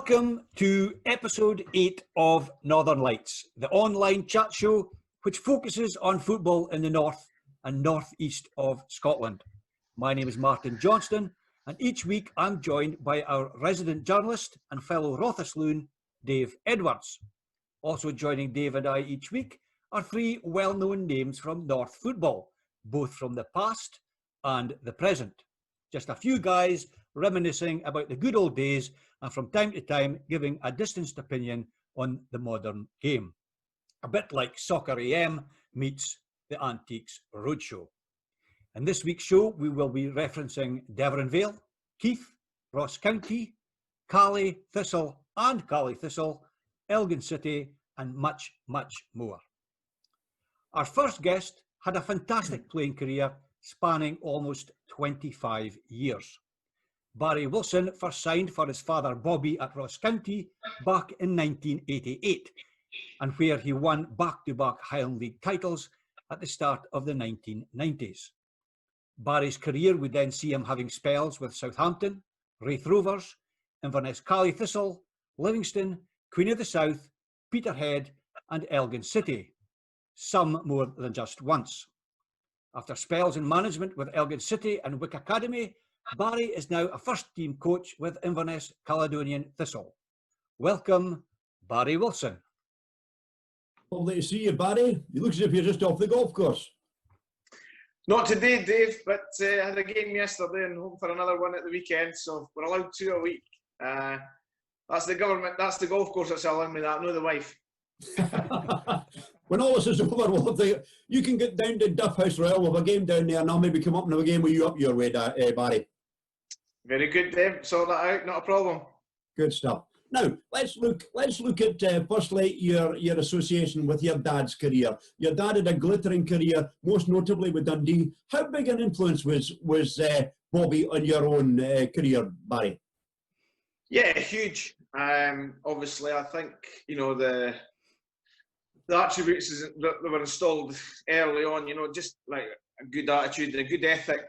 Welcome to episode 8 of Northern Lights, the online chat show which focuses on football in the north and northeast of Scotland. My name is Martin Johnston, and each week I'm joined by our resident journalist and fellow Rothisloon, Dave Edwards. Also joining Dave and I each week are three well-known names from North football, both from the past and the present. Just a few guys reminiscing about the good old days and from time to time giving a distanced opinion on the modern game. A bit like Soccer AM meets the Antiques Roadshow. In this week's show, we will be referencing Devon Vale, Keith, Ross County, Caley, Thistle and Caley Thistle, Elgin City and much, much more. Our first guest had a fantastic playing career spanning almost 25 years. Barry Wilson first signed for his father Bobby at Ross County back in 1988, and where he won back-to-back Highland League titles at the start of the 1990s. Barry's career would then see him having spells with Southampton, Raith Rovers, Inverness Caley Thistle, Livingston, Queen of the South, Peterhead and Elgin City, some more than just once. After spells in management with Elgin City and Wick Academy, Barry is now a first-team coach with Inverness Caledonian Thistle. Welcome, Barry Wilson. Lovely to see you, Barry. You look as if you're just off the golf course. Not today, Dave, but I had a game yesterday and hoping for another one at the weekend, so we're allowed 2 a week. That's the government, that's the golf course that's allowing me that, not the wife. When all this is over, you can get down to Duff House Royal with a game down there, and I'll maybe come up and have a game with you up your way, Barry. Very good, Dave. Sort that out, not a problem. Good stuff. Now, let's look at firstly your association with your dad's career. Your dad had a glittering career, most notably with Dundee. How big an influence was Bobby on your own career, Barry? Yeah, huge. Obviously, I think, you know, the attributes that were installed early on, you know, just like a good attitude and a good ethic,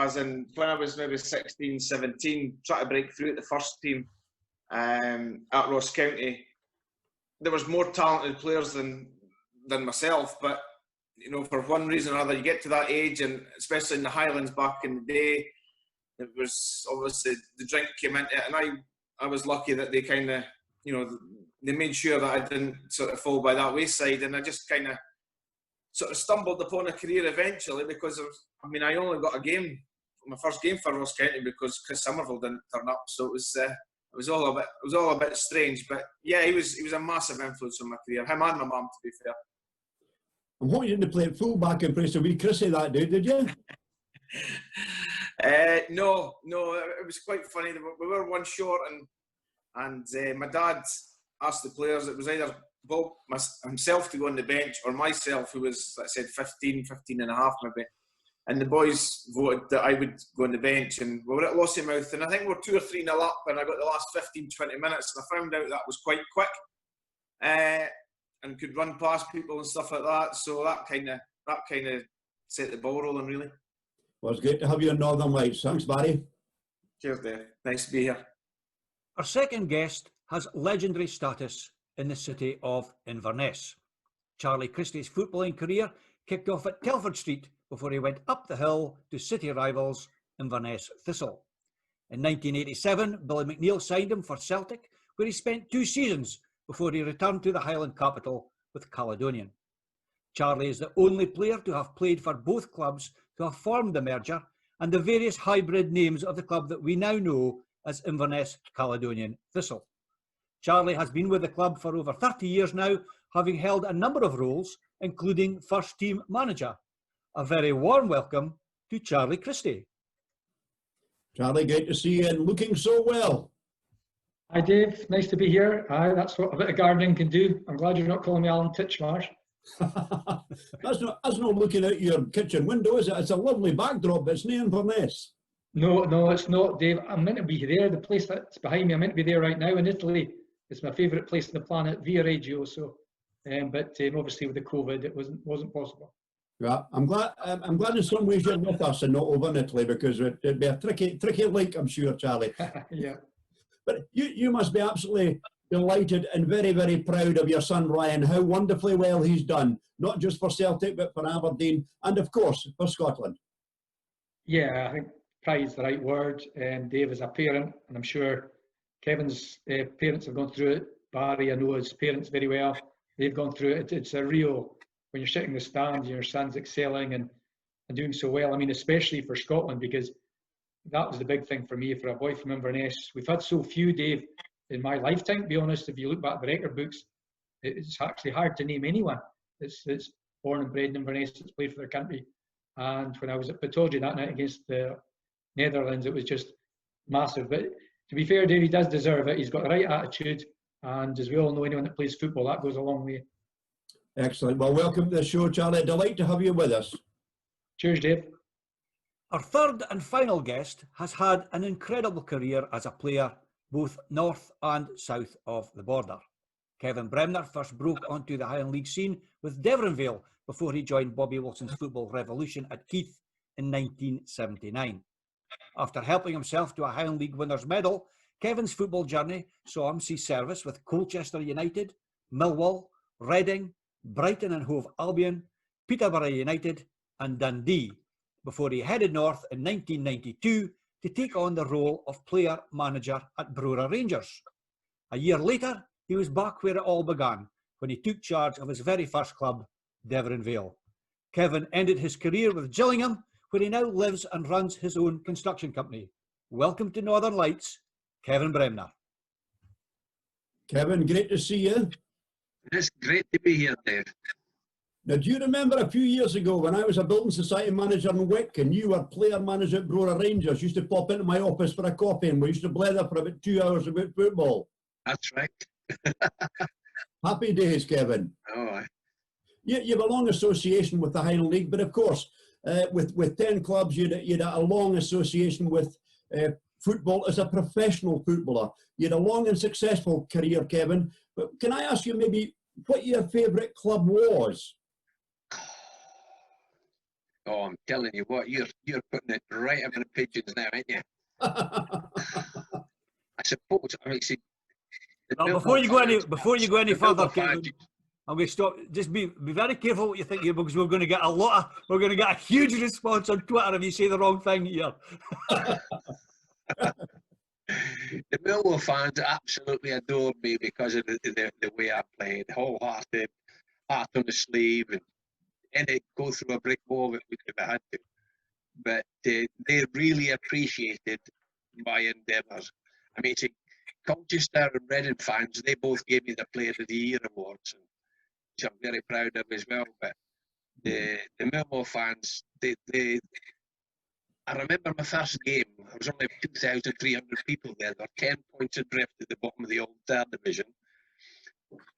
as in when I was maybe 16, 17, trying to break through at the first team at Ross County. There was more talented players than myself, but, you know, for one reason or another, you get to that age, and especially in the Highlands back in the day, it was obviously the drink came into it, and I was lucky that they kind of, you know, they made sure that I didn't sort of fall by that wayside, and I just kind of sort of stumbled upon a career eventually because I only got a game, my first game for Ross County because Chris Somerville didn't turn up, so it was all a bit strange. But yeah, he was a massive influence on my career. Him and my mum, to be fair. I'm hoping you didn't play at full back in place of wee Christie that day, did you? No, it was quite funny. We were one short, and my dad asked the players, it was either Bob himself to go on the bench or myself, who was, like I said, 15 and a half maybe. And the boys voted that I would go on the bench, and we were at Lossiemouth, and I think we were 2 or 3-0 up, and I got the last 15, 20 minutes, and I found out that was quite quick and could run past people and stuff like that. So that kind of set the ball rolling, really. Well, it's great to have you in Northern Lights. Thanks, Barry. Cheers, Dave. Nice to be here. Our second guest has legendary status in the city of Inverness. Charlie Christie's footballing career kicked off at Telford Street before he went up the hill to city rivals Inverness Thistle. In 1987, Billy McNeil signed him for Celtic, where he spent 2 seasons before he returned to the Highland capital with Caledonian. Charlie is the only player to have played for both clubs to have formed the merger and the various hybrid names of the club that we now know as Inverness Caledonian Thistle. Charlie has been with the club for over 30 years now, having held a number of roles, including first-team manager. A very warm welcome to Charlie Christie. Charlie, great to see you and looking so well. Hi Dave, nice to be here. That's what a bit of gardening can do. I'm glad you're not calling me Alan Titchmarsh. That's not looking out your kitchen window, is it? It's a lovely backdrop, but it's not Inverness. No, it's not, Dave. I'm meant to be there. The place that's behind me, I'm meant to be there right now in Italy. It's my favourite place on the planet, Via Reggio. So, but obviously with the COVID, it wasn't possible. Yeah, I'm glad in some ways you're with us and not over in Italy, because it'd be a tricky link, I'm sure, Charlie. Yeah. But you must be absolutely delighted and very, very proud of your son, Ryan, how wonderfully well he's done, not just for Celtic, but for Aberdeen and, of course, for Scotland. Yeah, I think pride's the right word. Dave is a parent, and I'm sure Kevin's parents have gone through it. Barry, I know his parents very well. They've gone through it. It's a real, when you're sitting in the stands and your son's excelling and doing so well. I mean, especially for Scotland, because that was the big thing for me, for a boy from Inverness. We've had so few, Dave, in my lifetime, to be honest. If you look back at the record books, it's actually hard to name anyone that's born and bred in Inverness that's played for their country. And when I was at Pataudry that night against the Netherlands, it was just massive. But to be fair, Dave, he does deserve it. He's got the right attitude. And as we all know, anyone that plays football, that goes a long way. Excellent. Well, welcome to the show, Charlie. Delight to have you with us. Cheers, Dave. Our third and final guest has had an incredible career as a player, both north and south of the border. Kevin Bremner first broke onto the Highland League scene with Devonvale before he joined Bobby Wilson's football revolution at Keith in 1979. After helping himself to a Highland League winners' medal, Kevin's football journey saw him see service with Colchester United, Millwall, Reading, Brighton and Hove Albion, Peterborough United and Dundee, before he headed north in 1992 to take on the role of player-manager at Brora Rangers. A year later, he was back where it all began, when he took charge of his very first club, Devonvale. Kevin ended his career with Gillingham, where he now lives and runs his own construction company. Welcome to Northern Lights, Kevin Bremner. Kevin, great to see you. It's great to be here, Dave. Now, do you remember a few years ago when I was a building society manager in Wick and you were player manager at Brora Rangers? You used to pop into my office for a coffee and we used to blather for about 2 hours about football. That's right. Happy days, Kevin. Oh, You have a long association with the Highland League, but of course, with 10 clubs, you'd a long association with football as a professional footballer. You had a long and successful career, Kevin. But can I ask you maybe what your favourite club was? oh, I'm telling you what, you're putting it right over the pigeons now, aren't you? I suppose. I mean, see, Now, before you go any further, Kevin, I'm going to stop. Just be very careful what you think here, because we're going to get a huge response on Twitter if you say the wrong thing here. The Millwall fans absolutely adored me because of the way I played, wholehearted, heart on the sleeve, and it go through a brick wall if I had to. But they really appreciated my endeavours. I mean, see, Colchester and Reading fans, they both gave me the Player of the Year awards, which I'm very proud of as well. But the Millwall fans, I remember my first game. I was only 2,300 people there. There were 10 points adrift at the bottom of the old third division.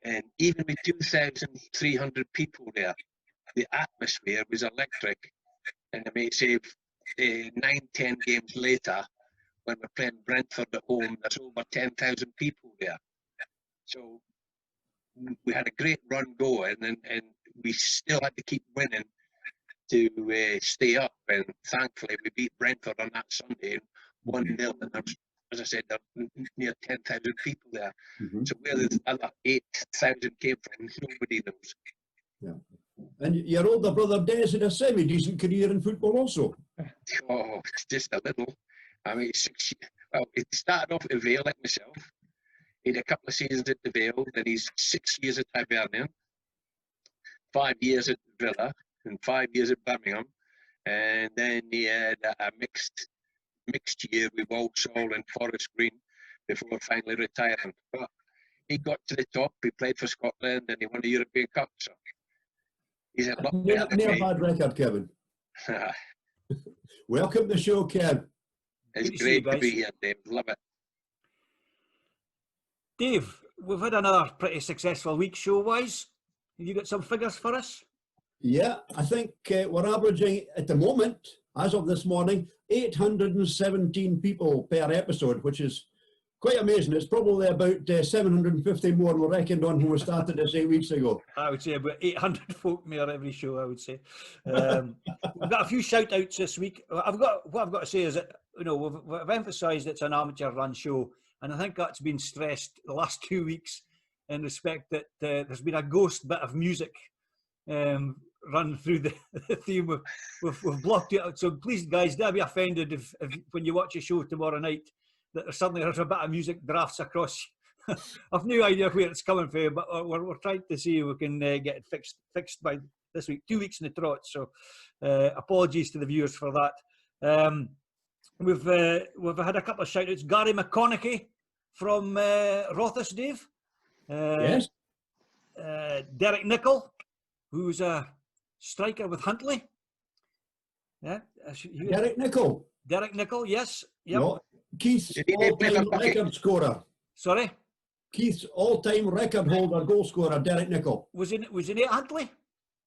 And even with 2,300 people there, the atmosphere was electric. And I may say 9-10 games later, when we're playing Brentford at home, there's over 10,000 people there. So we had a great run going, and we still had to keep winning to stay up. And thankfully, we beat Brentford on that Sunday 1-0. And there was, as I said, there were near 10,000 people there. Mm-hmm. So where the other 8,000 came from, nobody knows. Yeah. And your older brother Des had a semi-decent career in football also. Oh, just a little. I mean, he started off at Vale like myself. He had a couple of seasons at the Vale, then he's 6 years at Hibernian, 5 years at Villa, and 5 years at Birmingham. And then he had a mixed year with Walsall and Forest Green before finally retiring. But he got to the top, he played for Scotland, and he won the European Cup. So he's a lot better than Near me. bad record, Kevin. Welcome to the show, Kev. It's Good to see you great to be guys. here, Dave. Love it. Dave, we've had another pretty successful week show-wise. Have you got some figures for us? Yeah, I think we're averaging at the moment, as of this morning, 817 people per episode, which is quite amazing. It's probably about 750 more than we reckoned on when we started this 8 weeks ago. I would say about 800 folk more every show, I would say. We've got a few shout-outs this week. What I've got to say is that, we've emphasised it's an amateur-run show, And I think that's been stressed the last 2 weeks in respect that there's been a ghost bit of music run through the theme. We've blocked it out. So please, guys, don't be offended if when you watch a show tomorrow night that there's a bit of music drafts across. I've no idea where it's coming from, but we're trying to see if we can get it fixed by this week. 2 weeks in the trot. So apologies to the viewers for that. We've had a couple of shout-outs. Gary McConaughey from Rothes, Dave. Yes. Derek Nichol, who's a striker with Huntly. Yeah. Derek Nichol. Derek Nichol, yes. Yep. No, Keith's all-time record scorer. Sorry? Keith's all-time record holder, goal scorer, Derek Nichol. Was he at Huntly?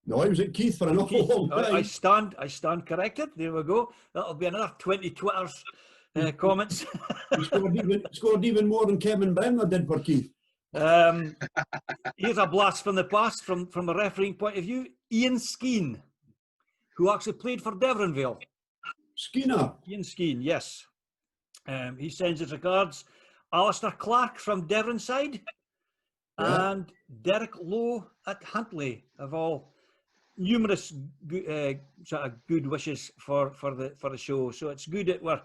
No, he was at Keith for an awful long time. I stand corrected. There we go. That'll be another 20 Twitters comments. He scored even more than Kevin Bremner did for Keith. Here's a blast from the past from a refereeing point of view. Ian Skeen, who actually played for Devonville. Skinner. Ian Skeen, yes. He sends his regards. Alistair Clark from Devonside. Yeah. And Derek Lowe at Huntly of all numerous sort of good wishes for the show. So it's good that we're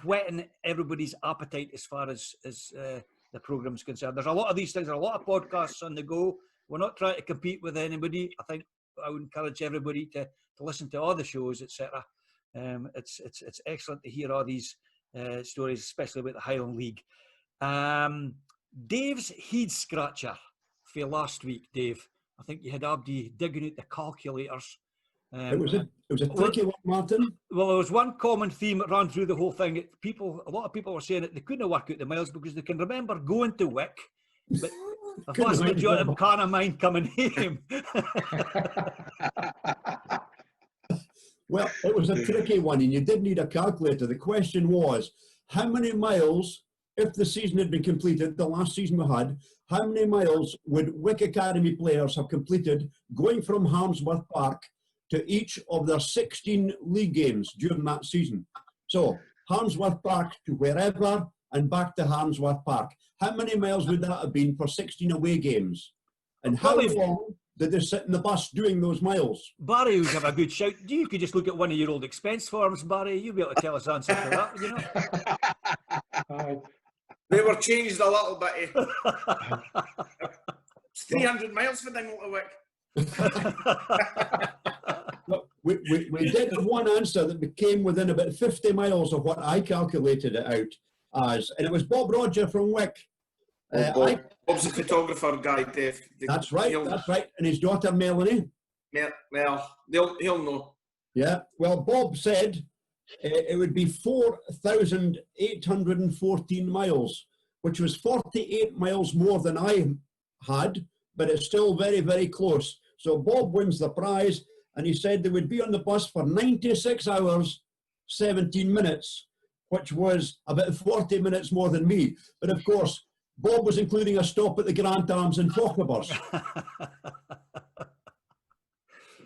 whetting everybody's appetite as far as the program's concerned. There's a lot of these things. There are a lot of podcasts on the go. We're not trying to compete with anybody. I think I would encourage everybody to listen to all the shows, etc. It's excellent to hear all these stories, especially about the Highland League. Dave's head scratcher for last week, Dave. I think you had Abdi digging out the calculators. It was a tricky one, Martin. Well, there was one common theme that ran through the whole thing. A lot of people were saying that they couldn't work out the miles because they can remember going to Wick, but the vast majority of them can't mind coming home. Well, it was a tricky one, and you did need a calculator. The question was, how many miles, if the season had been completed, the last season we had, how many miles would Wick Academy players have completed going from Harmsworth Park to each of their 16 league games during that season? So, Harmsworth Park to wherever and back to Harmsworth Park. How many miles would that have been for 16 away games? And how long did they sit in the bus doing those miles? Barry would have a good shout. You could just look at one of your old expense forms, Barry. You'll be able to tell us the answer to that, you know. They were changed a little bit. It's 300 miles for Dingle to Wick. Look, we did have one answer that came within about 50 miles of what I calculated it out as, and it was Bob Roger from Wick. Bob's a photographer guy, Dave. That's right, and his daughter Melanie. Well, he'll know. Yeah, well, Bob said it would be 4,814 miles, which was 48 miles more than I had, but it's still very, very close. So Bob wins the prize, and he said they would be on the bus for 96 hours, 17 minutes, which was about 40 minutes more than me. But of course, Bob was including a stop at the Grant Arms in Fochabers.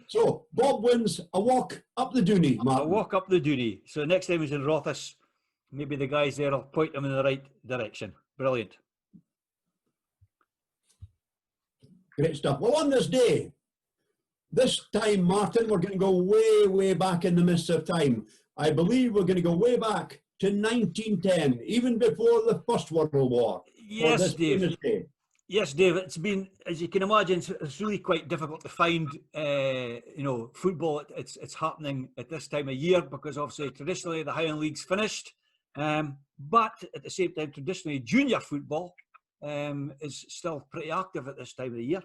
So, Bob wins a walk up the Dooney, Martin. A walk up the Dooney. So next time he's in Rothes, maybe the guys there will point him in the right direction. Brilliant. Great stuff. Well, on this day, this time, Martin, we're going to go way, way back in the mists of time. I believe we're going to go way back to 1910, even before the First World War. Yes, Dave. Yes, Dave. It's been, as you can imagine, it's really quite difficult to find, football. It's happening at this time of year because obviously traditionally the Highland League's finished, but at the same time, traditionally junior football is still pretty active at this time of the year,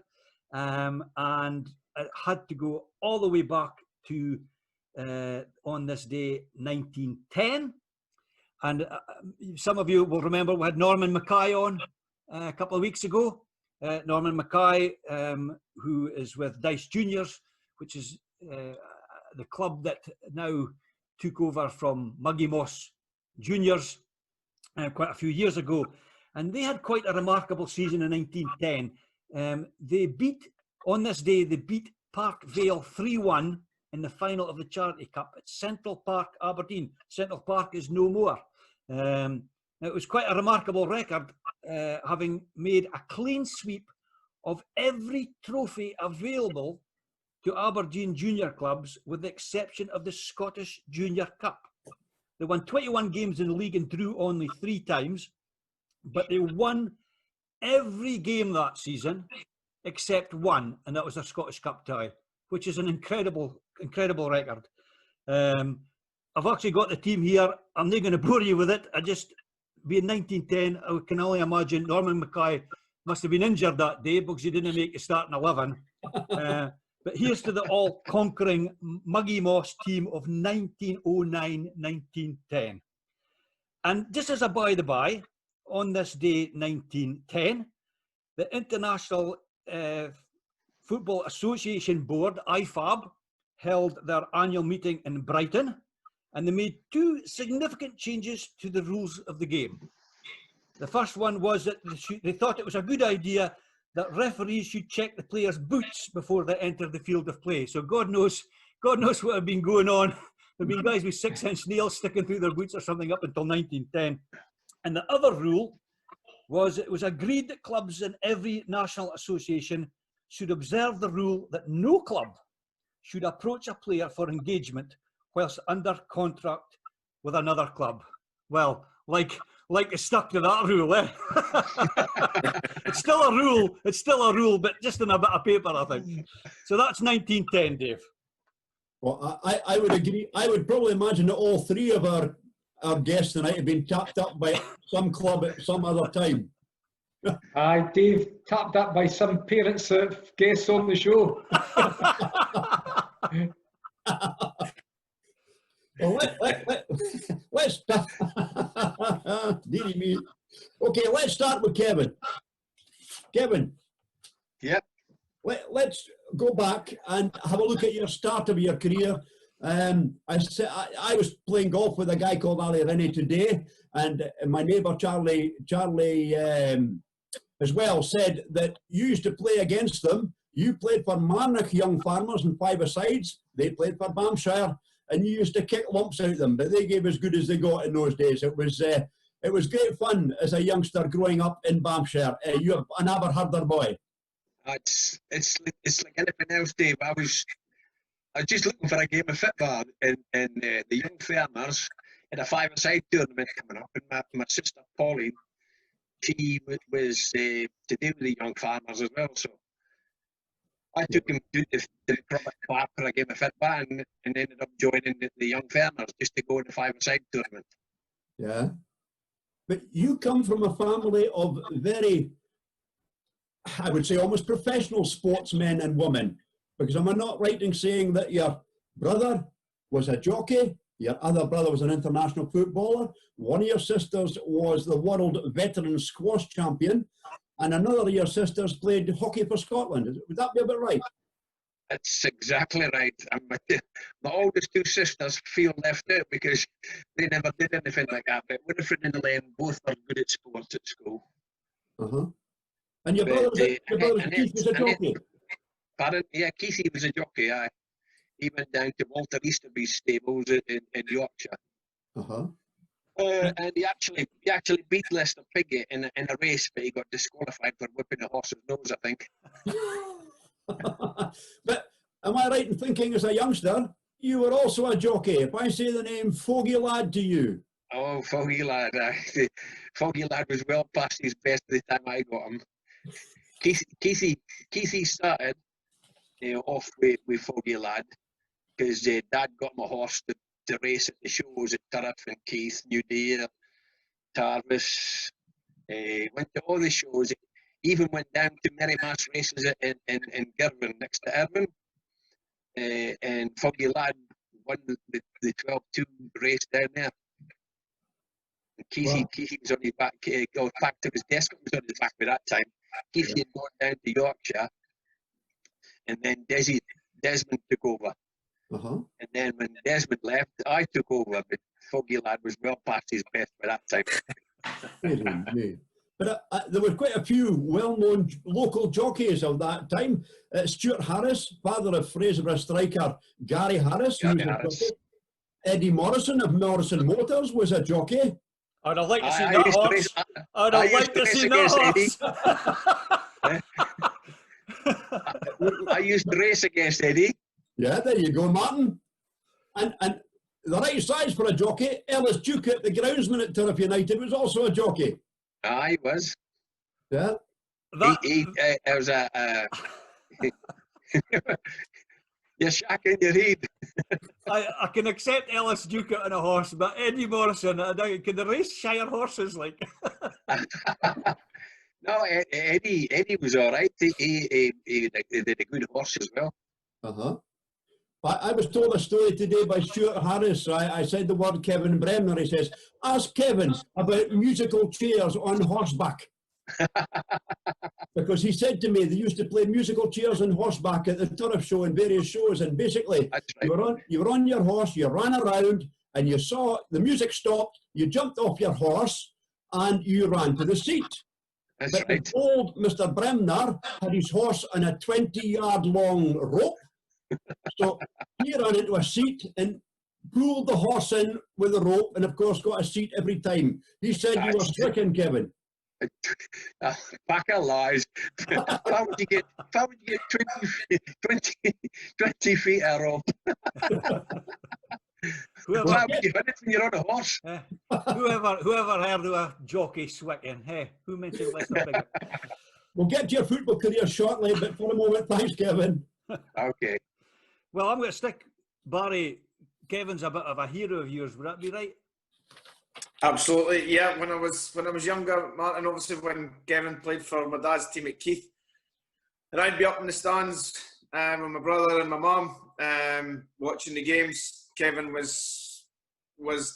and it had to go all the way back to on this day 1910. And some of you will remember we had Norman Mackay on a couple of weeks ago. Norman Mackay, who is with Dice Juniors, which is the club that now took over from Muggy Moss Juniors quite a few years ago. And they had quite a remarkable season in 1910. They beat Park Vale 3-1 in the final of the Charity Cup at Central Park, Aberdeen. Central Park is no more. Now, It was quite a remarkable record, having made a clean sweep of every trophy available to Aberdeen junior clubs, with the exception of the Scottish Junior Cup. They won 21 games in the league and drew only 3 times, but they won every game that season except one, and that was a Scottish Cup tie, which is an incredible record. I've actually got the team here. I'm not going to bore you with it. Being 1910, I can only imagine Norman Mackay must have been injured that day because he didn't make the starting 11. But here's to the all-conquering Muggy Moss team of 1909-1910. And just as a by-the-by, on this day, 1910, the International Football Association Board, IFAB, held their annual meeting in Brighton, and they made 2 significant changes to the rules of the game. The first one was that they thought it was a good idea that referees should check the players' boots before they enter the field of play. So God knows what had been going on. There have been guys with 6-inch nails sticking through their boots or something up until 1910. And the other rule was it was agreed that clubs in every national association should observe the rule that no club should approach a player for engagement whilst under contract with another club. Well, like it's stuck to that rule, eh? It's still a rule, but just in a bit of paper, I think. So that's 1910, Dave. Well, I would agree. I would probably imagine that all 3 of our guests tonight have been tapped up by some club at some other time. Aye, Dave, tapped up by some parents of guests on the show. Well, let's start. Okay, let's start with Kevin. Kevin. Yep. Let's go back and have a look at your start of your career. I was playing golf with a guy called Ali Rennie today, and my neighbour Charlie as well said that you used to play against them. You played for Marnock Young Farmers and Five-a-Sides. They played for Bamshire, and you used to kick lumps out of them, but they gave as good as they got in those days. It was great fun as a youngster growing up in Bamshire. You're an Aberharder boy. It's like anything else, Dave. I was just looking for a game of football, and the Young Farmers had a five-a-side tournament coming up, and my sister Pauline, she was to do with the Young Farmers as well. So I took him to the proper club for a game of football, and ended up joining the Young Farmers just to go in the five-a-side tournament. Yeah, but you come from a family of very, I would say, almost professional sportsmen and women, because am I not right in saying that your brother was a jockey, your other brother was an international footballer, one of your sisters was the world veteran squash champion, and another of your sisters played hockey for Scotland? Would that be about right? That's exactly right. My oldest 2 sisters feel left out because they never did anything like that, but Winifred and Elaine both are good at sports at school. Uh-huh. And your brother Keith was a jockey? Pardon? Yeah, Keithy was a jockey, aye. He went down to Walter Easterby's stables in Yorkshire. Uh-huh. And he actually beat Lester Piggott in a race, but he got disqualified for whipping a horse's nose, I think. But am I right in thinking as a youngster, you were also a jockey? If I say the name Foggy Lad to you. Oh, Foggy Lad. Foggy Lad was well past his best by the time I got him. Keithy started off with Foggy Lad because Dad got him a horse to race at the shows at Turriff and Keith, New Deer, Tarvis. Went to all the shows. Even went down to Merry Mass races in Girvan, next to Irvine. And Foggy Lad won the 12-2 race down there. And Keithy was on his back, goes back to his desk, was on his back by that time. Keithy had gone down to Yorkshire, and then Desmond took over. Uh-huh. And then when Desmond left, I took over, but Foggy Lad was well past his best by that time. But there were quite a few well-known local jockeys of that time. Stuart Harris, father of Fraserburgh striker Gary Harris. Eddie Morrison of Morrison Motors was a jockey. I'd have liked to see I that used to race. horse. I'd have liked to see that horse. I used to race against Eddie. Yeah, there you go, Martin. And the right size for a jockey, Ellis Duke, the groundsman at Turf United, was also a jockey. I was. Yeah. There was a. You're shacking your head. I can accept Ellis Duke on a horse, but Eddie Morrison, can the race shire horses like? No, Eddie was all right. He did a good horse as well. Uh-huh. I was told a story today by Stuart Harris. I said the word Kevin Bremner. He says, ask Kevin about musical chairs on horseback. Because he said to me they used to play musical chairs on horseback at the Turf show and various shows, and basically Right. you were on your horse, you ran around and you saw the music stopped, you jumped off your horse and you ran to the seat. That's But right. the old Mr. Bremner had his horse on a 20-yard long rope. So he ran into a seat and pulled the horse in with the rope, and of course got a seat every time. He said you were That's- stricken, Kevin. Pack of lies. How would you get 20 feet of rope? Whoever, How would you hit it when you're on a horse? whoever heard of a jockey swicking? Hey, who mentioned Lester Bigot? We'll get to your football career shortly, but for the moment, thanks, Kevin. Okay. Well, I'm going to stick Barry. Kevin's a bit of a hero of yours. Would that be right? Absolutely, yeah. When I was younger, Martin, obviously when Kevin played for my dad's team at Keith, and I'd be up in the stands with my brother and my mum watching the games. Kevin was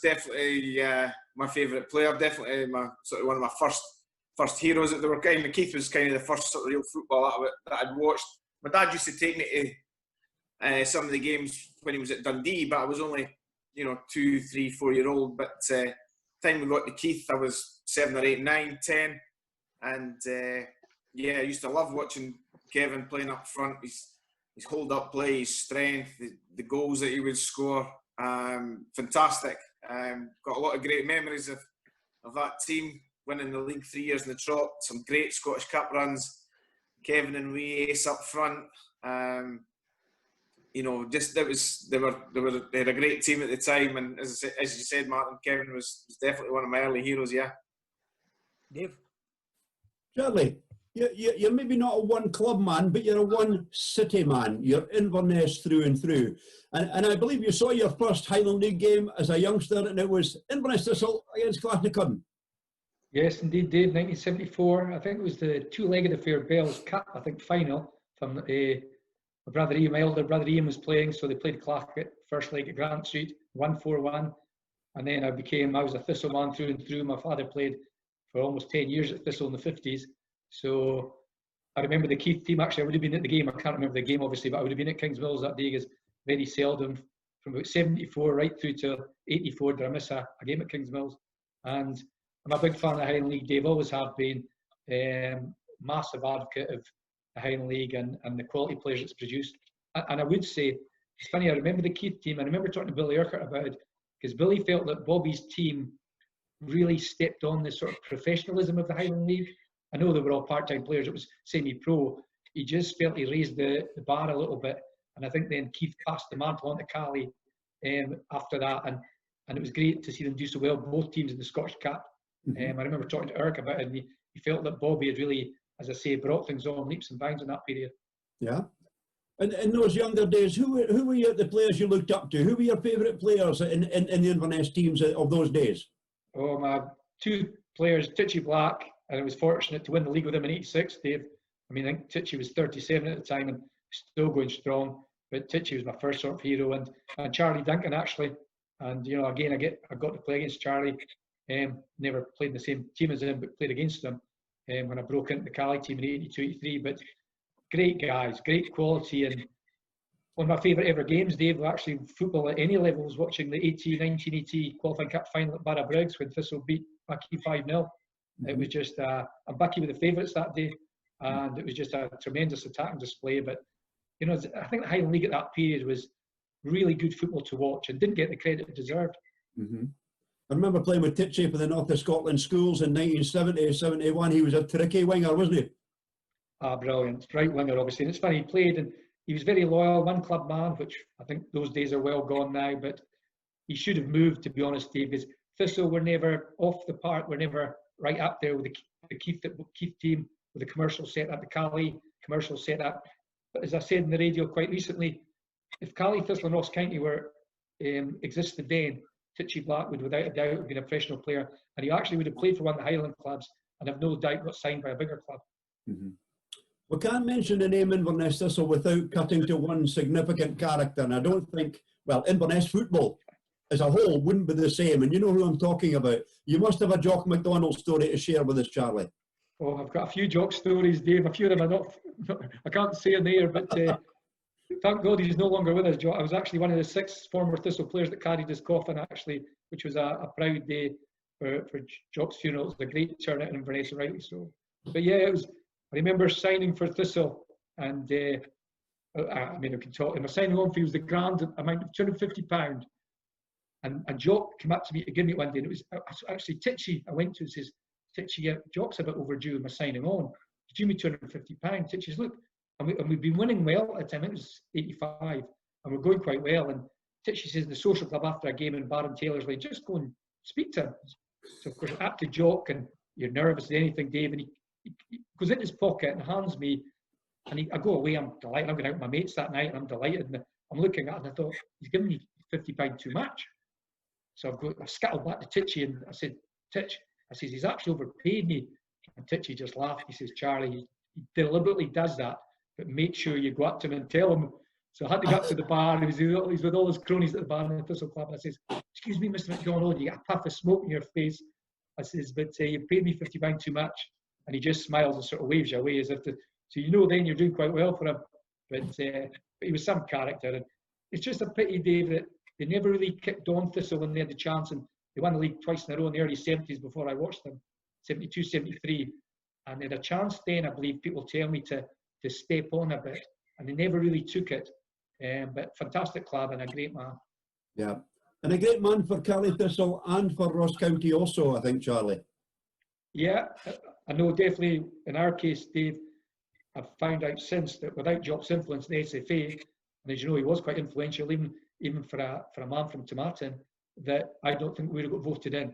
definitely my favourite player. Definitely my sort of one of my first heroes that they were kind of. Keith was kind of the first sort of real football that I'd watched. My dad used to take me to some of the games when he was at Dundee, but I was only 2, 3, 4 year old. But time we got to Keith, I was 7 or 8, 9, 10, and I used to love watching Kevin playing up front. His hold up play, his strength, the goals that he would score, fantastic. Got a lot of great memories of that team winning the league 3 years in the trot. Some great Scottish Cup runs. Kevin and Wee Ace up front. They had a great team at the time, and as you said, Martin, Kevin was definitely one of my early heroes. Yeah. Dave? Charlie, you're maybe not a one club man, but you're a one city man. You're Inverness through and through. And I believe you saw your first Highland League game as a youngster, and it was Inverness Thistle against Clachnacuddin. Yes, indeed, Dave. 1974. I think it was the two-legged affair, Bell's Cup. I think final. From my brother Ian, my elder brother Ian was playing, so they played Clacket first leg at Grant Street, 1-4-1, and then I was a Thistle man through and through. My father played for almost 10 years at Thistle in the 50s, so I remember the Keith team. Actually, I would have been at the game. I can't remember the game obviously, but I would have been at Kings Mills that day, because very seldom from about 74 right through to 84 did I miss a game at Kings Mills. And I'm a big fan of the Highland League, Dave, always have been. Massive advocate of the Highland League and the quality players it's produced. And I would say, it's funny, I remember the Keith team. I remember talking to Billy Urquhart about it, because Billy felt that Bobby's team really stepped on the sort of professionalism of the Highland League. I know they were all part-time players, it was semi-pro. He just felt he raised the bar a little bit. And I think then Keith passed the mantle on to Cali after that. And it was great to see them do so well, both teams in the Scottish Cup. I remember talking to Eric about it, and he felt that Bobby had really, as I say, brought things on leaps and bounds in that period. Yeah. And in those younger days, who were the players you looked up to? Who were your favourite players in the Inverness teams of those days? Oh, my two players, Titchy Black, and I was fortunate to win the league with him in '86, Dave. I mean, I think Titchy was 37 at the time and still going strong, but Titchy was my first sort of hero, and Charlie Duncan, actually. And, again, I got to play against Charlie. Never played in the same team as him, but played against him when I broke into the Cali team in '82, '83. But great guys, great quality, and one of my favourite ever games, Dave, actually football at any level, was watching the 1980 qualifying cup final at Barra Briggs when Thistle beat Bucky 5-0. It was just, and Bucky were the favourites that day, and it was just a tremendous attacking display. But, I think the Highland League at that period was really good football to watch and didn't get the credit it deserved. I remember playing with Titchy for the North of Scotland schools in 1970, 71. He was a tricky winger, wasn't he? Ah, brilliant. Right winger, obviously. And it's funny, he played and he was very loyal, one club man, which I think those days are well gone now, but he should have moved, to be honest, Dave, because Thistle were never off the park, were never right up there with the Keith team, with the commercial setup, the Cali commercial setup. But as I said in the radio quite recently, if Cali, Thistle and Ross County were existed then, Titchy Black would without a doubt have been a professional player, and he actually would have played for one of the Highland clubs and have no doubt got signed by a bigger club. Mm-hmm. We can't mention the name Inverness Thistle without cutting to one significant character, and I don't think, well, Inverness football as a whole wouldn't be the same, and you know who I'm talking about. You must have a Jock McDonald story to share with us, Charlie. Oh, I've got a few Jock stories, Dave. A few of them are not I can't say in there, but thank God he's no longer with us, Jock. I was actually one of the 6 former Thistle players that carried his coffin, actually, which was a proud day for Jock's funeral. It was a great turnout in Inverness, rightly so. But yeah, it was. I remember signing for Thistle, and I mean, I can talk. And my signing on fee was the grand amount of £250. And Jock came up to me to give me it one day, and it was actually Titchy. I went to and says, Titchy, Jock's a bit overdue in my signing on. He gave me £250. Titchy says, look, and we've been winning well at the time. It was 85, and we're going quite well. And Titchy says, the social club after a game in Baron Taylor's like, just go and speak to him. So of course, up to Jock, and you're nervous as anything, Dave, and he goes in his pocket and hands me, and I go away. I'm delighted. I'm going out with my mates that night, and I'm delighted. And I'm looking at it, and I thought, he's giving me £50 too much. So I scuttled back to Titchy, and I said, Titch, I says, he's actually overpaid me. And Titchy just laughed. He says, Charlie, he deliberately does that, but make sure you go up to him and tell him. So I had to go up to the bar. He's with all his cronies at the bar in the Thistle Club. And I says, excuse me, Mr. McDonald, you got a puff of smoke in your face. I says, but you paid me £50 too much. And he just smiles and sort of waves you away as if to, so you know then you're doing quite well for him. But he was some character. And it's just a pity, Dave, that they never really kicked on Thistle when they had the chance. And they won the league twice in a row in the early 70s before I watched them, 72, 73. And they had a chance then, I believe, people tell me, to step on a bit. And they never really took it. But fantastic club and a great man. Yeah. And a great man for Cali Thistle and for Ross County also, I think, Charlie. Yeah, I know definitely in our case, Dave, I've found out since that without Jock's influence in the SFA, and as you know, he was quite influential, even for a man from Tomatin, that I don't think we would have got voted in.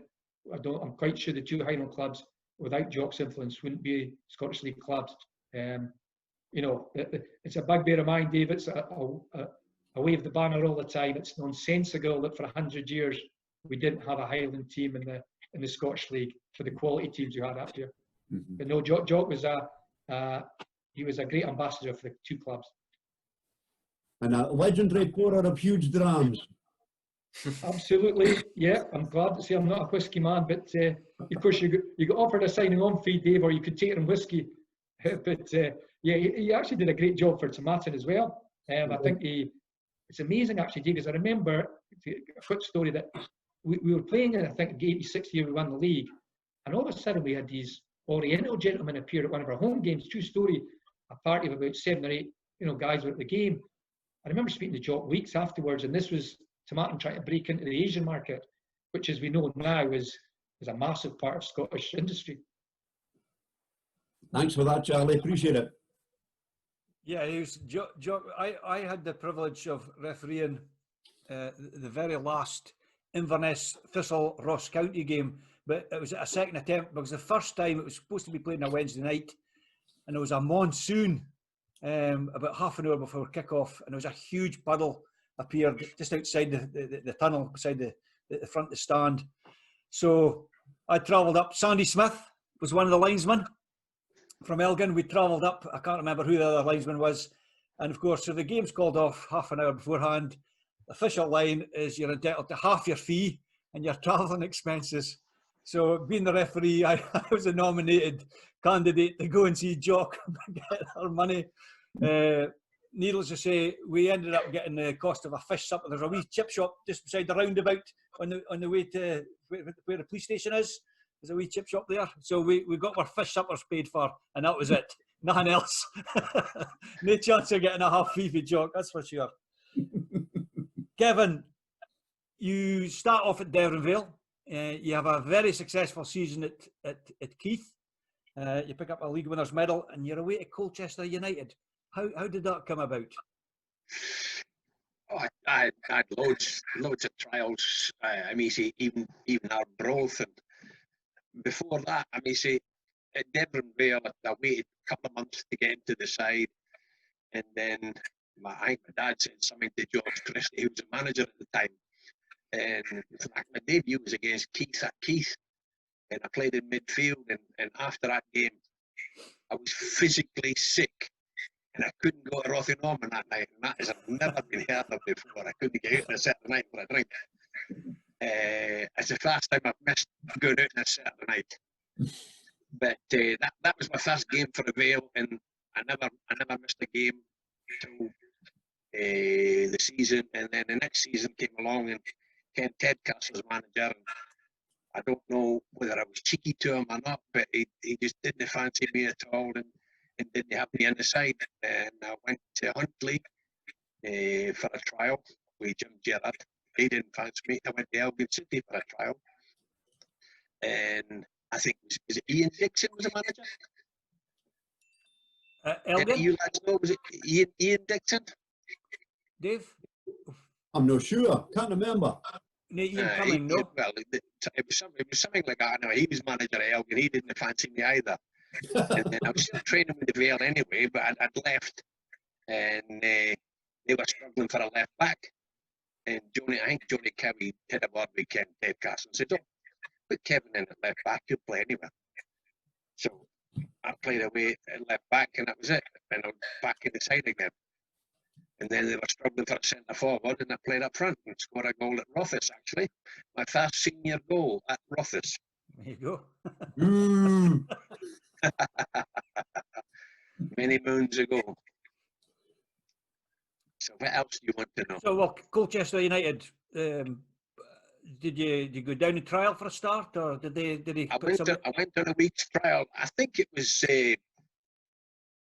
I'm quite sure the 2 Highland clubs, without Jock's influence, wouldn't be Scottish League clubs. You know, it's a bugbear of mine, Dave. It's I wave the banner all the time. It's nonsensical that for 100 years we didn't have a Highland team in the Scottish League for the quality teams you had up here. Mm-hmm. But no, Jock was he was a great ambassador for the 2 clubs. And a legendary pourer of huge drams. Absolutely, yeah. I'm glad to say I'm not a whiskey man, but of course you got offered a signing on fee, Dave, or you could take it in whiskey. But yeah, he actually did a great job for Tomatin as well. I think it's amazing actually, Dave, because I remember a quick story that we were playing in, I think, the 86th year we won the league, and all of a sudden we had these Oriental gentlemen appear at one of our home games. True story, a party of about 7 or 8, guys were at the game. I remember speaking to Jock weeks afterwards, and this was Tomatin trying to break into the Asian market, which, as we know now, is a massive part of Scottish industry. Thanks for that, Charlie. Appreciate it. Yeah, he was. I had the privilege of refereeing the very last Inverness Thistle Ross County game, but it was a second attempt because the first time it was supposed to be played on a Wednesday night, and there was a monsoon about half an hour before kick-off, and there was a huge puddle appeared just outside the tunnel beside the front of the stand. So I travelled up. Sandy Smith was one of the linesmen from Elgin. We travelled up. I can't remember who the other linesman was. And of course, so the game's called off half an hour beforehand. The official line is you're entitled to half your fee and your travelling expenses. So being the referee, I was a nominated candidate to go and see Jock get our money. Needless to say, we ended up getting the cost of a fish supper. There's a wee chip shop just beside the roundabout on the way to where the police station is. There's a wee chip shop there. So we got our fish suppers paid for, and that was it. Nothing else. No chance of getting a half fee for Jock, that's for sure. Kevin, you start off at Devonvale. You have a very successful season at Keith. You pick up a league winners medal, and you're away to Colchester United. How did that come about? Oh, I had loads of trials. I mean, see, even Arbroath, and before that, I mean, see, at Des Bremner, I waited a couple of months to get into the side, and then I think my dad said something to George Christie, who was the manager at the time, and in fact, my debut was against Keith at Keith, and I played in midfield, and after that game, I was physically sick, and I couldn't go to Rotherham that night, and that has never been heard of before. I couldn't get out on a Saturday night for a drink. It's the first time I've missed going out on a Saturday night. But that was my first game for the Vale, and I never missed a game till the season. And then the next season came along, and Ken Tedcastle was manager. And I don't know whether I was cheeky to him or not, but he just didn't fancy me at all, and didn't have me on the side. And I went to Huntley for a trial with Jim Gerrard. He didn't fancy me. I went to Elgin City for a trial, and I think is it Ian Dixon was the manager? Elgin? You lads know, was it Ian Dixon? Dave? I'm not sure. Can't remember. Ian Cumming, no? Well, it was something like that. Anyway, he was manager at Elgin. He didn't fancy me either. And then I was still training with the Vale anyway, but I'd left, and they were struggling for a left back. And I think Johnny Cowie hit a word with Ken Tedcastle and said, "Oh, put Kevin in at left back, he'll play anywhere." So I played away at left back, and that was it. And I was back in the side again. And then they were struggling for a centre forward, and I played up front and scored a goal at Rothes, actually. My first senior goal at Rothes. There you go. Many moons ago. So what else do you want to know? So, well, Colchester United, did you go down and trial for a start, or did they? I went on a week's trial. I think it was.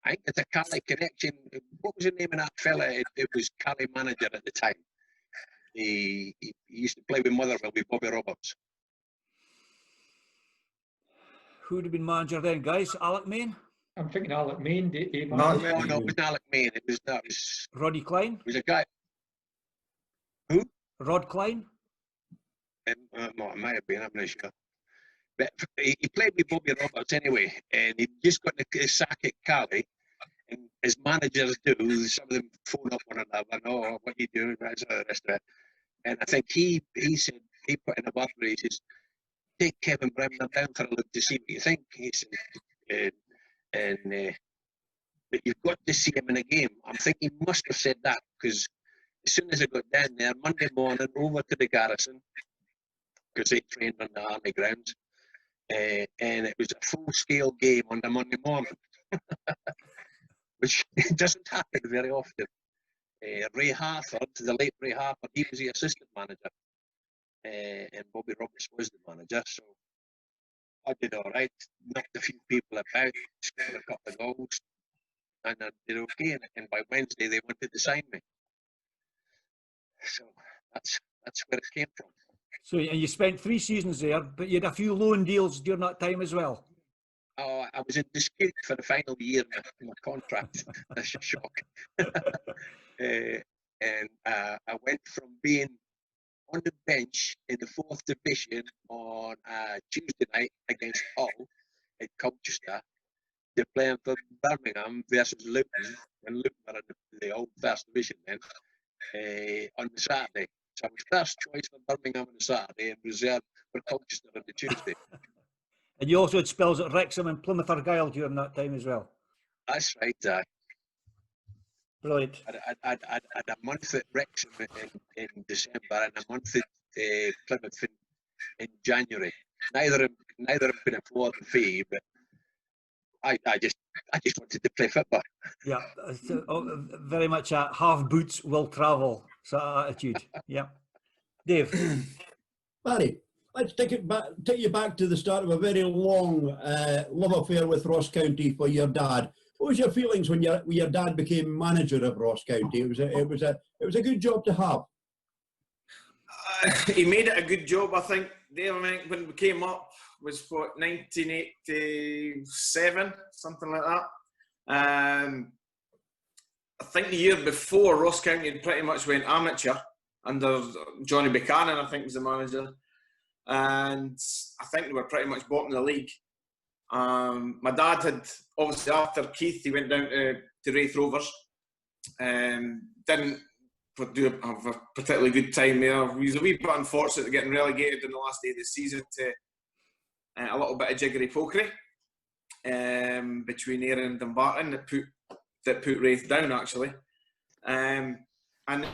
I think it's a Cali connection. What was the name of that fella? It was Cali manager at the time. He used to play with Motherwell with Bobby Roberts. Who would have been manager then, guys? Alec Main? I'm thinking Alec Main. No, it wasn't Alec Main. It was Roddy Klein? It was a guy. Who? Rod Klein? It might have been, I'm not sure. But he played with Bobby Roberts anyway, and he just got the sack at Cali, and as managers do, some of them phone up one another, "Oh, what are you doing?" That's the rest of it. And I think he said, he put in a word where he says, "Take Kevin Bremner down for a look to see what you think." He said, but you've got to see him in a game. I'm thinking he must have said that, because as soon as I got down there, Monday morning, over to the garrison, because they trained on the army grounds, and it was a full-scale game on the Monday morning, which doesn't happen very often. Ray Harford, the late Ray Harford, he was the assistant manager, and Bobby Roberts was the manager, so I did all right, knocked a few people about, scored a couple of goals, and I did okay, and by Wednesday they wanted to sign me. So that's where it came from. So you spent 3 seasons there, but you had a few loan deals during that time as well. Oh, I was in dispute for the final year of my contract. That's a shock. And I went from being on the bench in the 4th division on Tuesday night against Hull at Colchester to playing for Birmingham versus Luton, when Luton were in the old 1st division then, on the Saturday. So I was first choice for Birmingham on the Saturday and reserved for Colchester on the Tuesday. And you also had spells at Wrexham and Plymouth Argyle during that time as well. That's right, Brilliant. I had a month at Wrexham in December and a month at Plymouth in January. Neither of them could afford the fee, but I just wanted to play football. Yeah, very much a half boots will travel sort of attitude. Yeah, Dave. Barry, let's take you back to the start of a very long love affair with Ross County for your dad. What was your feelings when your dad became manager of Ross County? It was a good job to have. He made it a good job, I think. Dave, when we came up, was what, 1987, something like that. I think the year before, Ross County had pretty much went amateur under Johnny Buchanan, I think was the manager. And I think they were pretty much bottom of the league. My dad had, obviously after Keith, he went down to Wraith Rovers. Didn't have a particularly good time there. He was a wee bit unfortunate to getting relegated in the last day of the season to a little bit of jiggery-pokery between Ayr and Dumbarton that put Wraith down, actually. And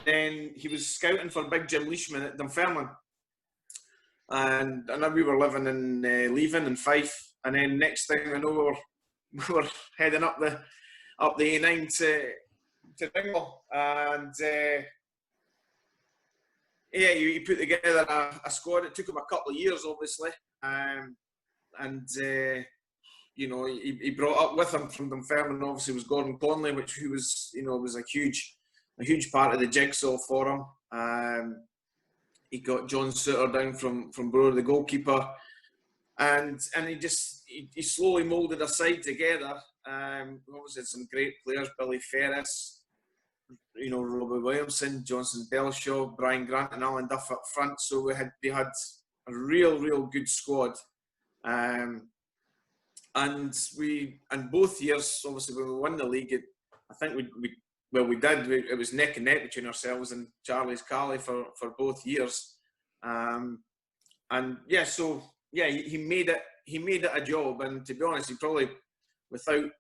then he was scouting for Big Jim Leishman at Dunfermline. And I know we were living in Leven and Fife. And then next thing I know, we were heading up the A9 to Dingle. And he put together a squad. It took him a couple of years, obviously. He brought up with him from Dunfermline, obviously, was Gordon Conley, which he was, was a huge part of the jigsaw for him. He got John Suter down from Brewer, the goalkeeper, and he slowly moulded a side together. Obviously, had some great players: Billy Ferris, Robbie Williamson, Johnson Belshaw, Brian Grant, and Alan Duff up front. So they had a real good squad. And both years, obviously, when we won the league, I think we did. It was neck and neck between ourselves and Charlie's Cali for both years. He made it a job. And to be honest, he probably, without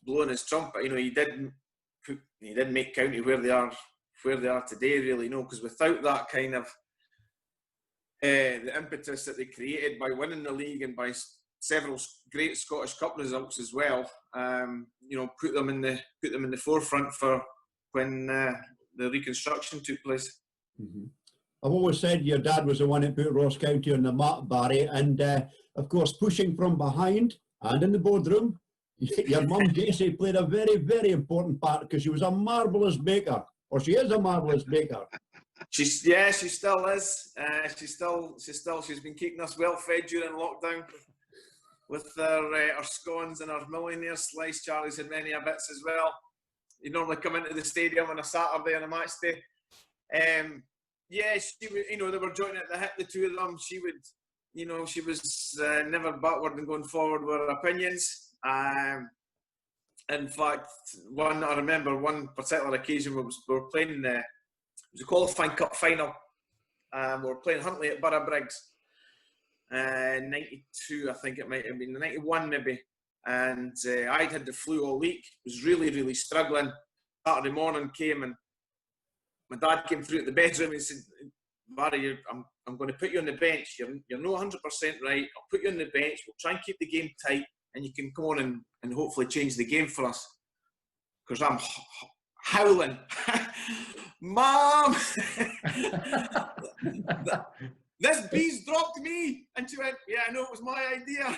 blowing his trumpet, he did make County where they are today, really, because without that kind of the impetus that they created by winning the league and by several great Scottish Cup results as well, put them in the forefront for when the reconstruction took place. Mm-hmm. I've always said your dad was the one that put Ross County on the map, Barry, and of course pushing from behind and in the boardroom. Your mum Jessie played a very, very important part because she was a marvellous baker, or she is a marvellous baker. She still is. She's been keeping us well fed during lockdown with her scones and her millionaire slice. Charlie's had many a bits as well. You normally come into the stadium on a Saturday on a match day. She would, they were joining at the hip, the two of them. She would, she was never backward and going forward with her opinions. In fact, I remember one particular occasion we were playing, it was a qualifying cup final. We were playing Huntly at Borough Briggs. 92, I think it might have been, 91 maybe. And I'd had the flu all week, was really struggling. Saturday morning came and my dad came through at the bedroom and said, Barry, I'm going to put you on the bench. You're not 100% right. I'll put you on the bench. We'll try and keep the game tight and you can come on and hopefully change the game for us. Because I'm howling. Mom! This bee's dropped me. And she went, yeah, I know, it was my idea.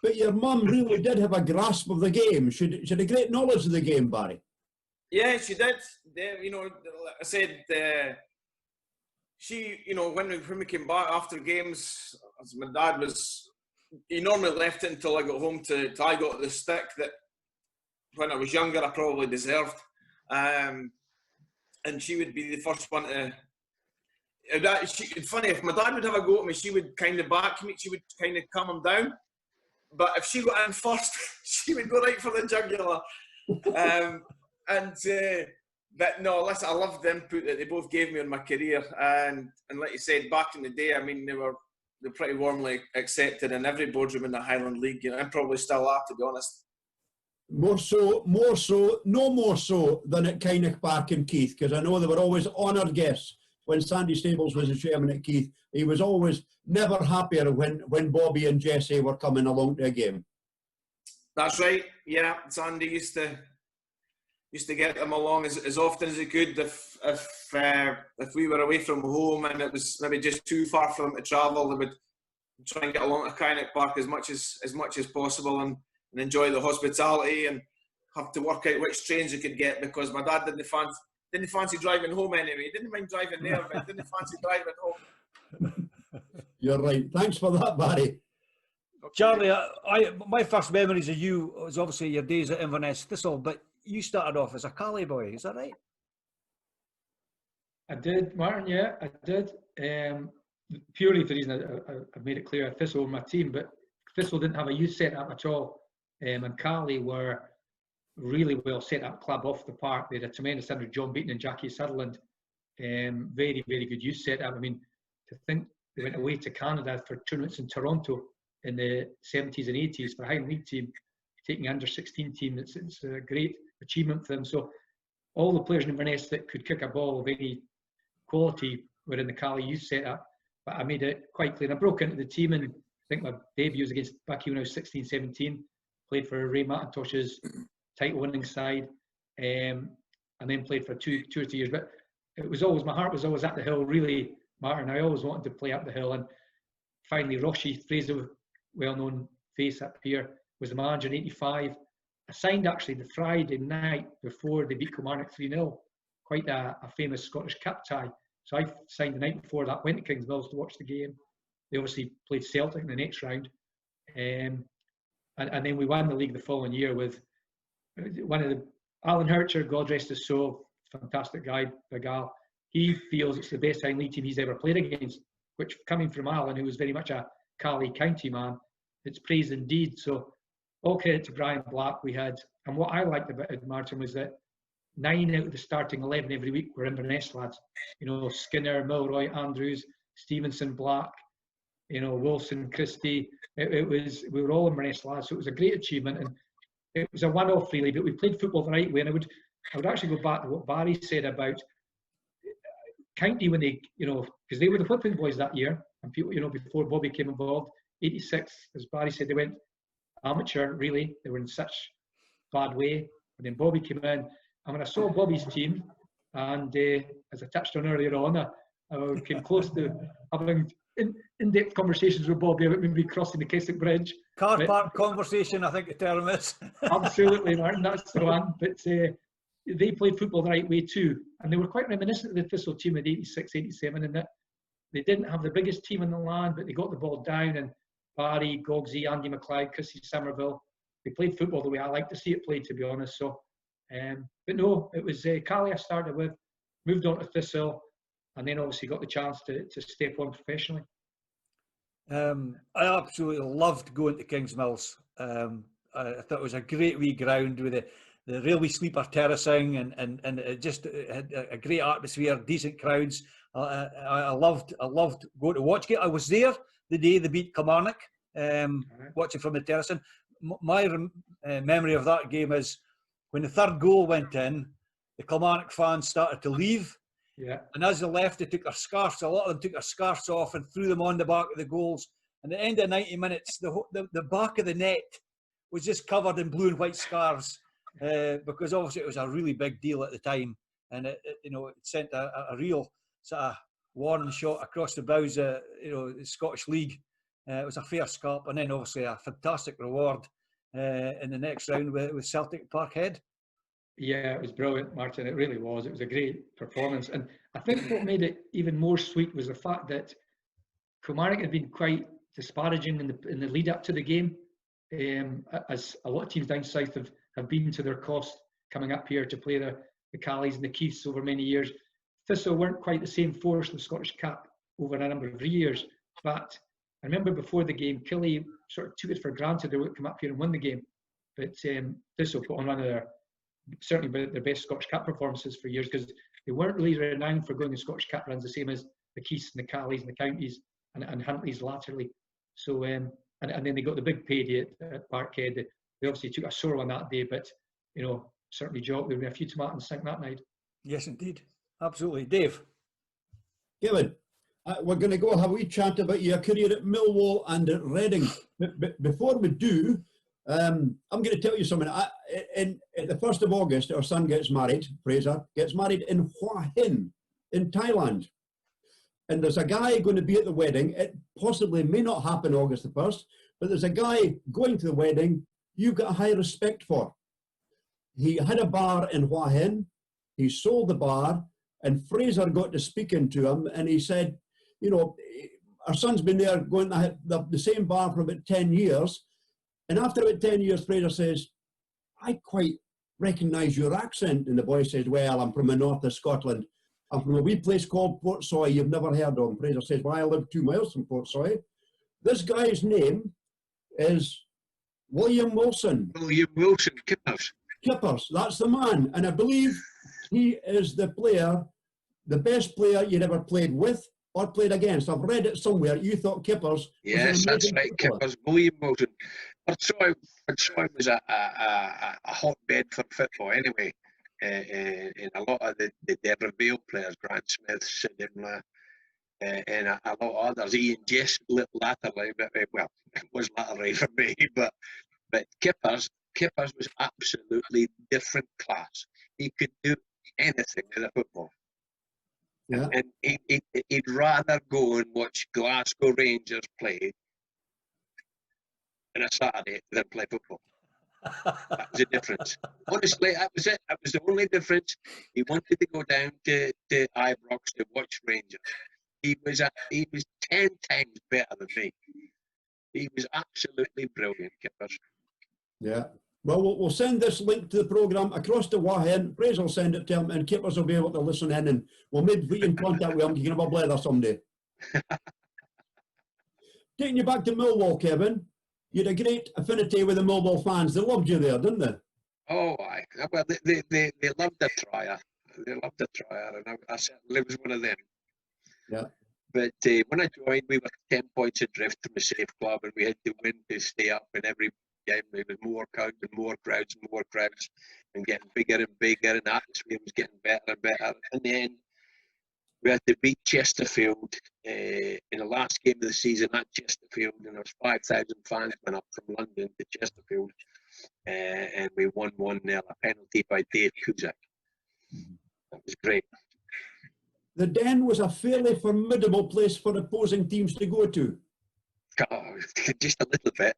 But your mum really did have a grasp of the game. She had a great knowledge of the game, Barry. Yeah, she did. Like I said, she, when we came back after games, as my dad was, he normally left it until I got home till I got the stick that when I was younger I probably deserved. And she would be the first one to. It's funny, if my dad would have a go at me, she would kind of back me. She would kind of calm him down. But if she got in first, she would go right for the jugular. But no, listen, I loved the input that they both gave me on my career. And like you said, back in the day, I mean, they were pretty warmly accepted in every boardroom in the Highland League, and probably still are, to be honest. No more so than at Kynach Park in Keith, because I know they were always honoured guests. When Sandy Stables was the chairman at Keith, he was always never happier when Bobby and Jesse were coming along to a game. That's right. Yeah, Sandy used to get them along as often as he could. If we were away from home and it was maybe just too far for them to travel, they would try and get along to Kynach Park as much as possible and enjoy the hospitality. And have to work out which trains you could get, because my dad didn't fancy driving home anyway. He didn't mind driving there, but he didn't fancy driving home. You're right. Thanks for that, Barry. Okay. Charlie, my first memories of you was obviously your days at Inverness Thistle, but you started off as a Calais boy, is that right? I did, Martin, yeah, I did. Purely for the reason I made it clear, Thistle were my team, but Thistle didn't have a youth set-up at all. And Calais were really well set-up club off the park. They had a tremendous under John Beaton and Jackie Sutherland. Very, very good youth set-up. I mean, to think they went away to Canada for tournaments in Toronto in the 70s and 80s for a Highland League team, taking under 16 team. It's a great achievement for them. So all the players in Inverness that could kick a ball of any quality were in the Calais youth setup. But I made it quite clear. I broke into the team, and I think my debut was against Bucky when I was 16, 17. Played for Ray McIntosh's title-winning side, and then played for two or 3 years. But it was always, my heart was always at the hill, really, Martin. I always wanted to play up the hill. And finally, Roshi Fraser, well-known face up here, was the manager in '85. I signed actually the Friday night before they beat Kilmarnock 3-0. Quite a famous Scottish Cup tie. So I signed the night before that, went to Kingsmills to watch the game. They obviously played Celtic in the next round. And then we won the league the following year with one of the, Alan Hircher, God rest his soul, fantastic guy, big Al. He feels it's the best Highland League team he's ever played against, which coming from Alan, who was very much a Calais County man, it's praise indeed. So all credit to Brian Black we had. And what I liked about it, Martin, was that 9 out of the starting 11 every week were Inverness lads. You know, Skinner, Milroy, Andrews, Stevenson, Black, you know, Wilson, Christie. We were all Inverness lads, so it was a great achievement. And it was a one-off really, but we played football the right way. And I would actually go back to what Barry said about County when they, you know, because they were the whipping boys that year. And people, you know, before Bobby came involved, 86, as Barry said, they went amateur, really. They were in such bad way. And then Bobby came in. And when I saw Bobby's team, and as I touched on earlier on, I came close to having in-depth conversations with Bobby about maybe crossing the Keswick Bridge. Car park conversation, I think the term is. Absolutely, Martin, that's the one. But they played football the right way too. And they were quite reminiscent of the Thistle team in '86, '87, in that they didn't have the biggest team in the land, but they got the ball down. And Barry, Gogsy, Andy McLeod, Chrissy Somerville, they played football the way I like to see it played, to be honest. So, but no, it was Calais I started with, moved on to Thistle, and then obviously got the chance to step on professionally. I absolutely loved going to Kingsmills. I thought it was a great wee ground with the railway sleeper terracing, and it just had a great atmosphere, decent crowds. I loved going to watch it. I was there the day they beat Kilmarnock, watching from the terracing. My memory of that game is when the third goal went in, the Kilmarnock fans started to leave. Yeah. And as they left, they took their scarves. A lot of them took their scarves off and threw them on the back of the goals. And at the end of 90 minutes, the back of the net was just covered in blue and white scarves, because obviously it was a really big deal at the time, and it sent a real sort of warning shot across the bows of the Scottish League. It was a fair scalp, and then obviously a fantastic reward in the next round with Celtic at Parkhead. Yeah, it was brilliant, Martin. It really was. It was a great performance. And I think what made it even more sweet was the fact that Kilmarnock had been quite disparaging in the lead up to the game, as a lot of teams down south have been to their cost coming up here to play the Calais and the Keiths over many years. Thistle weren't quite the same force in the Scottish Cup over a number of years. But I remember before the game, Killie sort of took it for granted they would come up here and win the game. But Thistle put on one of certainly their best Scottish Cup performances for years, because they weren't really renowned for going the Scottish Cup runs the same as the Keiths and the Calais and the Counties and Huntleys latterly. So and then they got the big payday at Parkhead. They obviously took a sore one that day, but certainly Jock, there were a few tomatoes sink that night. Yes, indeed, absolutely, Dave. Kevin, we're going to go have a wee chat about your career at Millwall and at Reading. But before we do, I'm going to tell you something. At the 1st of August, our son gets married, Fraser, gets married in Hua Hin in Thailand. And there's a guy going to be at the wedding. It possibly may not happen August the 1st, but there's a guy going to the wedding you've got a high respect for. he had a bar in Whahen. He sold the bar, and Fraser got to speaking to him, and he said, you know, our son's been there going to the same bar for about 10 years. And after about 10 years, Fraser says, I quite recognise your accent. And the boy says, well, I'm from the north of Scotland. I'm from a wee place called Portsoy. You've never heard of him. Fraser says, well, I live 2 miles from Portsoy. This guy's name is William Wilson. William Wilson, Kippers. Kippers, that's the man. And I believe he is the player, the best player you'd ever played with or played against. I've read it somewhere. You thought Kippers Yes, that's right, footballer. Kippers, William Wilson. Portsoy was a hotbed for football anyway. And a lot of the Derby players, Grant Smith, Sid Imler, and a lot of others, Ian Jess latterly, but, well, it was latterly for me, but Kippers was absolutely different class. He could do anything in a football. Yeah. And he'd rather go and watch Glasgow Rangers play on a Saturday than play football. That was the difference. Honestly, that was it. That was the only difference. He wanted to go down to Ibrox to watch Rangers. He was 10 times better than me. He was absolutely brilliant, Kippers. Yeah. Well, we'll send this link to the programme across to Whahen. Fraser will send it to him, and Kippers will be able to listen in, and we'll maybe be in contact with him. You can have a blether someday. Taking you back to Millwall, Kevin. You had a great affinity with the Millwall fans. They loved you there, didn't they? Oh, aye. Well, they loved the trier. They loved the trier, and I certainly was one of them. Yeah. But when I joined, we were 10 points adrift from a safe club, and we had to win to stay up. And every game, there was more crowds and more crowds, and getting bigger and bigger, and the atmosphere was getting better and better. And then we had to beat Chesterfield in the last game of the season at Chesterfield, and there was 5,000 fans went up from London to Chesterfield, and we won 1-0, a penalty by Dave Kuzak. That was great. The Den was a fairly formidable place for opposing teams to go to. Oh, just a little bit.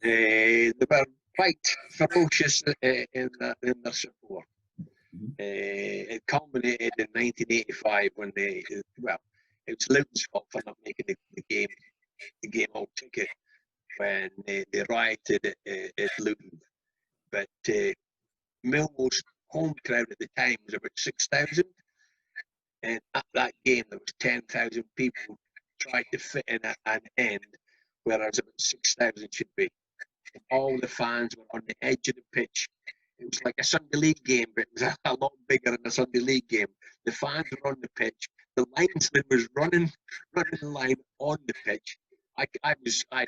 They were quite ferocious in their support. It culminated in 1985 when it was Luton's fault for not making the game all ticket when they rioted at Luton. But Millwall's home crowd at the time was about 6,000, and at that game there was 10,000 people tried to fit in at an end, whereas about 6,000 should be. And all the fans were on the edge of the pitch. It was like a Sunday League game, but it was a lot bigger than a Sunday League game. The fans were on the pitch. The linesman was running the line on the pitch. I'd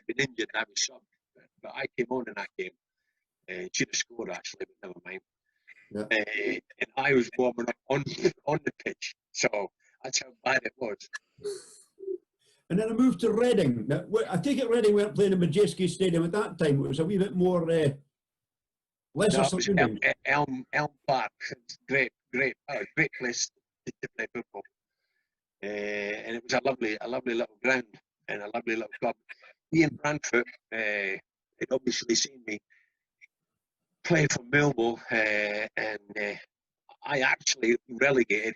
been injured and I was subbed, but I came on in that game. Should have scored actually, but never mind. Yeah. And I was warming up on the pitch, so that's how bad it was. And then I moved to Reading. Now, I take it Reading weren't playing in Majeski Stadium at that time. It was a wee bit more lesser surroundings. Elm Park. It's great place to play football. And it was a lovely little ground and a lovely little club. Ian Brandfoot had obviously seen me play for Millwall, and I actually relegated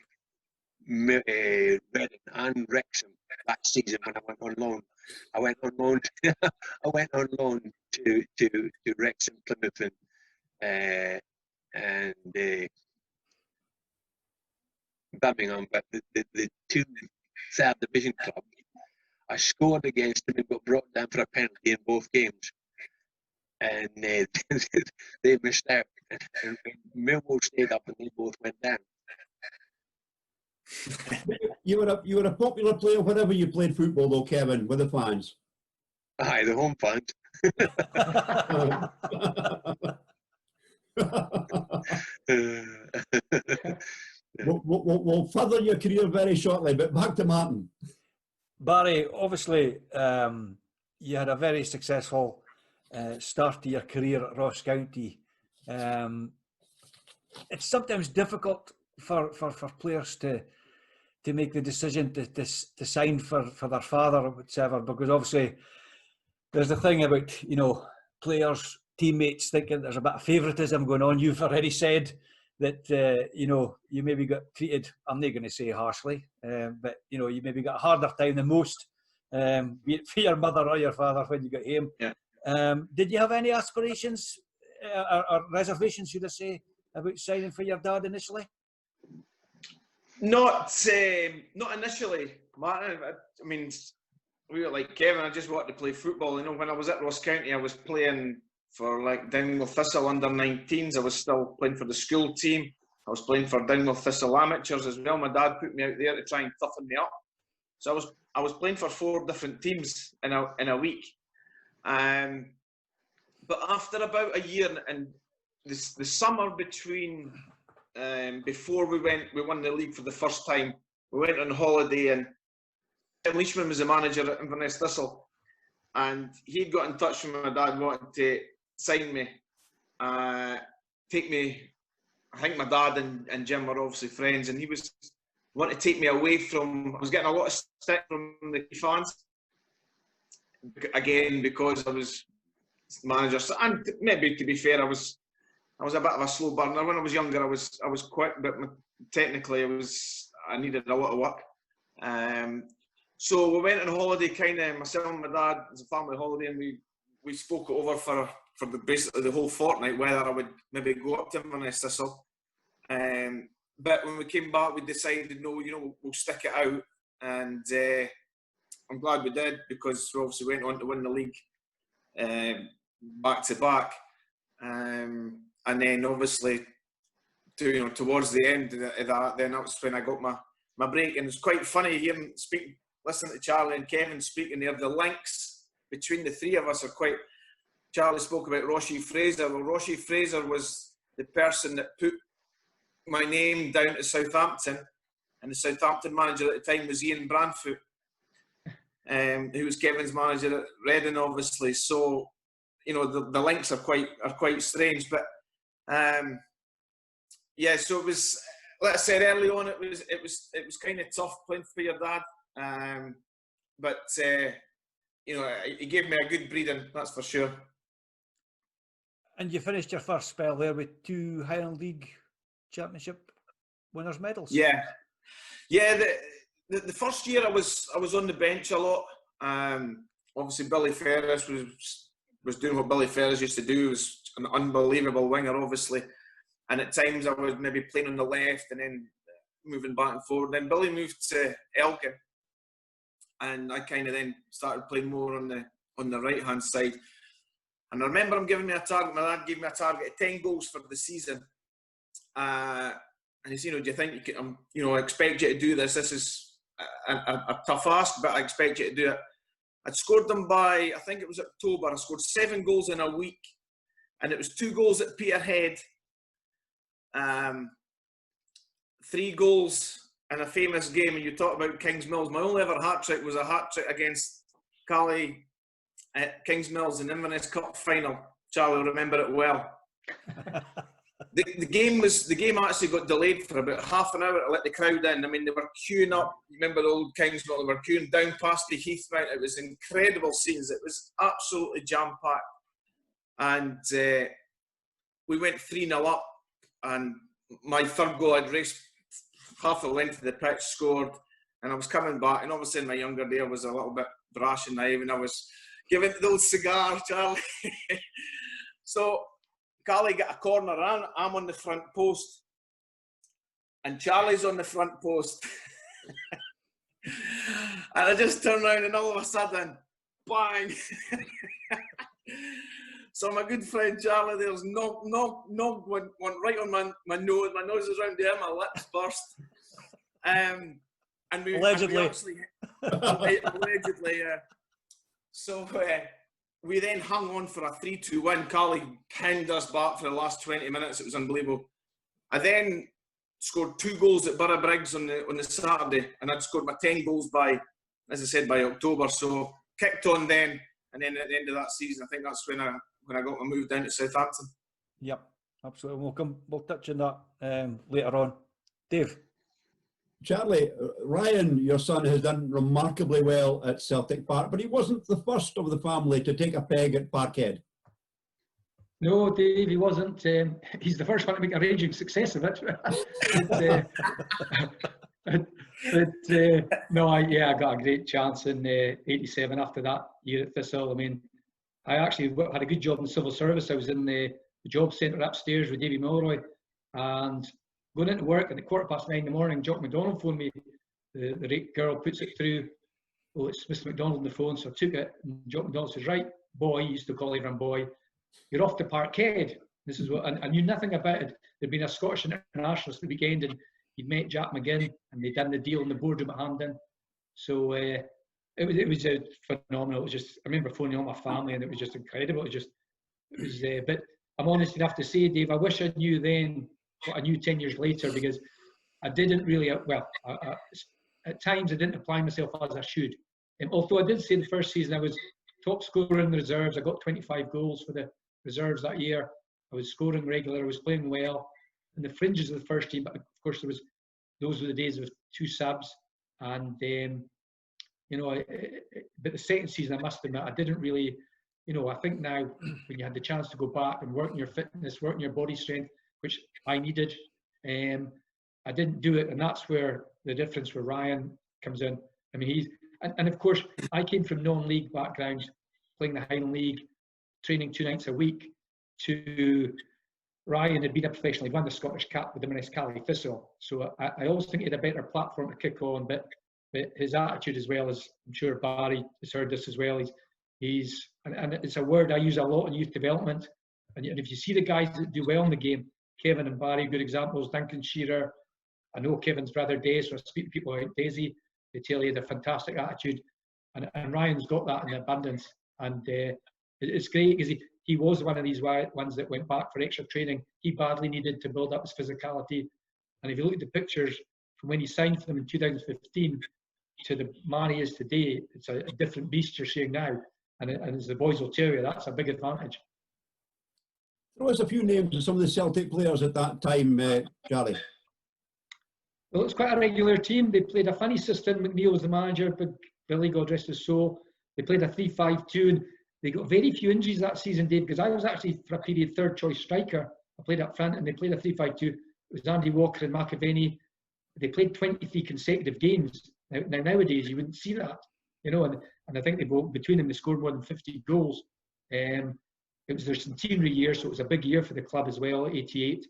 Reading and Wrexham that season when I went on loan. I went on loan to Wrexham, Plymouth, and Birmingham, but the two third division clubs, I scored against them and got brought down for a penalty in both games. And they missed out. And Millwall stayed up and they both went down. You were a popular player wherever you played football, though, Kevin, with the fans. Aye, the home fans. We'll further your career very shortly, but back to Martin. Barry, obviously, you had a very successful start to your career at Ross County. It's sometimes difficult for players to make the decision to sign for their father or whatever, because obviously there's the thing about, players teammates thinking there's a bit of favouritism going on. You've already said that, you maybe got treated, I'm not going to say harshly, but, you maybe got a harder time than most, be it for your mother or your father when you got home. Yeah. Did you have any aspirations or reservations, should I say, about signing for your dad initially? Not initially, Martin. I mean, we were like Kevin. I just wanted to play football. When I was at Ross County, I was playing for like Dingwall Thistle under 19s. I was still playing for the school team. I was playing for Dingwall Thistle amateurs as well. My dad put me out there to try and toughen me up. So I was playing for 4 different teams in a week. But after about a year and the summer between before we won the league for the first time, we went on holiday, and Tim Leishman was the manager at Inverness Thistle, and he'd got in touch with my dad, wanted to sign me, take me. I think my dad and Jim were obviously friends, and he was wanted to take me away from. I was getting a lot of stick from the fans, again because I was manager, and maybe to be fair, I was a bit of a slow burner. When I was younger, I was quick, but technically I needed a lot of work. So we went on holiday, kind of myself and my dad, as a family holiday, and we spoke it over for basically the whole fortnight whether I would maybe go up to Inverness Thistle. But when we came back, we decided no, we'll stick it out, and I'm glad we did, because we obviously went on to win the league back to back. And then obviously, towards the end of that, then that's when I got my break. And it's quite funny hearing, listening to Charlie and Kevin speaking there. The links between the three of us are quite. Charlie spoke about Roshi Fraser. Well, Roshi Fraser was the person that put my name down to Southampton, and the Southampton manager at the time was Ian Brandfoot, who was Kevin's manager at Reading, obviously. So, the links are quite strange, but. So it was, like I said early on, it was kind of tough playing for your dad, but he gave me a good breeding, that's for sure. And you finished your first spell there with 2 Highland League Championship winners' medals. Yeah. The first year I was on the bench a lot. Obviously Billy Ferris was doing what Billy Ferris used to do. He was an unbelievable winger, obviously, and at times I was maybe playing on the left and then moving back and forward. Then Billy moved to Elgin, and I kind of then started playing more on the right hand side. And I remember him giving me a target. My dad gave me a target of 10 goals for the season, and he said, "Do you think you can? I expect you to do this. This is a tough ask, but I expect you to do it." I'd scored them by, I think it was October. I scored 7 goals in a week, and it was 2 goals at Peterhead, 3 goals in a famous game. And you talk about Kings Mills. My only ever hat trick was a hat trick against Cali at Kings Mills in Inverness Cup final. Charlie will remember it well. The game actually got delayed for about half an hour to let the crowd in. I mean, they were queuing up. You remember the old Kings Mill? They were queuing down past the Heath Mount. It was incredible scenes. It was absolutely jam-packed. And we went 3-0 up. And my third goal, I'd raced half the length of the pitch, scored. And I was coming back. And obviously in my younger day, I was a little bit brash and naive. And I was giving those cigars, Charlie. So Callie got a corner, and I'm on the front post, and Charlie's on the front post. And I just turned around, and all of a sudden, bang! So my good friend Charlie there's knocked one right on my nose. My nose is round there, my lips burst. And we allegedly. Allegedly, So we then hung on for a 3-2 win. Carly pinned us back for the last 20 minutes. It was unbelievable. I then scored 2 goals at Borough Briggs on the Saturday, and I'd scored my 10 goals by October. So kicked on then, and then at the end of that season, I think that's when I got my move down to Southampton. Yep, absolutely. We'll touch on that later on. Dave. Charlie, Ryan, your son, has done remarkably well at Celtic Park, but he wasn't the first of the family to take a peg at Parkhead. No, Dave, he wasn't. He's the first one to make a raging success of it. No, I got a great chance in '87 after that year at Thistle. I mean, I actually had a good job in civil service. I was in the job centre upstairs with Davy Milroy, and going into work at 9:15 in the morning, Jock McDonald phoned me. The girl puts it through. Oh, it's Mr. McDonald on the phone, so I took it. And Jock McDonald says, "Right, boy," he used to call everyone boy, "you're off to Parkhead." This is what I knew nothing about it. There'd been a Scottish internationalist the weekend, and he'd met Jack McGinn, and they'd done the deal in the boardroom at Hampden. So it was phenomenal. It was just, I remember phoning all my family, and it was just incredible. But I'm honest enough to say, Dave, I wish I knew then what I knew 10 years later, because I didn't really, at times I didn't apply myself as I should. Although I did say the first season I was top scorer in the reserves. I got 25 goals for the reserves that year. I was scoring regular. I was playing well in the fringes of the first team. But of course, those were the days of 2 subs. And but the second season, I must admit, I didn't really. I think now when you had the chance to go back and work on your fitness, work on your body strength, which I needed, I didn't do it, and that's where the difference with Ryan comes in. I mean, and of course, I came from non-league background, playing the Highland League, training 2 nights a week, to Ryan had been a professional. He won the Scottish Cup with the Inniscallie Thistle. So I always think he had a better platform to kick on, but his attitude, as well as, I'm sure Barry has heard this as well, and it's a word I use a lot in youth development. And if you see the guys that do well in the game, Kevin and Barry, good examples. Duncan Shearer, I know Kevin's brother Des, so I speak to people like Daisy, they tell you the fantastic attitude. And Ryan's got that in abundance. And it's great because he was one of these ones that went back for extra training. He badly needed to build up his physicality. And if you look at the pictures from when he signed for them in 2015 to the man he is today, it's a different beast you're seeing now. And as the boys will tell you, that's a big advantage. Throw us a few names of some of the Celtic players at that time, Charlie. Well, it's quite a regular team. They played a funny system. McNeil was the manager, but Billy, God rest his soul. They played a 3-5-2, and they got very few injuries that season, Dave, because I was actually, for a period, third choice striker. I played up front, and they played a 3-5-2. It was Andy Walker and McAvenny. They played 23 consecutive games. Now nowadays, you wouldn't see that, and I think between them, they scored more than 50 goals. It was their centenary year, so it was a big year for the club as well, 88.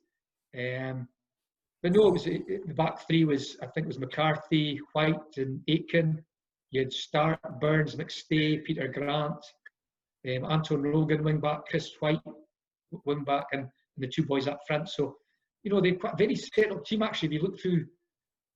But no, the back three was, I think it was McCarthy, White and Aitken. You had Stark, Burns, McStay, Peter Grant, Anton Rogan, wing back, Chris White, wing back, and the 2 boys up front. So, they've got a very settled team, actually. If you look through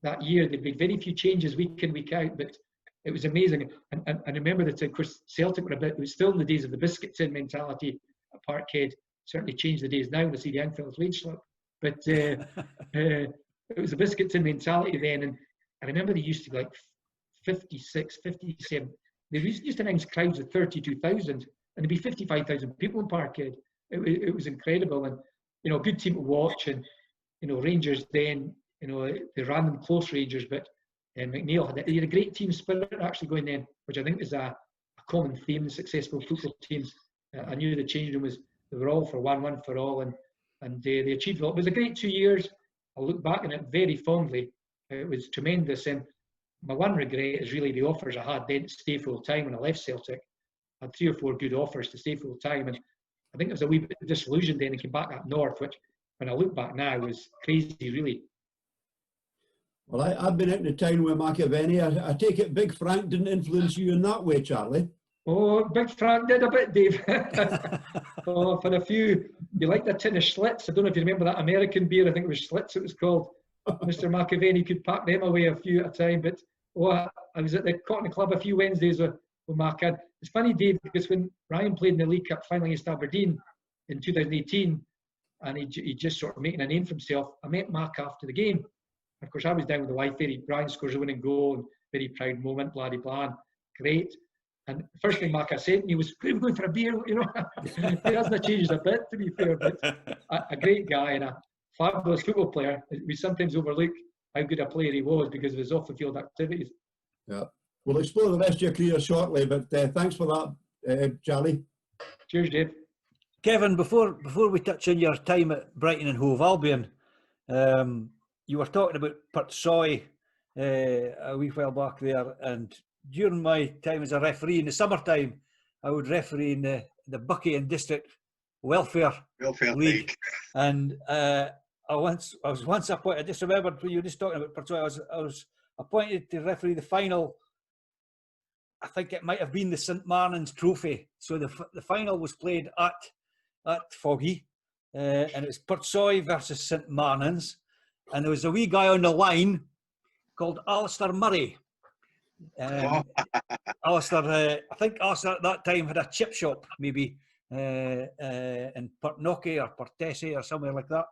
that year, they've made very few changes week in, week out, but it was amazing. And remember that, of course, Celtic were it was still in the days of the biscuit tin mentality at Parkhead. Certainly changed the days now with the Anfield's wage slip. But it was a biscuit tin mentality then. And I remember they used to be like 56, 57. They used to announce crowds of 32,000, and there'd be 55,000 people in Parkhead. It was incredible, and a good team to watch. And Rangers then, they ran them close, Rangers, but McNeil had a great team spirit actually going then, which I think is a common theme in successful football teams. I knew the changing room they were all for one for all, and they achieved a lot. It was a great 2 years. I look back on it very fondly. It was tremendous, and my one regret is really the offers I had then to stay full time when I left Celtic. I had 3 or 4 good offers to stay full time, and I think I was a wee bit disillusioned then and came back up north, which when I look back now was crazy, really. Well, I've been out in the town with McAvenny. I take it Big Frank didn't influence you in that way, Charlie? Oh, Big Frank did a bit, Dave. For a few, you liked a tin of Schlitz. I don't know if you remember that American beer. I think it was Schlitz it was called. Mr. McAvenny could pack them away a few at a time. But I was at the Cockney Club a few Wednesdays with Mac. It's funny, Dave, because when Ryan played in the League Cup final against Aberdeen in 2018, and he just sort of making a name for himself, I met Mac after the game. Of course, I was down with the wife there. Brian scores a winning goal, and very proud moment, blah, blah, blah. Great. And the first thing Mac said to me was, "We're going for a beer," It hasn't changed a bit, to be fair, but a great guy and a fabulous football player. We sometimes overlook how good a player he was because of his off-the-field activities. Yeah. We'll explore the rest of your career shortly, but thanks for that, Charlie. Cheers, Dave. Kevin, before we touch on your time at Brighton and Hove Albion, you were talking about Portsoy a wee while back there, and during my time as a referee in the summertime, I would referee in the Buckie and District Welfare League. And I was once appointed. I just remembered when you were just talking about Portsoy. I was appointed to referee the final. I think it might have been the St Marnin's Trophy. So the final was played at Foggy, and it was Portsoy versus St Marnin's, and there was a wee guy on the line called Alistair Murray. Alistair, I think Alistair at that time had a chip shop, maybe in Portnocky or Portessie or somewhere like that.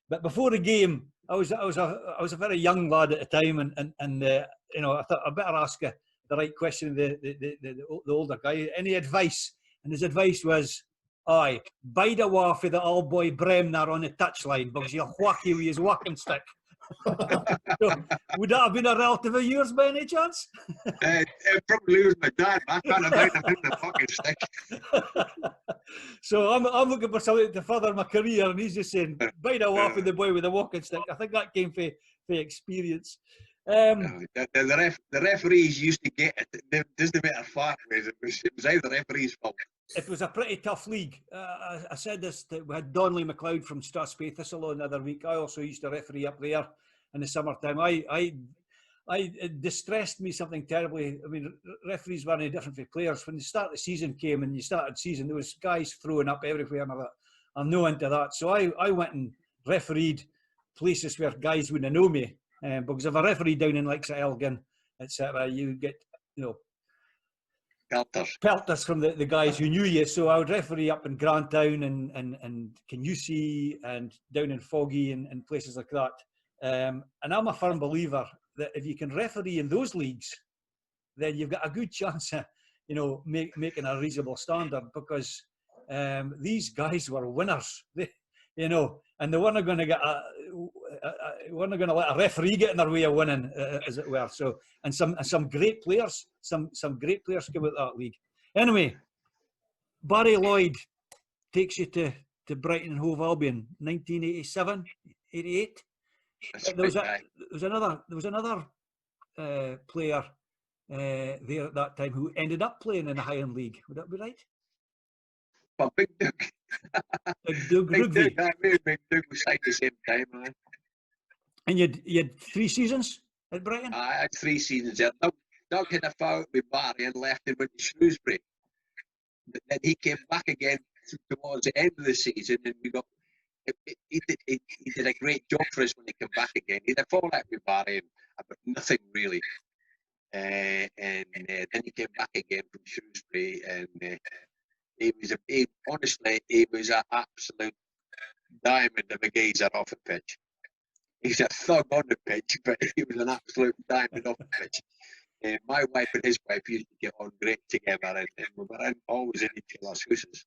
But before the game, I was a very young lad at the time, and you know, I thought I better ask the right question. The older guy, any advice? And his advice was, "Aye, bide a while for the old boy Bremner on the touchline because he'll whack you with his walking stick." So, would that have been a relative of yours by any chance? It probably was my dad. I can't imagine him the fucking stick. So I'm looking for something to further my career, and he's just saying, "Bide a while for the boy with the walking stick." I think that came for experience. The referees used to get it. It doesn't matter far ways. It was either the referee's fault. It was a pretty tough league. I said this, that we had Donnelly MacLeod from Strathspey Thistle the other week. I also used to referee up there in the summertime. It distressed me something terribly. I mean, referees were any different for players. When the start of the season came and you started season, there was guys throwing up everywhere, and I thought, I'm no into that. So I went and refereed places where guys wouldn't know me. Because if I referee down in like Elgin, etc., you get, you know, pelters from the guys who knew you. So I would referee up in Grantown and Canusie and down in Foggy and places like that. And I'm a firm believer that if you can referee in those leagues, then you've got a good chance of, you know, making a reasonable standard, because these guys were winners. You know, and they weren't going to get weren't going to let a referee get in their way of winning, as it were. So, and some great players, some great players come out that league. Anyway, Barry Lloyd takes you to Brighton and Hove Albion, 1987, 88. There was another player there at that time who ended up playing in the Highland League. Would that be right? Well, Big Doug. Big Doug Rugby. Big Doug was at the same time, man. And you had 3 seasons at Brighton? I had 3 seasons there. Doug had a foul with Barry and left and went to Shrewsbury. But then he came back again towards the end of the season, and we got. He did a great job for us when he came back again. He had a fallout with Barry, but nothing really. And then he came back again from Shrewsbury, and honestly, he was an absolute diamond of a geezer off the pitch. He's a thug on the pitch, but he was an absolute diamond off the pitch. My wife and his wife used to get on great together, and we were always in each other's houses.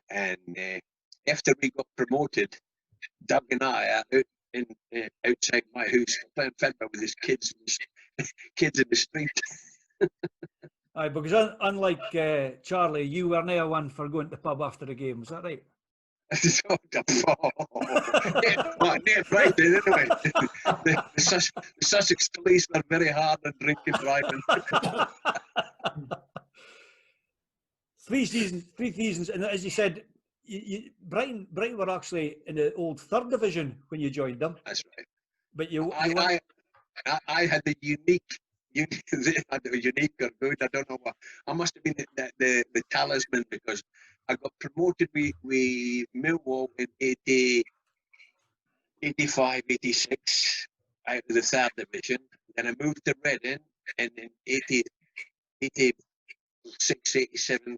And after we got promoted, Doug and I are out outside my house playing football with his kids in the street. Aye, because unlike Charlie, you were never one for going to the pub after the game. Was that right? Right, anyway. The Sussex police were very hard on drinking driving. 3 seasons, and as you said, Brighton were actually in the old 3rd division when you joined them. That's right. But I had the unique or good, I don't know what. I must have been the talisman, because I got promoted with Millwall in 85, 86 out of the 3rd division. Then I moved to Reading, and in 86, 87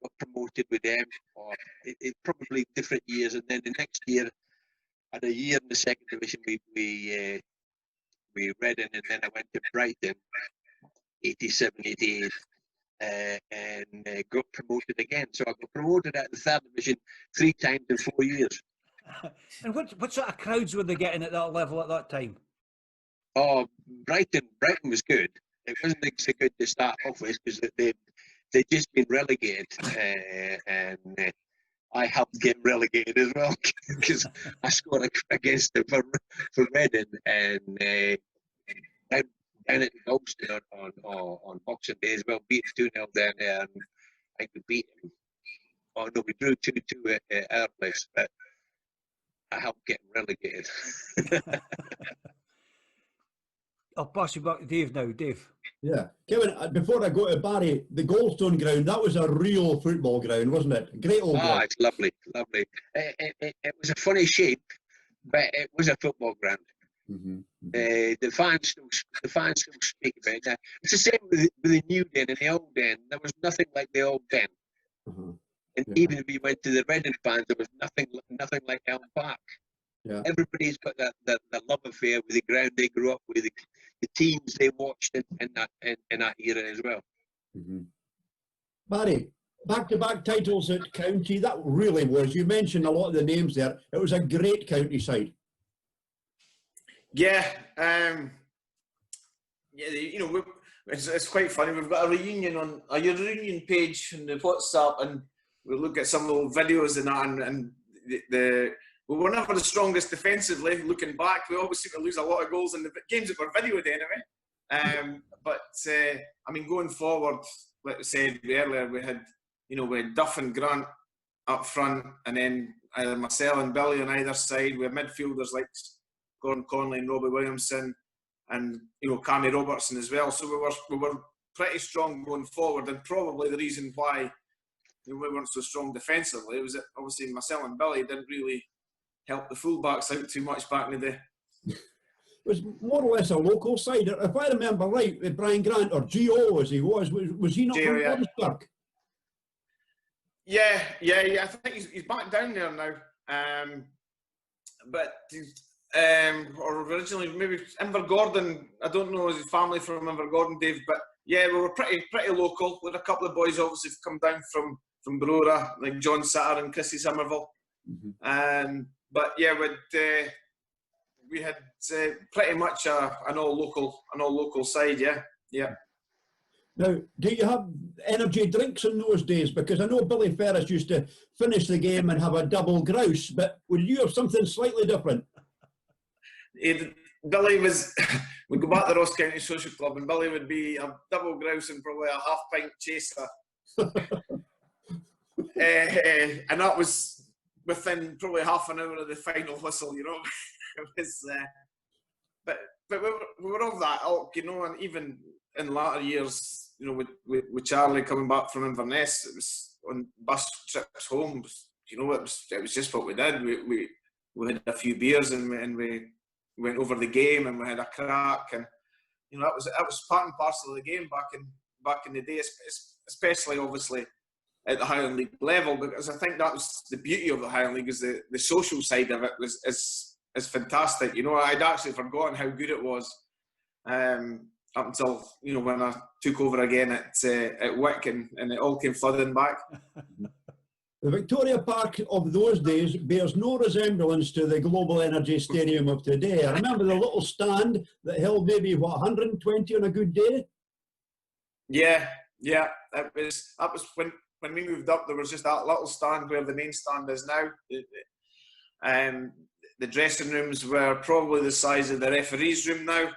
got promoted with them, or it probably different years. And then the next year, I had a year in the 2nd division with Reading, and then I went to Brighton, 87, 88, and got promoted again. So I got promoted out of the 3rd division 3 times in 4 years. And what sort of crowds were they getting at that level at that time? Oh, Brighton was good. It wasn't so good to start off with, because they'd just been relegated, and I helped get relegated as well because I scored against them for Reading and down at Galston on Boxing Day as well, beat 2-0 down there, and I think we beat them. Oh no, we drew 2-2 at our place, but I helped get relegated. I'll pass you back to Dave now. Dave. Yeah. Kevin, before I go to Barry, the Goldstone ground, that was a real football ground, wasn't it? Great old ground. It's lovely, lovely. It was a funny shape, but it was a football ground. Mm-hmm. The fans still speak about it. It's the same with the new den and the old den. There was nothing like the old den. Uh-huh. And Yeah. even if you went to the Reading fans, there was nothing like Elm Park. Yeah. Everybody's got that love affair with the ground they grew up with, the teams they watched in that era as well. Mm-hmm. Barry, back-to-back titles at county, that really was. You mentioned a lot of the names there. It was a great county side. Yeah, you know, it's quite funny. We've got a reunion reunion page on the WhatsApp, and we look at some of the videos and that, and we were never the strongest defensively. Looking back, we always seem to lose a lot of goals in the games that were videoed anyway. But I mean, going forward, like I said earlier, we had Duff and Grant up front, and then either Marcel and Billy on either side. We had midfielders like Gordon Conley and Robbie Williamson, and Cammy Robertson as well. So we were pretty strong going forward, and probably the reason why we weren't so strong defensively was that obviously Marcel and Billy didn't really help the fullbacks out too much back in the day. It was more or less a local side. If I remember right, with Brian Grant, or G.O. as he was he not Gio, from yeah. Wadsburg? Yeah. I think he's back down there now. But or originally maybe Invergordon. I don't know his family from Invergordon, Dave. But yeah, we were pretty local. We had a couple of boys obviously come down from Brora, like John Satter and Chrissy Somerville. Mm-hmm. But yeah, we had pretty much an all local side. Yeah. Now, do you have energy drinks in those days? Because I know Billy Ferris used to finish the game and have a double grouse, but would you have something slightly different? Billy we'd go back to the Ross County Social Club, and Billy would be a double grouse and probably a half pint chaser. And that was within probably half an hour of the final whistle, It was, but we were of that ilk, and even in latter years, with Charlie coming back from Inverness, it was on bus trips home. It was just what we did. We had a few beers and we went over the game and we had a crack, and that was part and parcel of the game back in the day, especially obviously at the Highland League level, because I think that was the beauty of the Highland League, is the social side of it is fantastic. I'd actually forgotten how good it was up until when I took over again at Wick, and it all came flooding back. The Victoria Park of those days bears no resemblance to the Global Energy Stadium of today. I remember the little stand that held maybe 120 on a good day. Yeah. That was when we moved up. There was just that little stand where the main stand is now. The dressing rooms were probably the size of the referee's room now.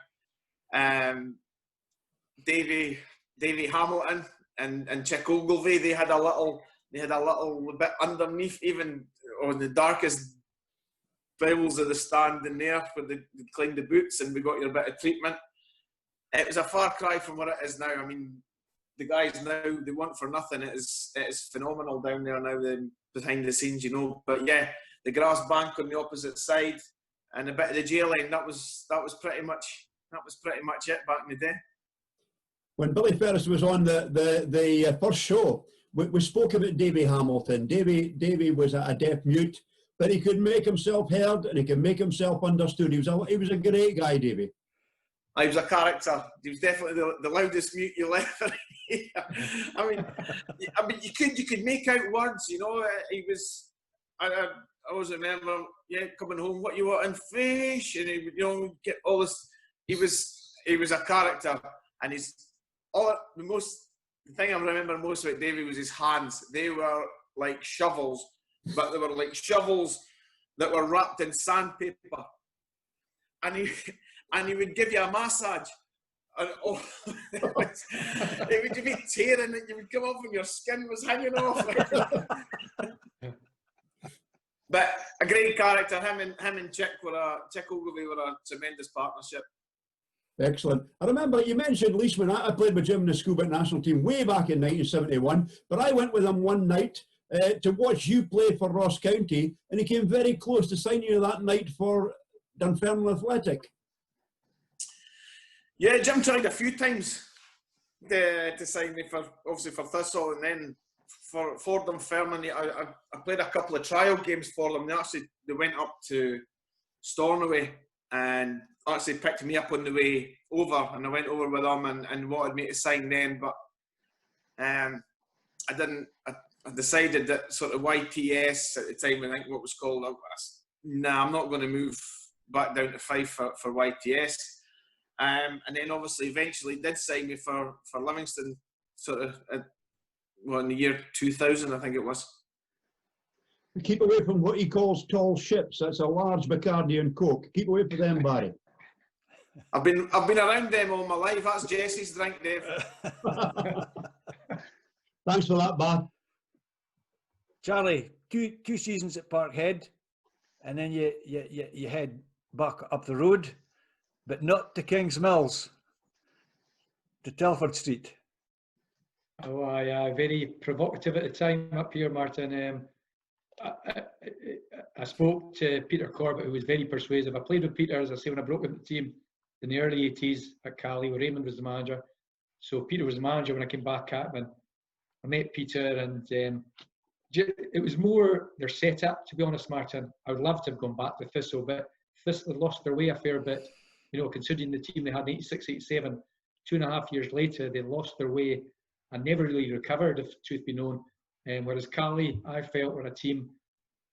Davy Hamilton and Chick Ogilvie, they had a little bit underneath, even on the darkest bowels of the stand in there, where they cleaned the boots and we got your bit of treatment. It was a far cry from what it is now. I mean, the guys now, they want for nothing. It is phenomenal down there now, behind the scenes, But yeah, the grass bank on the opposite side and a bit of the jail line. That was pretty much it back in the day. When Billy Ferris was on the first show, we spoke about Davy Hamilton. Davy was a deaf mute, but he could make himself heard and he could make himself understood. He was a great guy, Davy. He was a character. He was definitely the loudest mute you'll ever hear. I mean, you could make out words. He was. I always remember, coming home. What you want in fish? And he would, get all this. He was a character, and the thing I remember most about Davy was his hands. They were like shovels, but they were like shovels that were wrapped in sandpaper. And he would give you a massage. And it would be tearing, and you would come off and your skin was hanging off. But a great character. Him and Chick Ogilvie were a tremendous partnership. Excellent. I remember you mentioned Leishman. I played with Jim in the schoolboy national team way back in 1971, but I went with him one night to watch you play for Ross County, and he came very close to signing you that night for Dunfermline Athletic. Yeah, Jim tried a few times to sign me for Thistle, and then for Dunfermline. I played a couple of trial games for them. They went up to Stornoway and actually picked me up on the way over, and I went over with them and wanted me to sign then, but I didn't. I decided that sort of YTS at the time, I think what was called, I'm not going to move back down to Fife for YTS. And then obviously eventually did sign me for Livingston sort of in the year 2000, I think it was. Keep away from what he calls tall ships. That's a large Bacardi and Coke. Keep away from them, Barry. I've been around them all my life. That's Jesse's drink, Dave. Thanks for that, Bar. Charlie, two seasons at Parkhead, and then you head back up the road, but not to King's Mills, to Telford Street. Oh, very provocative at the time up here, Martin. I spoke to Peter Corbett, who was very persuasive. I played with Peter, as I say, when I broke with the team in the early 80s at Cali, where Raymond was the manager. So Peter was the manager when I came back at him. I met Peter, and it was more their setup, to be honest, Martin. I would love to have gone back to Thistle, but Thistle lost their way a fair bit. You know, considering the team they had in 86, 87, 2.5 years later, they lost their way and never really recovered, if truth be known. Whereas Cali, I felt, were a team,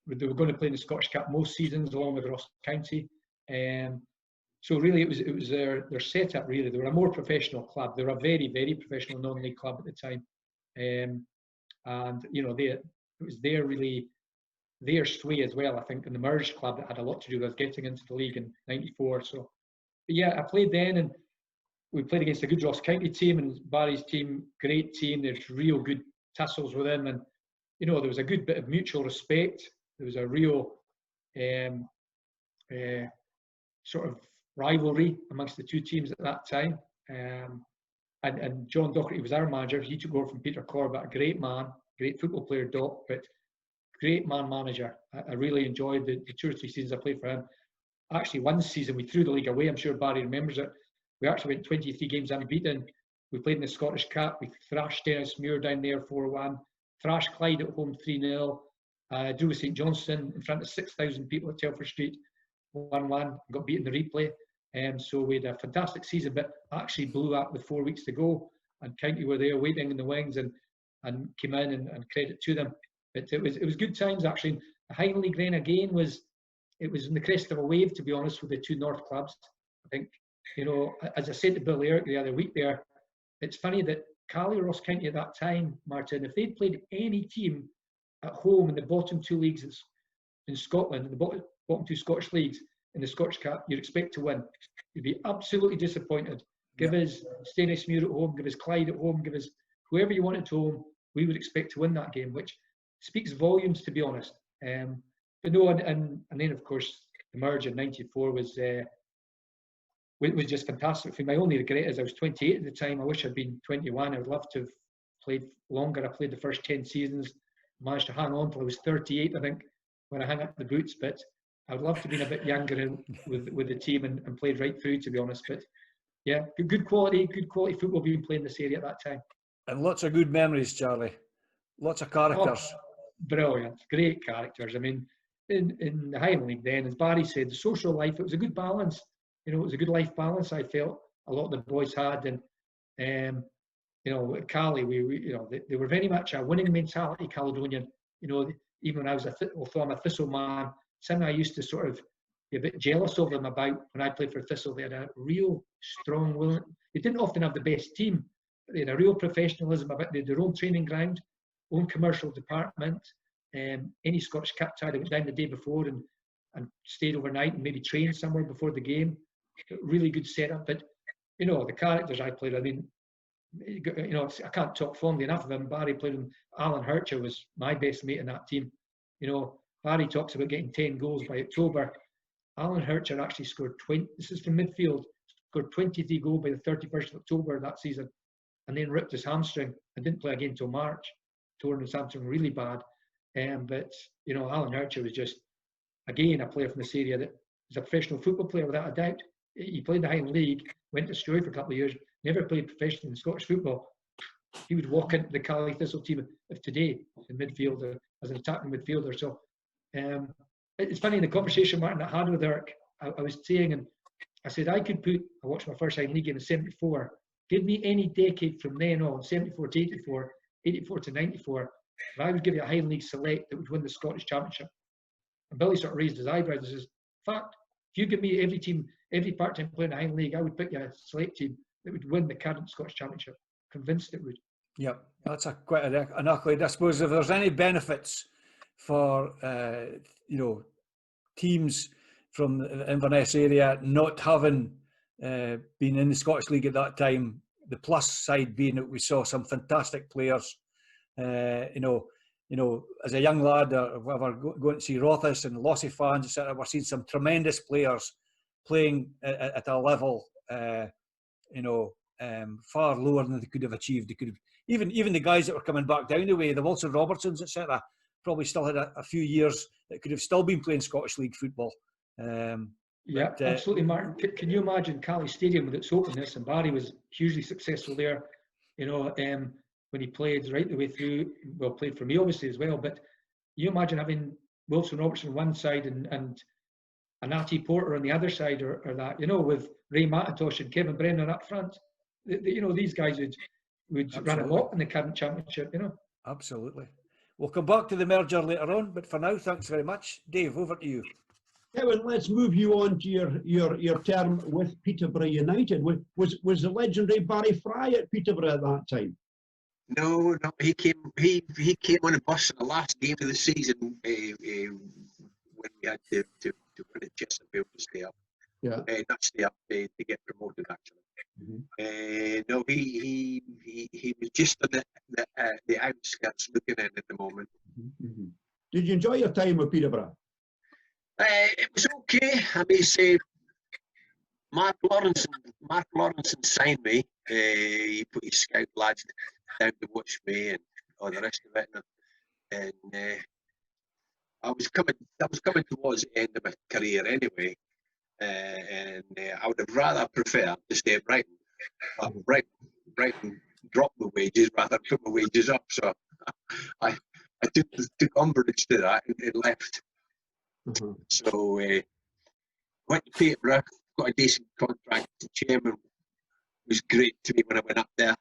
they were going to play in the Scottish Cup most seasons, along with Ross County. So really, it was their setup. Really, they were a more professional club. They were a very, very professional non-league club at the time, and you know, it was their sway as well. I think in the merged club that had a lot to do with getting into the league in '94. So, but yeah, I played then, and we played against a good Ross County team, and Barry's team, great team. There's real good tussles with them, and you know, there was a good bit of mutual respect. There was a real sort of rivalry amongst the two teams at that time. And John Docherty was our manager. He took over from Peter Corbett, a great man, great football player, Doc, but great manager. I really enjoyed the 2 or 3 seasons I played for him. Actually, one season we threw the league away. I'm sure Barry remembers it. We actually went 23 games unbeaten. We played in the Scottish Cup. We thrashed Dennismuir down there 4-1. Thrashed Clyde at home 3-0. Drew with St Johnstone in front of 6,000 people at Telford Street 1-1. Got beaten in the replay. So we had a fantastic season, but actually blew up with 4 weeks to go. And County were there waiting in the wings and came in, and credit to them. But it was good times actually. The Highland League then again was in the crest of a wave, to be honest, with the two North clubs. I think, you know, as I said to Bill Eric the other week there, it's funny that Cali or Ross County at that time, Martin, if they'd played any team at home in the bottom 2 leagues in Scotland, in the bottom 2 Scottish leagues in the Scottish Cup, you'd expect to win. You'd be absolutely disappointed. Give us Stennismuir at home, give us Clyde at home, give us whoever you wanted to home, we would expect to win that game, which speaks volumes, to be honest. But no, and then of course the merge in '94 was just fantastic. For me, my only regret is I was 28 at the time. I wish I'd been 21. I would love to have played longer. I played the first 10 seasons, managed to hang on till I was 38, I think, when I hung up the boots. But I would love to have been a bit younger with the team and played right through, to be honest. But yeah, good quality football being played in this area at that time. And lots of good memories, Charlie. Lots of characters. Oh, brilliant, great characters. I mean, in the Highland League then, as Barry said, the social life, it was a good balance. You know, it was a good life balance, I felt, a lot of the boys had. And, you know, at Cali, they were very much a winning mentality, Caledonian. You know, even when I was although I'm a Thistle man, something I used to sort of be a bit jealous of them about when I played for Thistle. They had a real strong will. They didn't often have the best team, but they had a real professionalism about. They had their own training ground, own commercial department. Any Scottish Cup side that went down the day before and stayed overnight and maybe trained somewhere before the game. Really good setup. But, you know, the characters I played, I mean, you know, I can't talk fondly enough of him. Barry played him. Alan Hircher was my best mate in that team. You know, Barry talks about getting 10 goals by October. Alan Hircher actually scored 20. This is from midfield. Scored 23 goals by the 31st of October that season, and then ripped his hamstring and didn't play again until March. Torn his hamstring really bad. But, you know, Alan Hircher was just, again, a player from this area that was a professional football player without a doubt. He played the Highland League, went to Stroy for a couple of years, never played professionally in Scottish football. He would walk into the Cali Thistle team of today in midfield as an attacking midfielder. So it's funny, in the conversation Martin I had with Eric, I was saying, and I said I watched my first Highland League game in '74. Give me any decade from then on, 74 to 84, 84 to 94, and I would give you a Highland League select that would win the Scottish Championship. And Billy sort of raised his eyebrows and says, fact, if you give me every team, every part-time player in the Highland League, I would pick you a select team that would win the current Scottish Championship. Convinced it would. Yep, that's quite an accolade. I suppose if there's any benefits for you know, teams from the Inverness area not having been in the Scottish League at that time, the plus side being that we saw some fantastic players. You know, as a young lad or whatever, going to see Rothus and Lossy fans, etc., we're seeing some tremendous players playing at a level, you know, far lower than they could have achieved. They could have, even the guys that were coming back down the way, the Wilson Robertsons, etc., probably still had a few years that could have still been playing Scottish League football. Yeah, absolutely, Martin. Can you imagine Cali Stadium with its openness? And Barry was hugely successful there. You know, when he played right the way through, well, played for me obviously as well. But you imagine having Wilson Robertson on one side and Natty Porter on the other side, or that, you know, with Ray McIntosh and Kevin Brennan up front. You know, these guys would run amok in the current championship. You know. Absolutely. We'll come back to the merger later on, but for now, thanks very much. Dave, over to you. Kevin, let's move you on to your term with Peterborough United. Was the legendary Barry Fry at Peterborough at that time? No, he came on a bus in the last game of the season when we had to win at Chesterfield to stay up. Yeah. Not stay up, to get promoted actually. No, he was just on the outskirts looking in at the moment. Did you enjoy your time with Peterborough? It was okay. I may say, Mark Lawrenson signed me. He put his scout lads down to watch me and all the rest of it. And I was coming towards the end of my career anyway. And I would have rather preferred to stay at Brighton. But Brighton dropped my wages rather than put my wages up. So I took umbrage to that and left. So went to Peterborough, got a decent contract. The chairman was great to me when I went up there.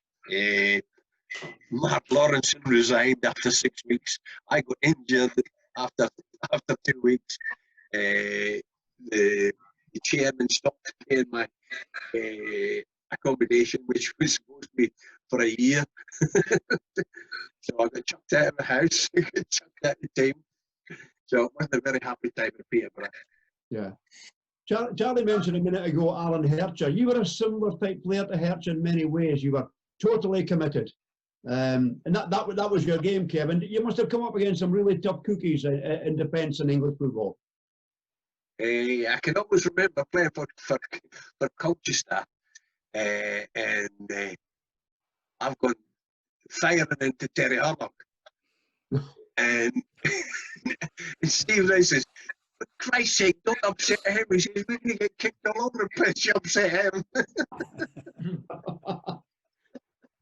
Mark Lawrenson resigned after 6 weeks. I got injured after 2 weeks. The chairman stopped paying my accommodation, which was supposed to be for a year. So I got chucked out of the house, chucked out of the team. So it wasn't a very happy time in Peterborough. Yeah. Charlie mentioned a minute ago Alan Hircher. You were a similar type player to Hircher in many ways. You were totally committed. And that was your game, Kevin. You must have come up against some really tough cookies in defence in English football. I can always remember playing for Colchester, and I've gone firing into Terry Harlock. And Steve Rice says, for Christ's sake, don't upset him. He says, we're going to get kicked all over the place, you upset him.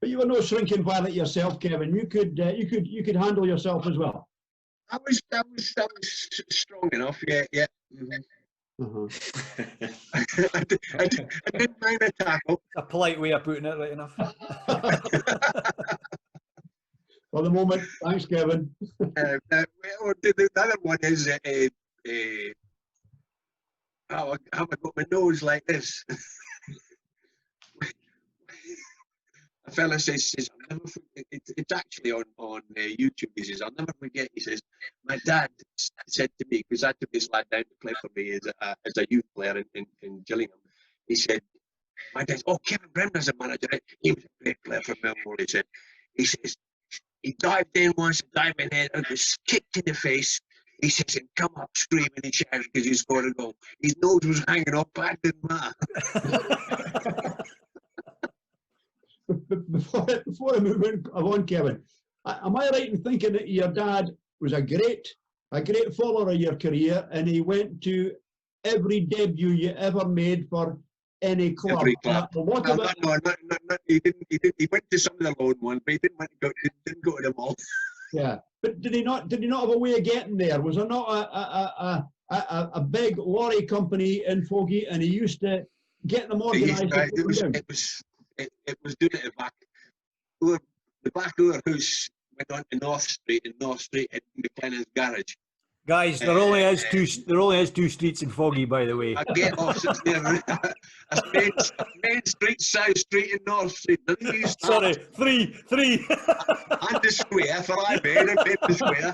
But you were no shrinking violet yourself, Kevin. You could handle yourself as well. I was strong enough, yeah. I didn't mind a tackle. A polite way of putting it, right enough. For the moment, thanks, Kevin. The other one is how I got my nose like this. a fella says I'll never forget, it's actually on YouTube. He says, I'll never forget. He says, my dad said to me, because I took this lad down to play for me as a youth player in Gillingham. He said, my dad, oh, Kevin Bremner's a manager. He was a great player for Millwall. He says, he dived in once, dived in head, and was kicked in the face. He says, and come up screaming and shouting because he scored a goal. His nose was hanging up, but it didn't matter. Before I move on, Kevin, am I right in thinking that your dad was a great follower of your career, and he went to every debut you ever made for any club? Every club. No, he didn't. He went to some of the loan ones, but he didn't go to them all. Yeah, but did he not have a way of getting there? Was there not a big lorry company in Fogey, and he used to get them organised? It was doing it back. The back door house went on to North Street, and North Street at McLennan's garage. Guys, there only has two streets in Foggy, by the way. I get off since there. Main Street, South Street, and North Street. Sorry, three. And the square, for I made the square.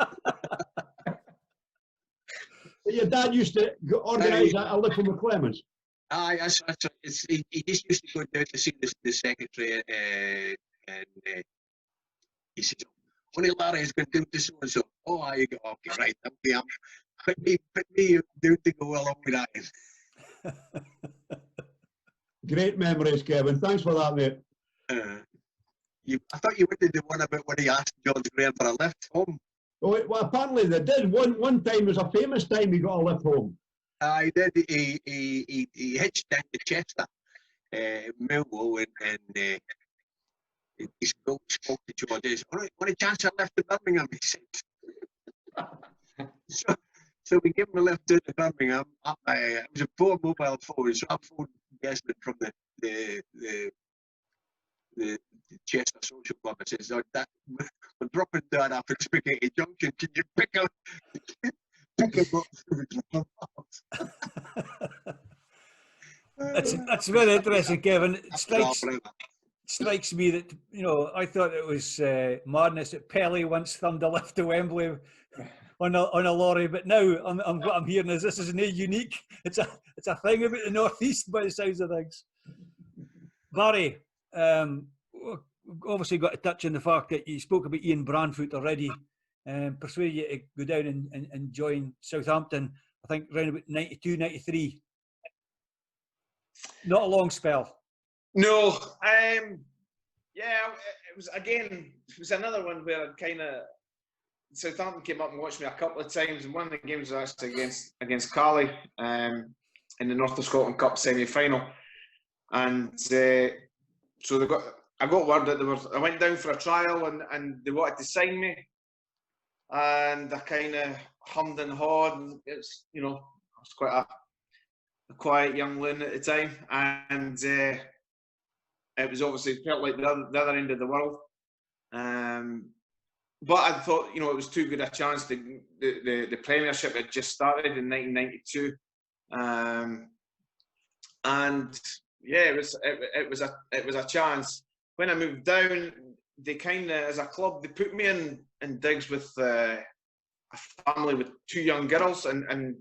Your dad used to organise a live for McClemens. Aye, he just used to go down to see the secretary, and he said, only Larry is going to do this one, so, oh, you go, okay, right, put me down to go along with that. Great memories, Kevin. Thanks for that, mate. I thought you wanted the one about when he asked George Graham for a lift home. Oh, well, apparently they did. One time was a famous time he got a lift home. He did. He hitched down to Chester, Millwall, and he spoke to George. He said, all right, what a chance I left to Birmingham, he said. So we gave him a lift to Birmingham. It was a poor mobile phone, so I phoned Desmond from the Chester Social Club. I says, oh, we're dropping down after Spaghetti Junction. Can you pick him up? That's very interesting, Kevin. It strikes me that, I thought it was madness that Pelé once thumbed a lift to Wembley on a lorry, but now what I'm hearing is this isn't unique. It's a thing about the northeast by the sounds of things. Barry, obviously got to touch on the fact that you spoke about Ian Branfoot already, and persuaded you to go down and join Southampton. I think around about 92, 93. Not a long spell. No, it was another one where Southampton came up and watched me a couple of times, and one of the games was actually against Carly in the North of Scotland Cup semi-final, and so I got word that I went down for a trial and they wanted to sign me, and I kind of hummed and hawed, and it's I was quite a quiet young loon at the time, and it was obviously felt like the other end of the world. But I thought, it was too good a chance. The Premiership had just started in 1992, and yeah, it was a chance. When I moved down, they kind of, as a club, they put me in digs with a family with two young girls, and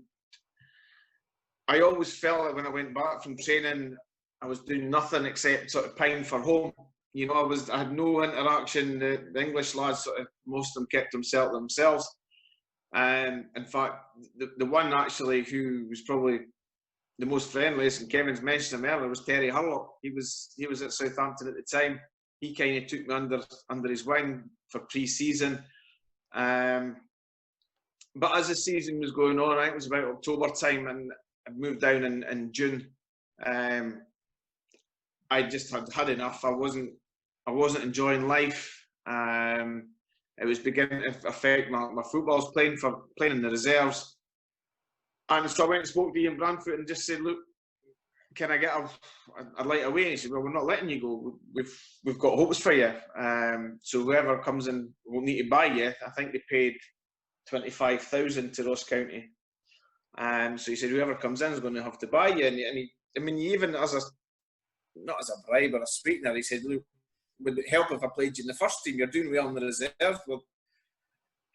I always felt that when I went back from training, I was doing nothing except sort of pine for home. I had no interaction. The English lads, most of them kept themselves. In fact, the one actually who was probably the most friendliest, and Kevin's mentioned him earlier, was Terry Hurlock. He was at Southampton at the time. He kind of took me under his wing for pre-season. But as the season was going on, I think it was about October time, and I moved down in June. I just had enough. I wasn't enjoying life. It was beginning to affect my football. I was playing in the reserves, and so I went and spoke to Ian Branfoot and just said, "Look, can I get a light away?" And he said, "Well, we're not letting you go. We've got hopes for you. So whoever comes in will need to buy you." I think they paid 25,000 to Ross County. So he said, "Whoever comes in is going to have to buy you." And he even not as a bribe or a sweetener, he said, "Look, would it help if I played you in the first team? You're doing well in the reserve. Well,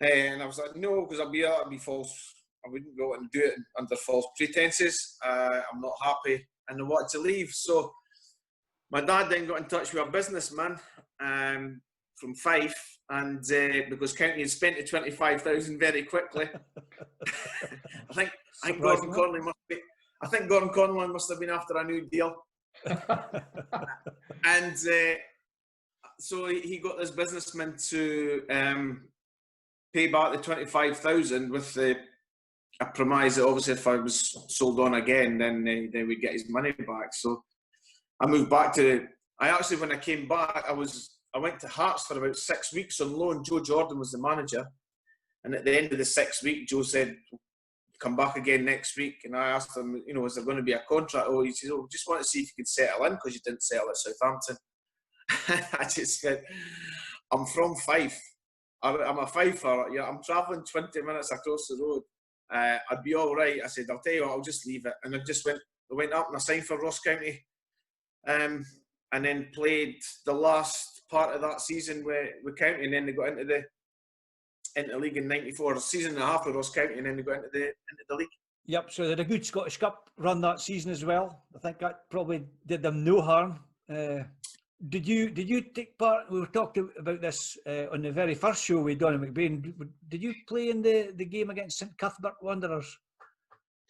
and I was like, no, because that'd be false. I wouldn't go and do it under false pretenses. I'm not happy, and I wanted to leave. So my dad then got in touch with a businessman from Fife, and because County had spent the 25,000 very quickly, I think Gordon Conley must have been after a new deal. And so he got this businessman to pay back the 25,000 with a premise that obviously if I was sold on again, then we'd get his money back. So I moved back to. When I came back, I went to Hearts for about 6 weeks on loan. Joe Jordan was the manager, and at the end of the 6th week, Joe said, "Come back again next week." And I asked him, is there going to be a contract? Oh, he said, "Oh, just want to see if you could settle in because you didn't settle at Southampton." I just said, "I'm from Fife. I'm a Fifer. Yeah, I'm travelling 20 minutes across the road. I'd be all right." I said, "I'll tell you what, I'll just leave it." And I went up and I signed for Ross County, and then played the last part of that season with County, and then they got into the league in '94. A season and a half with Ross County, and then they got into the league. Yep. So they had a good Scottish Cup run that season as well. I think that probably did them no harm. Did you take part? We were talking about this on the very first show with Donny McBain. Did you play in the game against St Cuthbert Wanderers?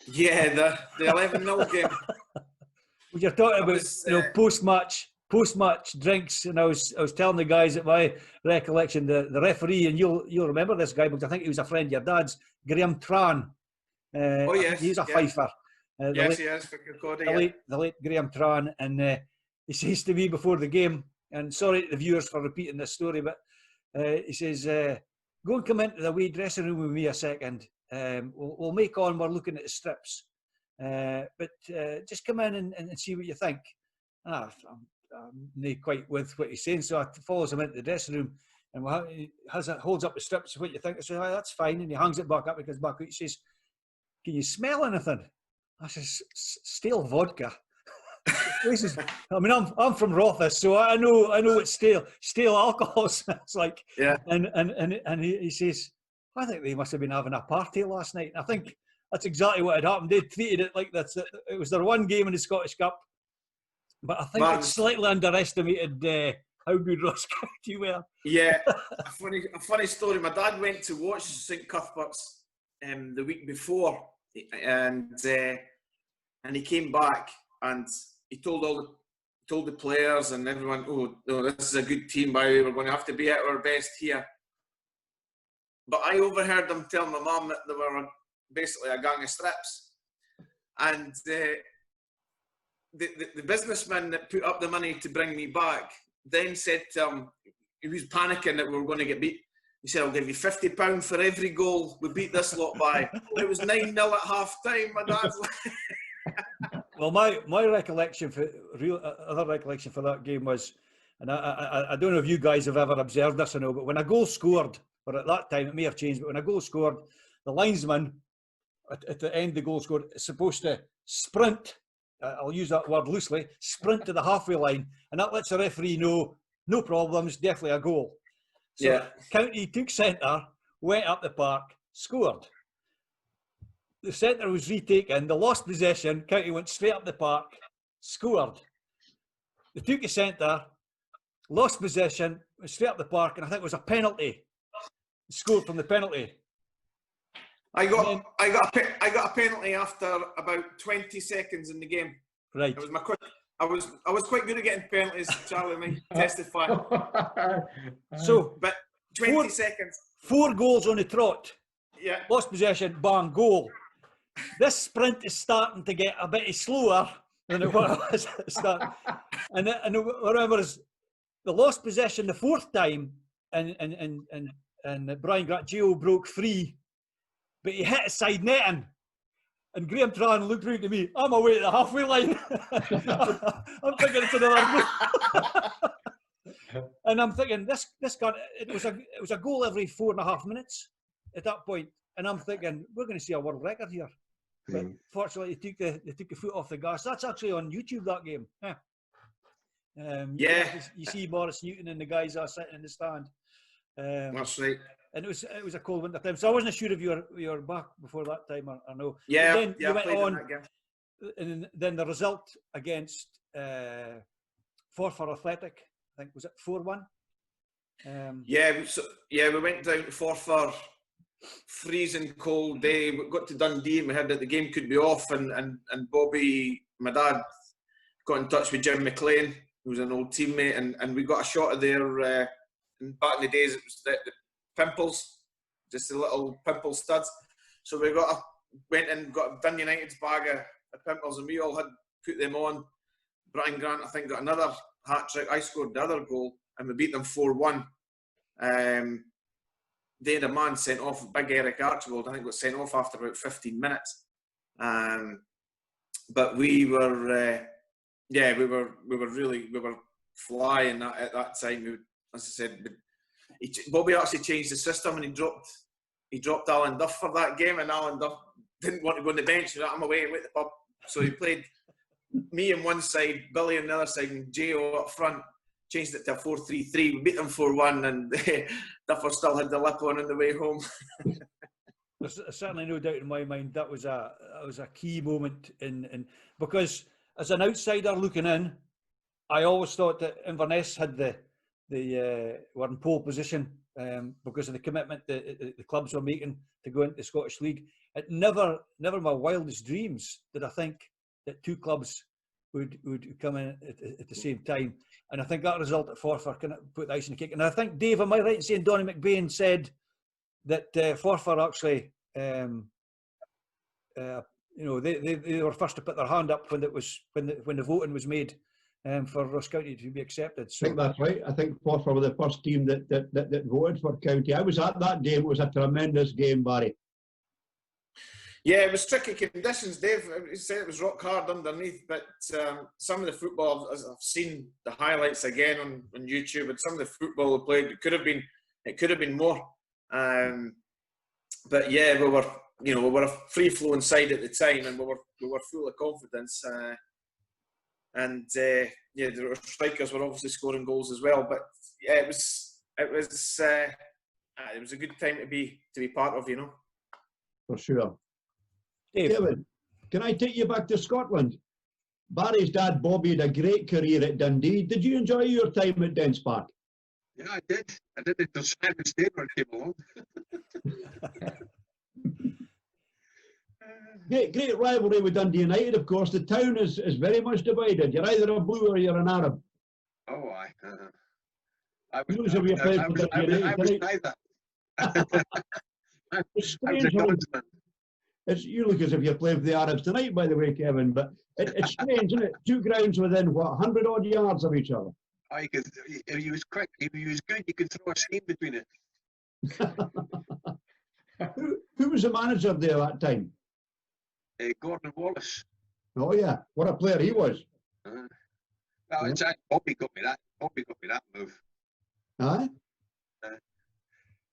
Yeah, the 11-0 game. You're talking about post-match drinks, and I was telling the guys that my recollection, the referee, and you'll remember this guy because I think he was a friend of your dad's, Graham Tran. Oh yes, he's a Fifer. Yes, he is for Kirkcaldy. The late Graham Tran, and he says to me before the game, and sorry to the viewers for repeating this story, but he says, "Go and come into the wee dressing room with me a second. We'll make on. We're looking at the strips, but just come in and see what you think." I'm not quite with what he's saying, so I follows him into the dressing room, and holds up the strips. What you think? I say, "Oh, that's fine," and he hangs it back up. He goes back. He says, "Can you smell anything?" I says, "Stale vodka." I mean, I'm from Rothes, so I know it's stale alcohol smells like. Yeah. And he says, "I think they must have been having a party last night." And I think that's exactly what had happened. They treated it like that. It was their one game in the Scottish Cup, but I think it slightly underestimated how good Ross County were. Yeah, a funny story. My dad went to watch St Cuthbert's the week before, and he came back and he told the players and everyone, "Oh, no, this is a good team, by the way. We're going to have to be at our best here." But I overheard them tell my mum that they were basically a gang of strips, and the businessman that put up the money to bring me back then said to him, he was panicking that we were going to get beat. He said, "I'll give you £50 for every goal we beat this lot by." It was 9-0 at half time. My dad's like. Well, my recollection other recollection for that game was, and I don't know if you guys have ever observed this or no, but when a goal scored, or at that time it may have changed, but when a goal scored, the linesman at the end of the goal scored is supposed to sprint. I'll use that word loosely. Sprint to the halfway line, and that lets the referee know no problems, definitely a goal. So yeah. County took centre, went up the park, scored. The centre was retaken, they lost possession, County went straight up the park, scored. They took the centre, lost possession, went straight up the park, and I think it was a penalty. Scored from the penalty. I got a penalty after about 20 seconds in the game. Right. It was my quick. I was quite good at getting penalties. Charlie may testify. So, but 20 seconds. 4 goals on the trot. Yeah. Lost possession, bang, goal. This sprint is starting to get a bit slower than it was at the start. And what I remember is the lost possession the 4th time, and Brian Gio broke free, but he hit a side netting. And Graham Tran looked round to me, "I'm away at the halfway line." I'm thinking it's another goal. And I'm thinking this guy, it was a goal every 4.5 minutes at that point. And I'm thinking, we're going to see a world record here. But fortunately, they took the foot off the gas. That's actually on YouTube, that game. Yeah. You see Morris Newton and the guys are sitting in the stand. That's right. And it was a cold winter time, so I wasn't sure if you were back before that time or no. Yeah, but then yeah, you went played in on, that game. and then the result against Forfar Athletic, I think, was it 4-1? We went down to Forfar, freezing cold day. We got to Dundee and we heard that the game could be off, and Bobby, my dad, got in touch with Jim McLean, who was an old teammate, and we got a shot of their, back in the days, it was the pimples, just the little pimple studs. So we went and got Dun United's bag of pimples, and we all had put them on. Brian Grant, I think, got another hat-trick. I scored the other goal, and we beat them 4-1. They had a man sent off, Big Eric Archibald, I think, got sent off after about 15 minutes. But we were flying at that time. As I said, Bobby actually changed the system, and he dropped Alan Duff for that game, and Alan Duff didn't want to go on the bench. He was like, I'm away with the pub. So he played me on one side, Billy on the other side, and J.O. up front. Changed it to a 4-3-3. We beat them 4-1, and Duffer still had the lip on the way home. There's certainly no doubt in my mind that was a key moment in because as an outsider looking in, I always thought that Inverness had were in pole position because of the commitment the clubs were making to go into the Scottish League. It never in my wildest dreams did I think that two clubs would come in at the same time. And I think that result at Forfar kind of put the ice in the cake. And I think, Dave, am I right in saying Donny McBain said that Forfar actually, they were first to put their hand up when the voting was made for Ross County to be accepted. So, I think that's right. I think Forfar were the first team that voted for County. I was at that game. It was a tremendous game, Barry. Yeah, it was tricky conditions, Dave. He said it was rock hard underneath, but some of the football, as I've seen the highlights again on YouTube, and some of the football we played, it could have been more. But yeah, we were a free flowing side at the time, and we were full of confidence. The strikers were obviously scoring goals as well. But yeah, it was a good time to be part of, For sure. Dave. Kevin, can I take you back to Scotland? Barry's dad, Bobby, had a great career at Dundee. Did you enjoy your time at Dens Park? Yeah, I did. I did it until Simon Stainor came along. Great rivalry with Dundee United, of course. The town is very much divided. You're either a blue or you're an Arab. Oh, I was neither. I was a Guardsman. You look as if you're playing for the Arabs tonight, by the way, Kevin, but it's strange, isn't it? Two grounds within, 100 odd yards of each other. If he was quick, if he was good, you could throw a seam between it. Who was the manager there that time? Gordon Wallace. Oh, yeah. What a player he was. Bobby got me that move. Aye?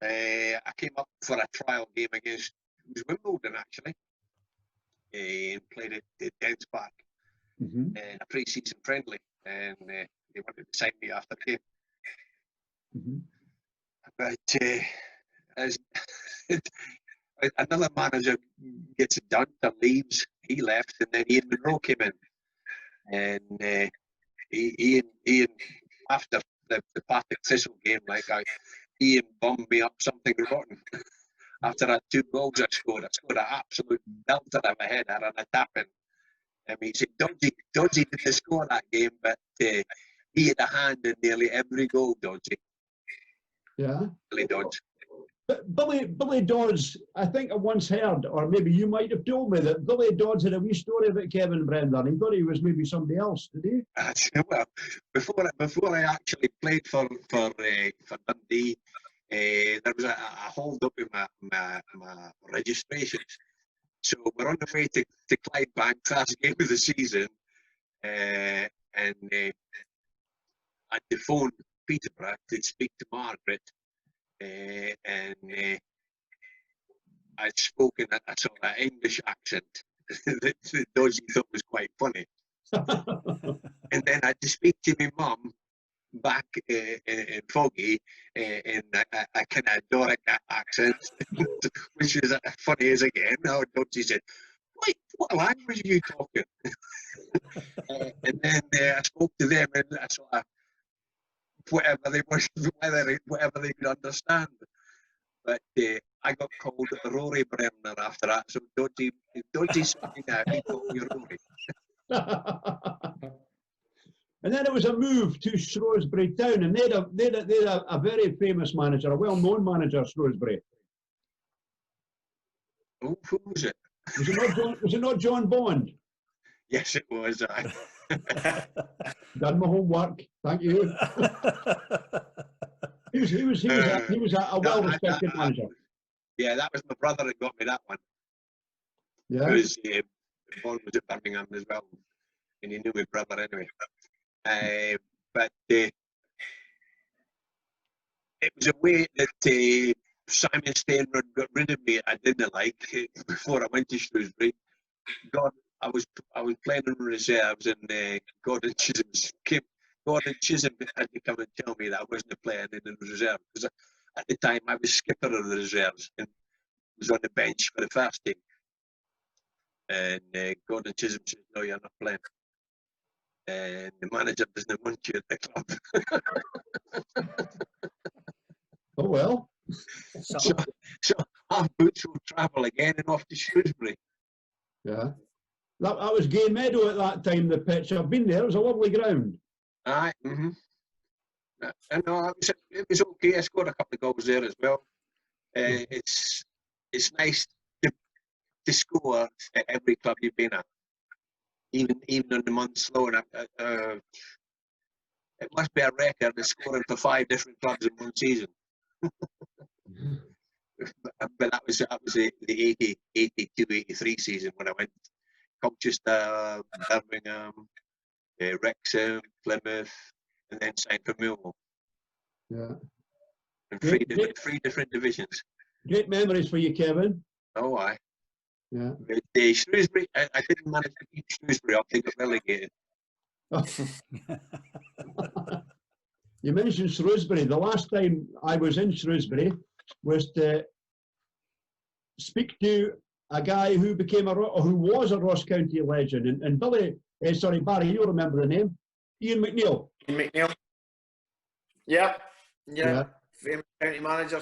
I came up for a trial game against Wimbledon, actually, and played at Dens Park in a pre-season friendly, and they wanted to sign me after the game. But as another manager gets it done and leaves, he left, and then Ian Monroe came in, and Ian after the Partick Thistle game, Ian bummed me up something rotten. After that 2 goals I scored an absolute belter of a header and a tap-in. I mean, he said Dodgy didn't score that game, but he had a hand in nearly every goal, Dodgy. Yeah. Billy Dodge. But Billy Dodge, I think I once heard, or maybe you might have told me, that Billy Dodge had a wee story about Kevin Bremner. He thought he was maybe somebody else, did he? Well, before I actually played for Dundee, there was a hold up in my registrations. So we're on the way to Clydebank, first game of the season, and I had to phone Peterborough to speak to Margaret, and I'd spoken a sort of English accent that Dodgy thought was quite funny. And then I had to speak to my mum back in Foggy in a kind of Doric accent, which is funny as again. Now she said, "Wait, what language are you talking?" And then I spoke to them in a sort of whatever they could understand. But I got called Rory Bremner after that, so don't you say me now, he called me Rory. And then it was a move to Shrewsbury Town, and they had a very famous manager, a well-known manager, Shrewsbury. Oh, who was it? Was it not John Bond? Yes, it was. Done my homework. Thank you. He was a well-respected manager. Yeah, that was my brother that got me that one. Yeah. Because Bond was at Birmingham as well, and he knew my brother anyway. But it was a way that Simon Steinrod got rid of me. I didn't like before I went to Shrewsbury. God, I was playing in reserves, and Gordon Chisholm had to come and tell me that I wasn't playing in the reserve, because at the time I was skipper of the reserves and was on the bench for the first team. And Gordon Chisholm said, "No, you're not playing." And the manager doesn't want you at the club. Oh well. So our boots will travel again and off to Shrewsbury. Yeah. That was Gay Meadow at that time, the pitch. I've been there. It was a lovely ground. Aye. Mm-hmm. And no, it was okay. I scored a couple of goals there as well. It's nice to score at every club you've been at, even on the months slow. It must be a record of scoring for 5 different clubs in one season. But that was the 82-83 season when I went Colchester, Birmingham, Wrexham, Plymouth, and then signed for Millwall. Yeah. And three different divisions. Great memories for you, Kevin. Oh, aye. Yeah. But, Shrewsbury, I didn't manage to keep Shrewsbury up. They got relegated. You mentioned Shrewsbury. The last time I was in Shrewsbury was to speak to a guy who was a Ross County legend, and Barry, you'll remember the name, Ian McNeill. Ian McNeill. Yeah. Famous county manager.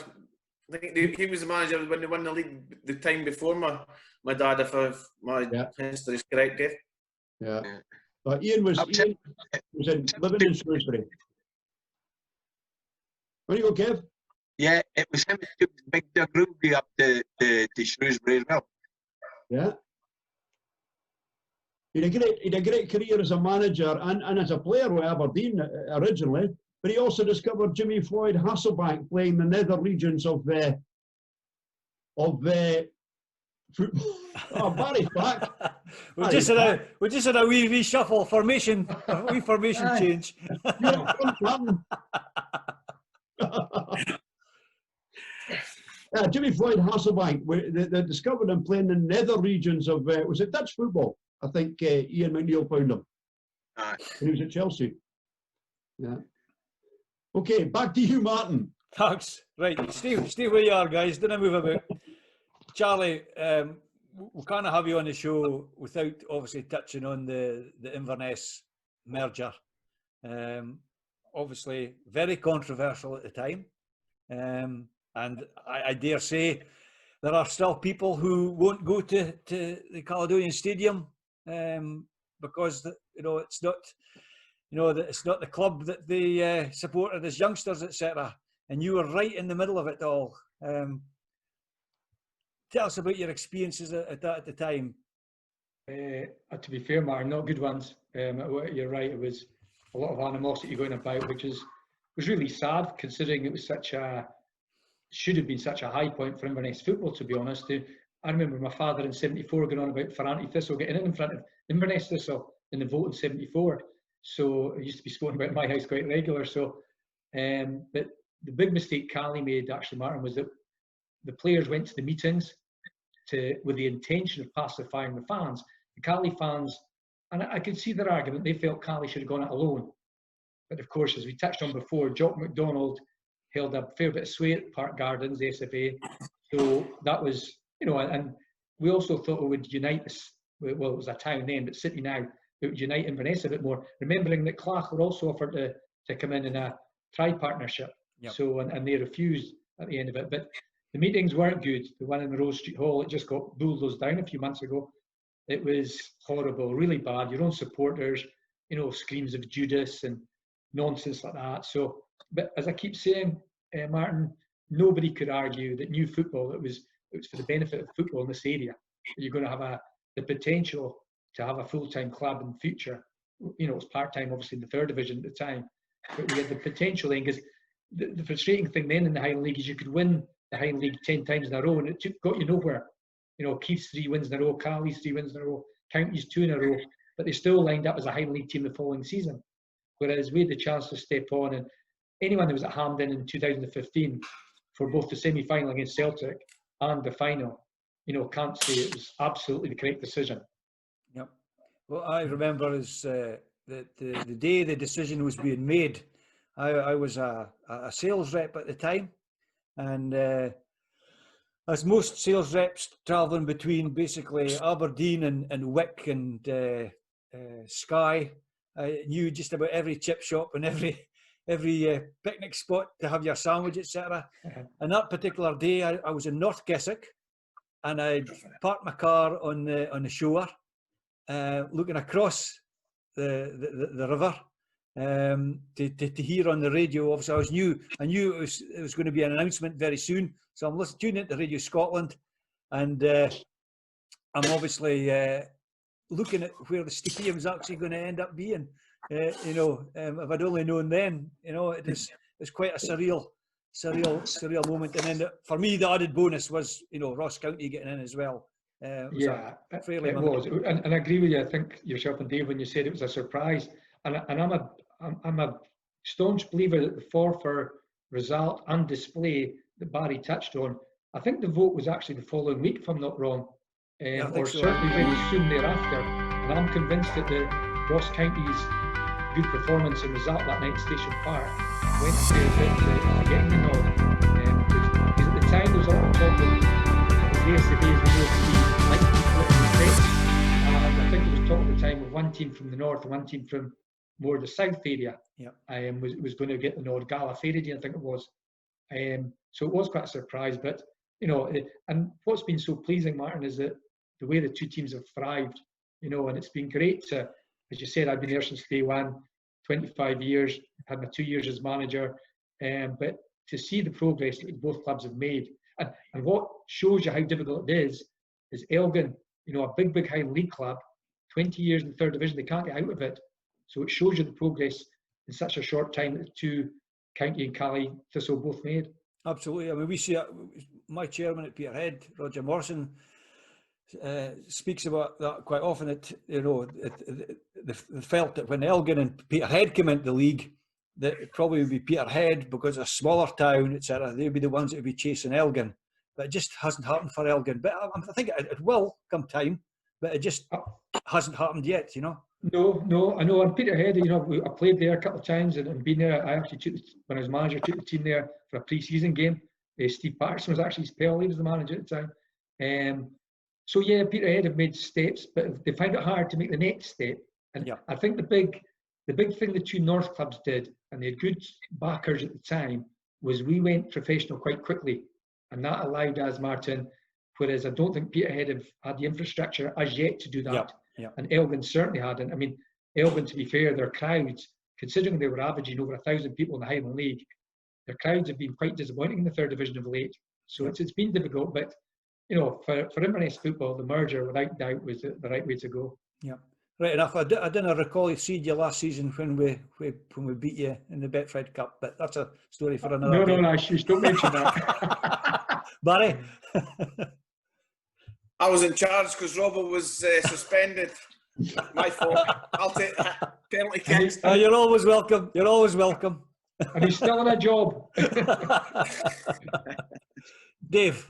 I think he was the manager when they won the league the time before my dad, if my history is correct, Dave. Yeah. But Ian was living in Shrewsbury. Where do you go, Kev? Yeah, it was him who took Big Doug Ruby up to Shrewsbury as well. Yeah. He had a great career as a manager and as a player with Aberdeen originally, but he also discovered Jimmy Floyd Hasselbank playing the nether regions of football. Oh, Barry's back. We're just in a wee reshuffle formation, a wee formation change. Jimmy Floyd Hasselbank, they discovered him playing in the nether regions of, was it Dutch football? I think Ian McNeill found him. When he was at Chelsea. Yeah. Okay, back to you, Martin. Thanks. Right, stay where you are, guys. Don't move about. Charlie, we can't have you on the show without obviously touching on the Inverness merger. Obviously, very controversial at the time. And I dare say there are still people who won't go to the Caledonian Stadium because it's not it's not the club that they supported as youngsters, etc. And you were right in the middle of it all. Tell us about your experiences at the time. To be fair, Martin, not good ones. You're right. It was a lot of animosity going about, which was really sad, considering it was should have been such a high point for Inverness football, to be honest. I remember my father in '74 going on about Ferranti Thistle getting in front of Inverness Thistle in the vote in '74. So it used to be spoken about in my house quite regular. So, but the big mistake Cali made, actually, Martin, was that the players went to the meetings with the intention of pacifying the fans. The Cali fans And I could see their argument. They felt Cali should have gone it alone. But of course, as we touched on before, Jock McDonald held a fair bit of sway at Park Gardens, the SFA. So that was, and we also thought it would unite us. Well, it was a town then, but City now, it would unite Inverness a bit more. Remembering that Clach were also offered to come in a tri-partnership. Yep. So, and they refused at the end of it. But the meetings weren't good. The one in the Rose Street Hall, it just got bulldozed down a few months ago. It was horrible, really bad. Your own supporters, screams of Judas and nonsense like that. So, but as I keep saying, Martin, nobody could argue that new football, it was for the benefit of football in this area. You're going to have the potential to have a full-time club in the future. It was part-time, obviously, in the third division at the time. But we had the potential then, because the frustrating thing then in the Highland League is you could win the Highland League 10 times in a row, and it got you nowhere. Keith's 3 wins in a row, Cali's 3 wins in a row, County's 2 in a row, but they still lined up as a Highland League team the following season. Whereas we had the chance to step on, and anyone that was at Hampden in 2015 for both the semi-final against Celtic and the final, can't say it was absolutely the correct decision. Yep. Well, I remember as the day the decision was being made, I was a sales rep at the time, and as most sales reps travelling between basically Aberdeen and Wick and Skye, I knew just about every chip shop and every picnic spot to have your sandwich, etc. And that particular day, I was in North Keswick, and I parked my car on the shore, looking across the river to hear on the radio. Obviously, I knew it was going to be an announcement very soon. So I'm tuning into Radio Scotland, and I'm obviously looking at where the stadium's actually going to end up being. If I'd only known then, it's quite a surreal moment. And then for me, the added bonus was, Ross County getting in as well. It was, and I agree with you. I think yourself and Dave when you said it was a surprise. And I'm a staunch believer that the for result and display that Barry touched on, I think the vote was actually the following week, if I'm not wrong, or certainly very soon thereafter. And I'm convinced that the Ross County's good performance and result that night at Station Park went a fair bit to getting the nod. Because at the time there was a lot of talk that the SFA is going to be like political threats. And I think there was talk at the time of one team from the north and one team from more the south area was going to get the nod. Gallifreyan, I think it was. So it was quite a surprise, but and what's been so pleasing, Martin, is that the way the two teams have thrived, and it's been great to, as you said, I've been there since day one, 25 years, had my 2 years as manager, but to see the progress that both clubs have made, and what shows you how difficult it is Elgin, a big Highland League club, 20 years in the third division, they can't get out of it. So it shows you the progress in such a short time that the two, County and Cali, Thistle both made. Absolutely. I mean, we see my chairman at Peterhead, Roger Morrison, speaks about that quite often. That they felt that when Elgin and Peterhead came into the league, that it probably would be Peterhead because a smaller town, etc. They'd be the ones that would be chasing Elgin, but it just hasn't happened for Elgin. But I think it will come time, but it just hasn't happened yet. No, I know. And Peterhead, I played there a couple of times and been there. I actually when I was manager, took the team there for a pre-season game. Steve Patterson was actually spell. He was the manager at the time. So yeah, Peterhead have made steps, but they find it hard to make the next step. And I think the big thing the two North clubs did, and they had good backers at the time, was we went professional quite quickly, and that allowed us, Martin. Whereas I don't think Peterhead have had the infrastructure as yet to do that. And Elgin certainly hadn't. I mean, Elgin, to be fair, their crowds, considering they were averaging over 1,000 people in the Highland League, their crowds have been quite disappointing in the third division of late. So it's been difficult, but for Inverness football, the merger without doubt was the right way to go. Yeah, right enough. I didn't recall seeing you last season when we beat you in the Betfred Cup, but that's a story for another day. No, shush, don't mention that. Barry. I was in charge because Robert was suspended. My fault. I'll take that. Penalty kicks. You're always welcome. You're always welcome. And he's still in a job. Dave.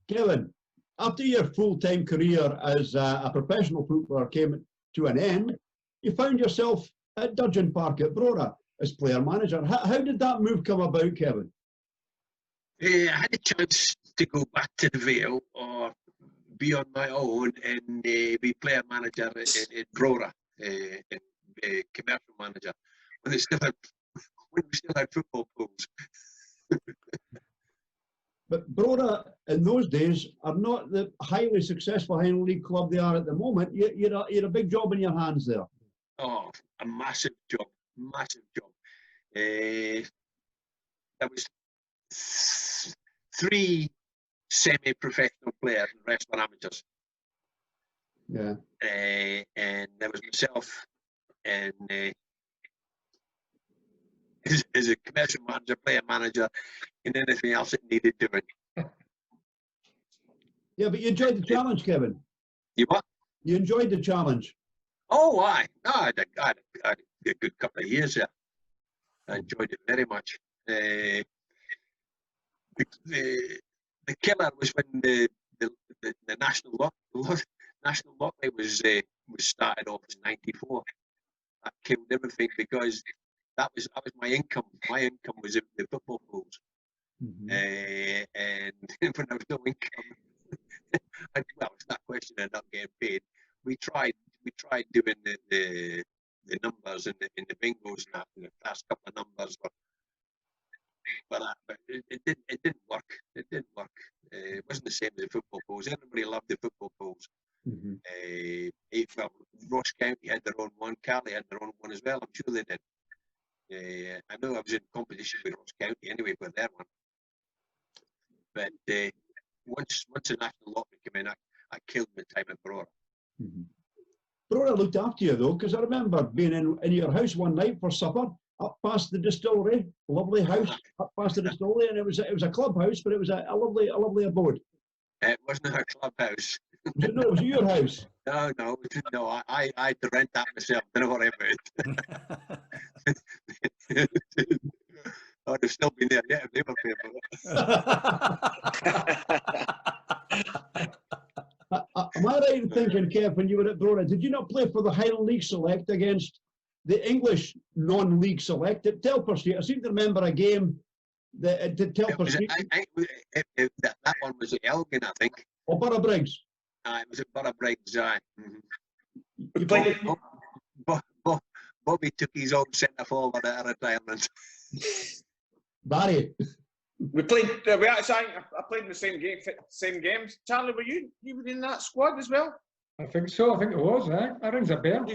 Kevin, after your full-time career as a professional footballer came to an end, you found yourself at Dudgeon Park at Brora as player manager. How did that move come about, Kevin? I had a chance to go back to the Vale or be on my own and be player manager in Brora, commercial manager, when we still had football pools. But Brora, in those days, are not the highly successful Highland League club they are at the moment. You're a big job in your hands there. Oh, a massive job, massive job. There was 3 semi-professional players and the rest were amateurs. Yeah. And there was myself and as a commercial manager, player manager, and anything else that needed doing. Yeah, but you enjoyed the challenge, Kevin. You what? You enjoyed the challenge. Oh, I had a good couple of years there. I enjoyed it very much. The killer was when the national lottery was started off in '94. That killed everything because that was my income. My income was in the football pools, and when there was no income, well, it's not a question of not getting paid. We tried doing the numbers in the bingos and that, the last couple of numbers were. But it didn't work. It didn't work. It wasn't the same as the football pools. Everybody loved the football pools. Well, Ross County had their own one. Cali had their own one as well. I'm sure they did. I know I was in competition with Ross County anyway for their one. But once the national lottery came in, I killed my time at Brora. Brora looked after you though, because I remember being in your house one night for supper. Up past the distillery, lovely house, up past the distillery, and it was a clubhouse, but it was a lovely abode. It wasn't a clubhouse. No, it was your house. No, I had to rent that myself. Don't worry about it. I'd have still been there yet if they were paying for it. Am I right in thinking, Kev, when you were at Brora, did you not play for the Highland League Select against the English non-league select at Telford Street? I seem to remember a game that at Telford Street. That one was at Elgin, I think. Or Borough Briggs. It was at Borough Briggs, aye. We played Bobby took his own centre forward at retirement. Barry. We played. I played in the same games. Charlie, were you were in that squad as well? I think so. I think it was. That rings a bell.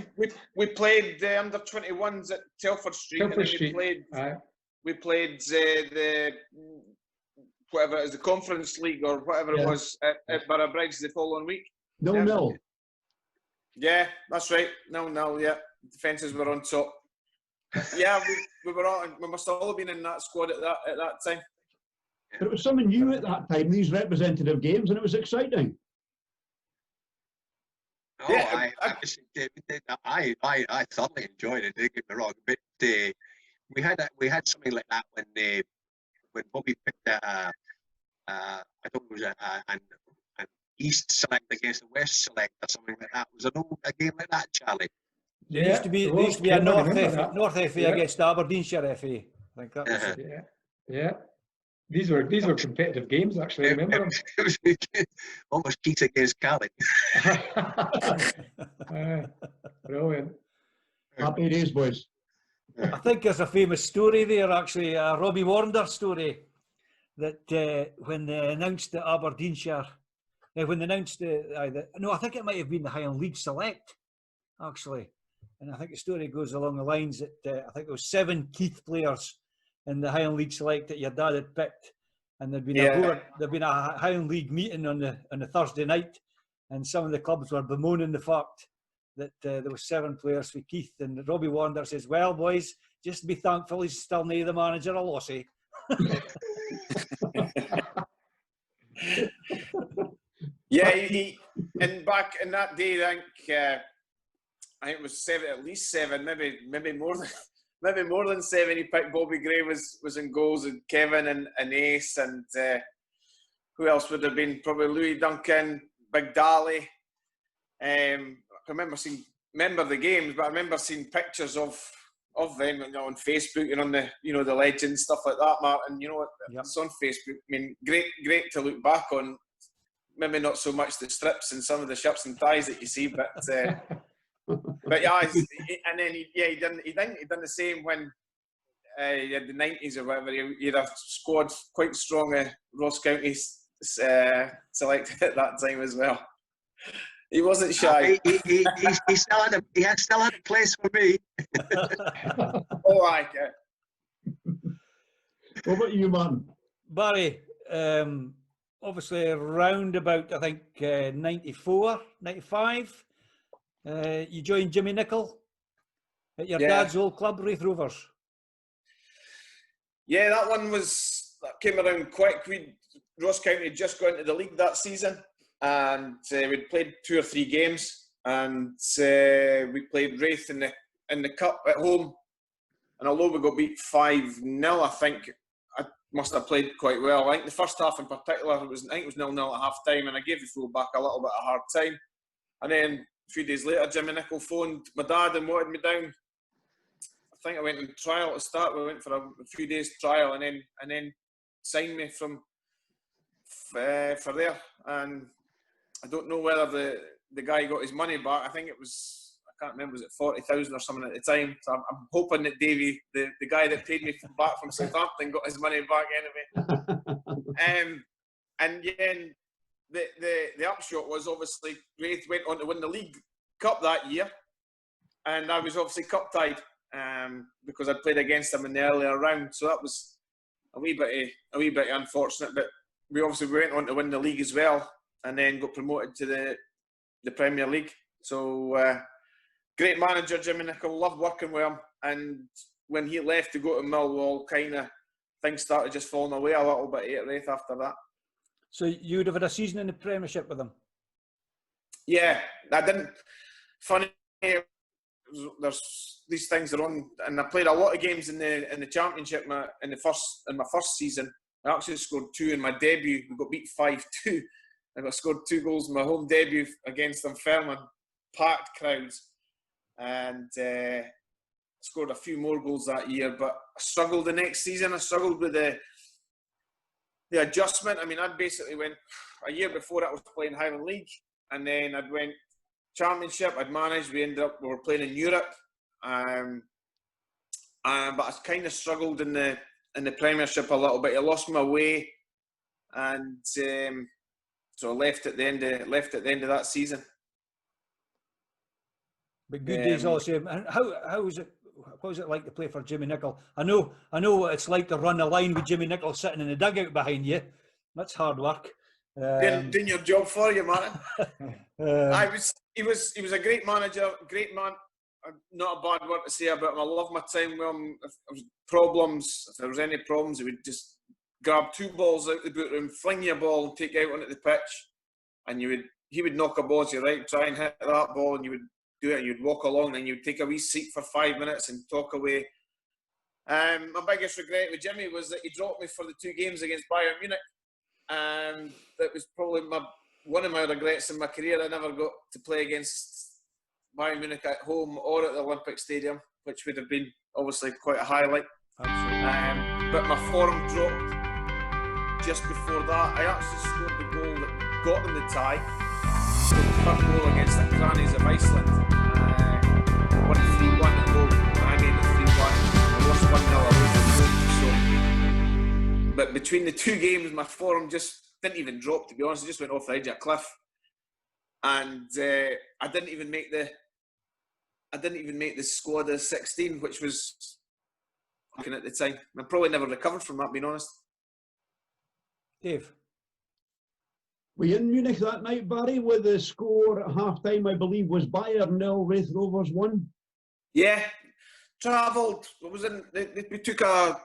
We played the under 21s at Telford Street. Telford Street. We played the whatever it is, the Conference League or whatever it was at Borough Briggs the following week. 0-0. Yeah, that's right. 0-0. Yeah, defences were on top. Yeah, we were all. We must all have been in that squad at that time. But it was something new at that time. These representative games, and it was exciting. Oh, yeah, I thoroughly enjoyed it. Don't get me wrong, but we had something like that when Bobby picked I thought it was an East select against the West select or something like that. Was a game like that, Charlie? There used to be a North FA against Aberdeenshire FA. I think that was it. Yeah. These were competitive games, actually. I remember them. It was almost Keith against Cali. Brilliant. Happy days, boys. I think there's a famous story there, actually, a Robbie Warner story, that when they announced the Aberdeenshire, when they announced I think it might have been the Highland League Select, actually. And I think the story goes along the lines that I think there was 7 Keith players in the Highland League Select that your dad had picked, and there'd been a Highland League meeting on the Thursday night, and some of the clubs were bemoaning the fact that there was 7 players for Keith, and Robbie Warner says, "Well, boys, just be thankful he's still nae the manager of Lossy." Yeah, and back in that day, I think it was 7, at least 7, maybe more than. Maybe more than 7. He picked Bobby Gray was in goals, and Kevin and Ace, and who else would have been? Probably Louis Duncan, Big Dally. I remember seeing remember the games, but I remember seeing pictures of them, you know, on Facebook and on the, you know, the legends, stuff like that, Martin. You know, it's on Facebook. I mean, great to look back on. Maybe not so much the strips and some of the shirts and ties that you see, but but yeah, and then he done the same when he had the 90s or whatever. He had a squad quite strong, Ross County selected at that time as well. He wasn't shy. He still had a place for me. Oh, I get. What about you, man? Barry, obviously around about, I think, 94, 95, you joined Jimmy Nicholl at your dad's old club, Raith Rovers. Yeah, that came around quick. Ross County had just gone into the league that season, and we'd played 2 or 3 games, and we played Raith in the cup at home. And although we got beat 5-0, I think I must have played quite well. I think the first half in particular, it was 0-0 at half time, and I gave the full-back a little bit of a hard time. And then a few days later, Jimmy Nicholl phoned my dad and wanted me down. I think I went on trial to start. We went for a few days trial, and then signed me for there. And I don't know whether the guy got his money back. I think it was, I can't remember, was it 40,000 or something at the time? So I'm hoping that Davey, the guy that paid me back from Southampton, got his money back anyway. And then the upshot was, obviously Raith went on to win the League Cup that year, and I was obviously cup tied because I'd played against them in the earlier round. So that was a wee bit unfortunate, but we obviously went on to win the league as well, and then got promoted to the Premier League. So great manager, Jimmy Nicholl, loved working with him. And when he left to go to Millwall, kind of things started just falling away a little bit at Raith after that. So you would have had a season in the Premiership with him? Yeah, I didn't. Funny, there's these things are on, and I played a lot of games in the Championship in my first season. I actually scored 2 in my debut. We got beat 5-2. I scored 2 goals in my home debut against Dunfermline, packed crowds, and scored a few more goals that year. But I struggled the next season. I struggled with the adjustment. I mean, I'd basically went a year before that I was playing Highland League, and then I'd went Championship. I'd managed. We were playing in Europe, but I kind of struggled in the Premiership a little bit. I lost my way, and so I left at the end of that season. But good days all the same. And how was it? What was it like to play for Jimmy Nicholl? I know what it's like to run a line with Jimmy Nicholl sitting in the dugout behind you. That's hard work. Doing your job for you, Martin. He was a great manager, great man. Not a bad word to say about him. I love my time with him. If there was any problems, he would just grab 2 balls out the boot room, fling you a ball, and take you out onto the pitch, and he would knock a ball to you, right, try and hit that ball, and you would do it, and you'd walk along, and you'd take a wee seat for 5 minutes and talk away. My biggest regret with Jimmy was that he dropped me for the 2 games against Bayern Munich. That was probably one of my regrets in my career. I never got to play against Bayern Munich at home or at the Olympic Stadium, which would have been obviously quite a highlight. Absolutely. But my form dropped just before that. I actually scored the goal that got them the tie. The third goal against the Crannies of Iceland. Won 3-1 at home. I made it 3-1. I lost 1-0 away. But between the 2 games, my form just didn't even drop, to be honest. I just went off the edge of a cliff. And I didn't even make the squad of 16, which was at the time. I probably never recovered from that, being honest. Dave? Were you in Munich that night, Barry, with the score at half-time, I believe, was Bayern 0, Raith Rovers 1? Yeah. Travelled. We took a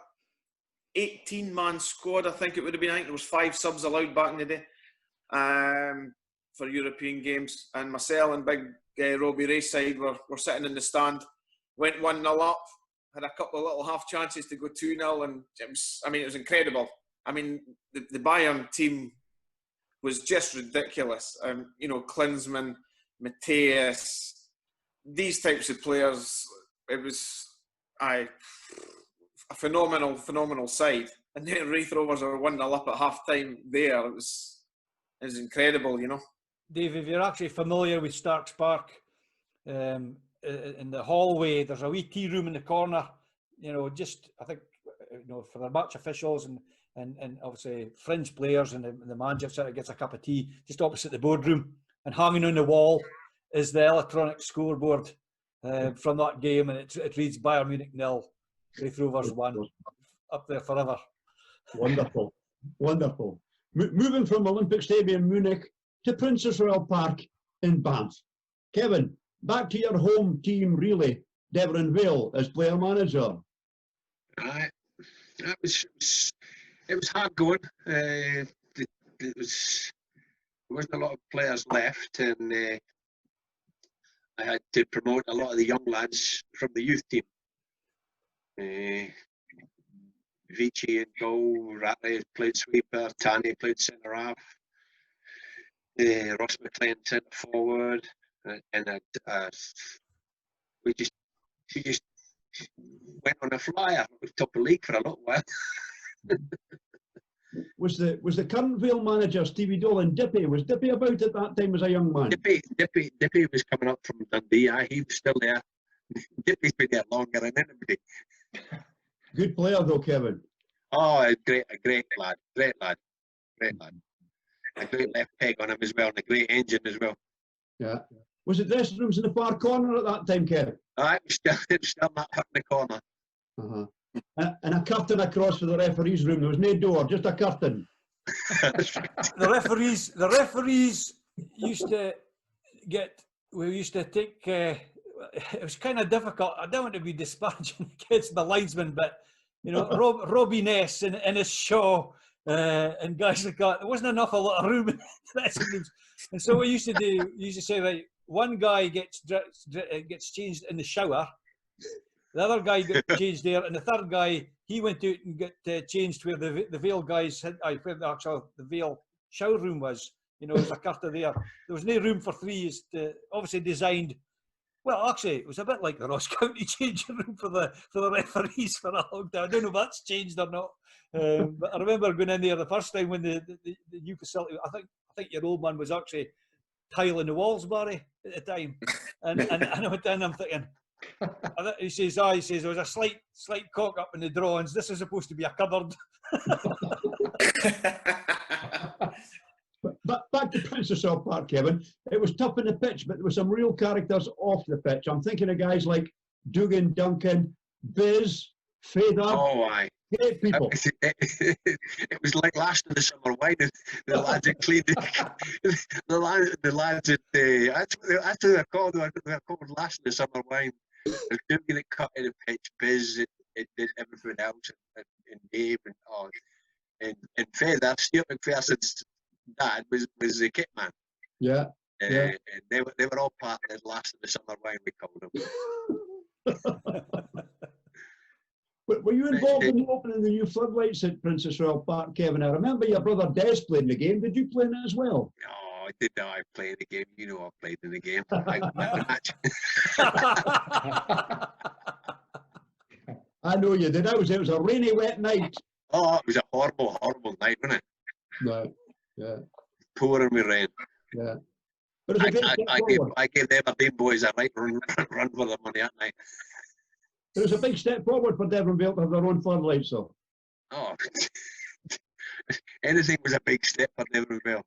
18-man squad, I think it would have been. I think there was 5 subs allowed back in the day for European games. And myself and big Robbie Rayside were sitting in the stand. Went 1-0 up. Had a couple of little half chances to go 2-0, and it was incredible. I mean, the Bayern team was just ridiculous. Klinsmann, Matthias, these types of players, it was a phenomenal side. And then Wraith Rovers are 1-0 up at half time there. It was incredible, you know. Dave, if you're actually familiar with Starks Park, in the hallway, there's a wee tea room in the corner, you know, just, I think, you know, for the match officials and obviously fringe players, and the manager sort of gets a cup of tea just opposite the boardroom, and hanging on the wall is the electronic scoreboard from that game, and it reads Bayern Munich 0, Wraith Rovers 1, up there forever. Wonderful, wonderful. Moving from Olympic Stadium Munich to Princess Royal Park in Banff. Kevin, back to your home team, really, Devon Vale as player manager. It was hard going. There wasn't a lot of players left, and I had to promote a lot of the young lads from the youth team. Vici in goal, Rattley played sweeper, Tani played centre half, Ross McLean centre forward, and we just went on a flyer. We were top of the league for a little while. Was the current Vale manager Stevie Dolan Dippy? Was Dippy about at that time as a young man? Dippy was coming up from Dundee. He was still there. Dippy's been there longer than anybody. Good player though, Kevin. Oh, a great lad. A great left peg on him as well, and a great engine as well. Yeah. Was it dressing rooms in the far corner at that time, Kevin? It was still not hurt in the corner. Uh-huh. And a curtain across for the referee's room. There was no door, just a curtain. The referees used to get. We used to take. It was kind of difficult. I don't want to be disparaging against the linesman, but you know, Robbie Ness and his Shaw and guys like that. There wasn't a lot of room in the dressing rooms, and so what we used to do, we used to say, right, one guy gets changed in the shower, the other guy got changed there, and the third guy, he went out and got changed where the Vale guys had, where the Vale shower room was. You know, there was a curtain there. There was no room for three. Obviously designed. Well, actually, it was a bit like the Ross County changing room for the referees for a long time. I don't know if that's changed or not. But I remember going in there the first time when the new facility. I think your old man was actually tiling the walls, Barry, at the time. And I went in. I'm thinking. He says, there was a slight cock up in the drawings. This is supposed to be a cupboard. But back to Princess Royal Park, Kevin. It was tough in the pitch, but there were some real characters off the pitch. I'm thinking of guys like Dugan, Duncan, Biz, Fader. Oh, aye. Great people. It was like last of the summer wine. The lads had cleaned it. The lads had, that's what they're called. They're called last of the summer wine. There's Dugan that cut in the pitch, Biz, it did everything else, and Dave, and Fader, Stuart McPherson's dad was the kit man. Yeah. And they were all part of the last of the summer wine, we called them. Were you involved in opening the new floodlights at Princess Royal Park, Kevin? I remember your brother Des played in the game. Did you play in it as well? Oh, I did. I played the game. You know, I played in the game. I won the match. I know you did. It was a rainy, wet night. Oh, it was a horrible night, wasn't it? Right. Yeah. Pouring with rain. Yeah. But it was a great step forward. I gave the Aberdeen boys a right run for their money that night. It was a big step forward for Devon Vale to have their own floodlights, though. Oh, anything was a big step for Devon Vale.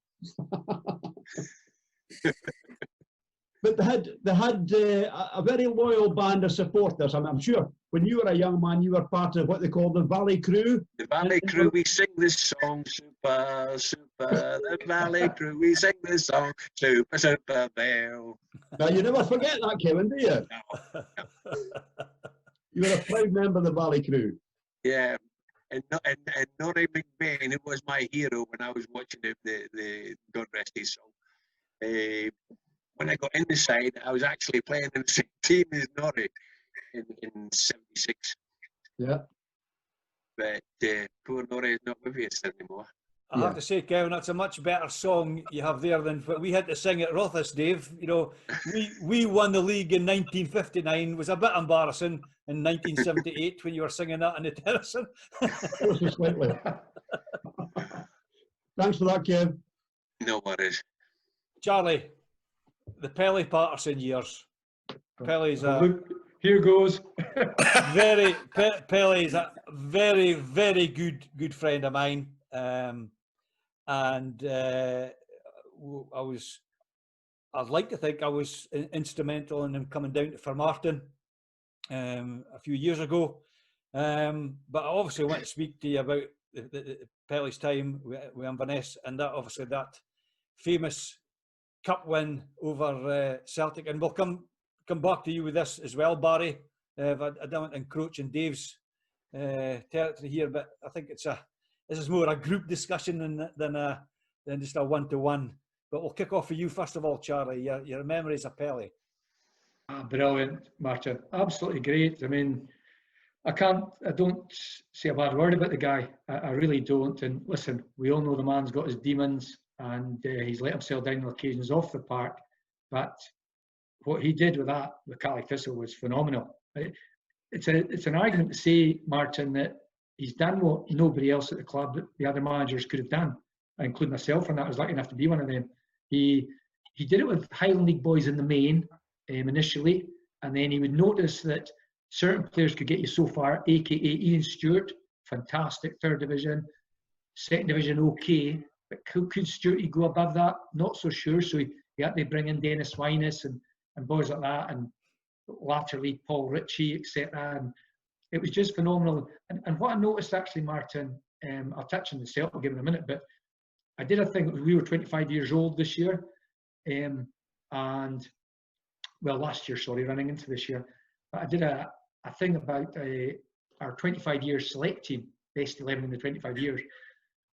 But they had a very loyal band of supporters. I'm sure when you were a young man, you were part of what they call the Valley Crew. The Valley Crew, we sing this song, super, super. The Valley Crew, we sing this song, super, super Vale. Now, you never forget that, Kevin, do you? No. You were a proud member of the Valley Crew. Yeah, and Norrie McBain, who was my hero when I was watching the God Rest His Soul. When I got in the side, I was actually playing in the same team as Norrie in '76. Yeah. But poor Norrie is not with us anymore. I have to say, Kevin, that's a much better song you have there than what we had to sing at Rothes, Dave. You know, we won the league in 1959. It was a bit embarrassing in 1978 when you were singing that in the terracing. Slightly. Thanks for that, Kev. No worries. Charlie, the Pelly Patterson years. Pelly's here goes. Pelly's a very, very good friend of mine. And I'd like to think I was instrumental in him coming down to Formartine a few years ago. But I obviously want to speak to you about the Pelly's time with Inverness, and that obviously that famous cup win over Celtic. And we'll come back to you with this as well, Barry. I don't want to encroach in Dave's territory here, but I think this is more a group discussion than just a one-to-one. But we'll kick off for you first of all, Charlie. Your memories of Pelly. Brilliant, Martin. Absolutely great. I mean, I don't say a bad word about the guy. I really don't. And listen, we all know the man's got his demons, and he's let himself down on occasions off the park. But what he did with Callie Thistle was phenomenal. It's an argument to say, Martin, that he's done what nobody else at the club, the other managers, could have done, including myself, and I was lucky enough to be one of them. He did it with Highland League boys in the main initially, and then he would notice that certain players could get you so far, aka Ian Stewart, fantastic, 3rd division, 2nd division, okay, but could Stewart go above that? Not so sure, so he had to bring in Dennis Winus and boys like that, and latterly Paul Ritchie, etc. And it was just phenomenal. And what I noticed actually, Martin, I'll touch on the Celtic game in a minute, but I did a thing. We were 25 years old this year, last year, sorry, running into this year. But I did a thing about our 25 year select team, best 11 in the 25 years,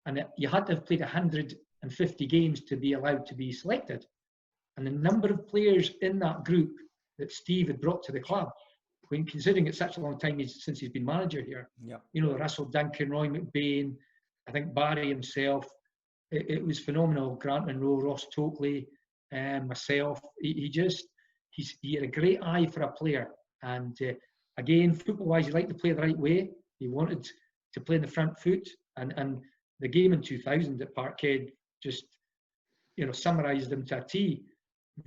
and you had to have played 150 games to be allowed to be selected. And the number of players in that group that Steve had brought to the club, when considering it's such a long time since he's been manager here, you know, Russell Duncan, Roy McBain, I think Barry himself, it was phenomenal. Grant Monroe, Ross Tokley, myself. He had a great eye for a player. And again, football-wise, he liked to play the right way. He wanted to play in the front foot. And the game in 2000 at Parkhead just, you know, summarised him to a T.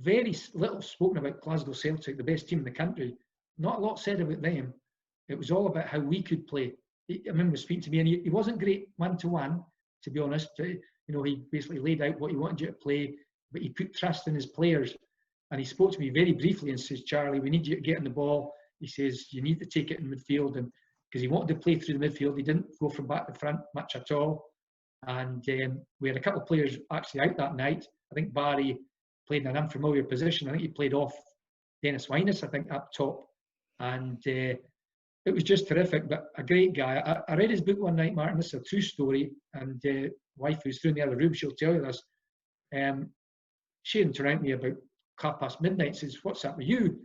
Very little spoken about Glasgow Celtic, the best team in the country. Not a lot said about them. It was all about how we could play. I remember speaking to me, and he wasn't great one-to-one, to be honest. You know, he basically laid out what he wanted you to play, but he put trust in his players. And he spoke to me very briefly and says, Charlie, we need you to get on the ball. He says, you need to take it in midfield. And because he wanted to play through the midfield, he didn't go from back to front much at all. And we had a couple of players actually out that night. I think Barry played in an unfamiliar position. I think he played off Dennis Winus, I think, up top. And it was just terrific, but a great guy. I read his book one night, Martin. This is a true story. And wife who's through in the other room, she'll tell you this. She didn't turn around to me about midnight and says, what's up with you?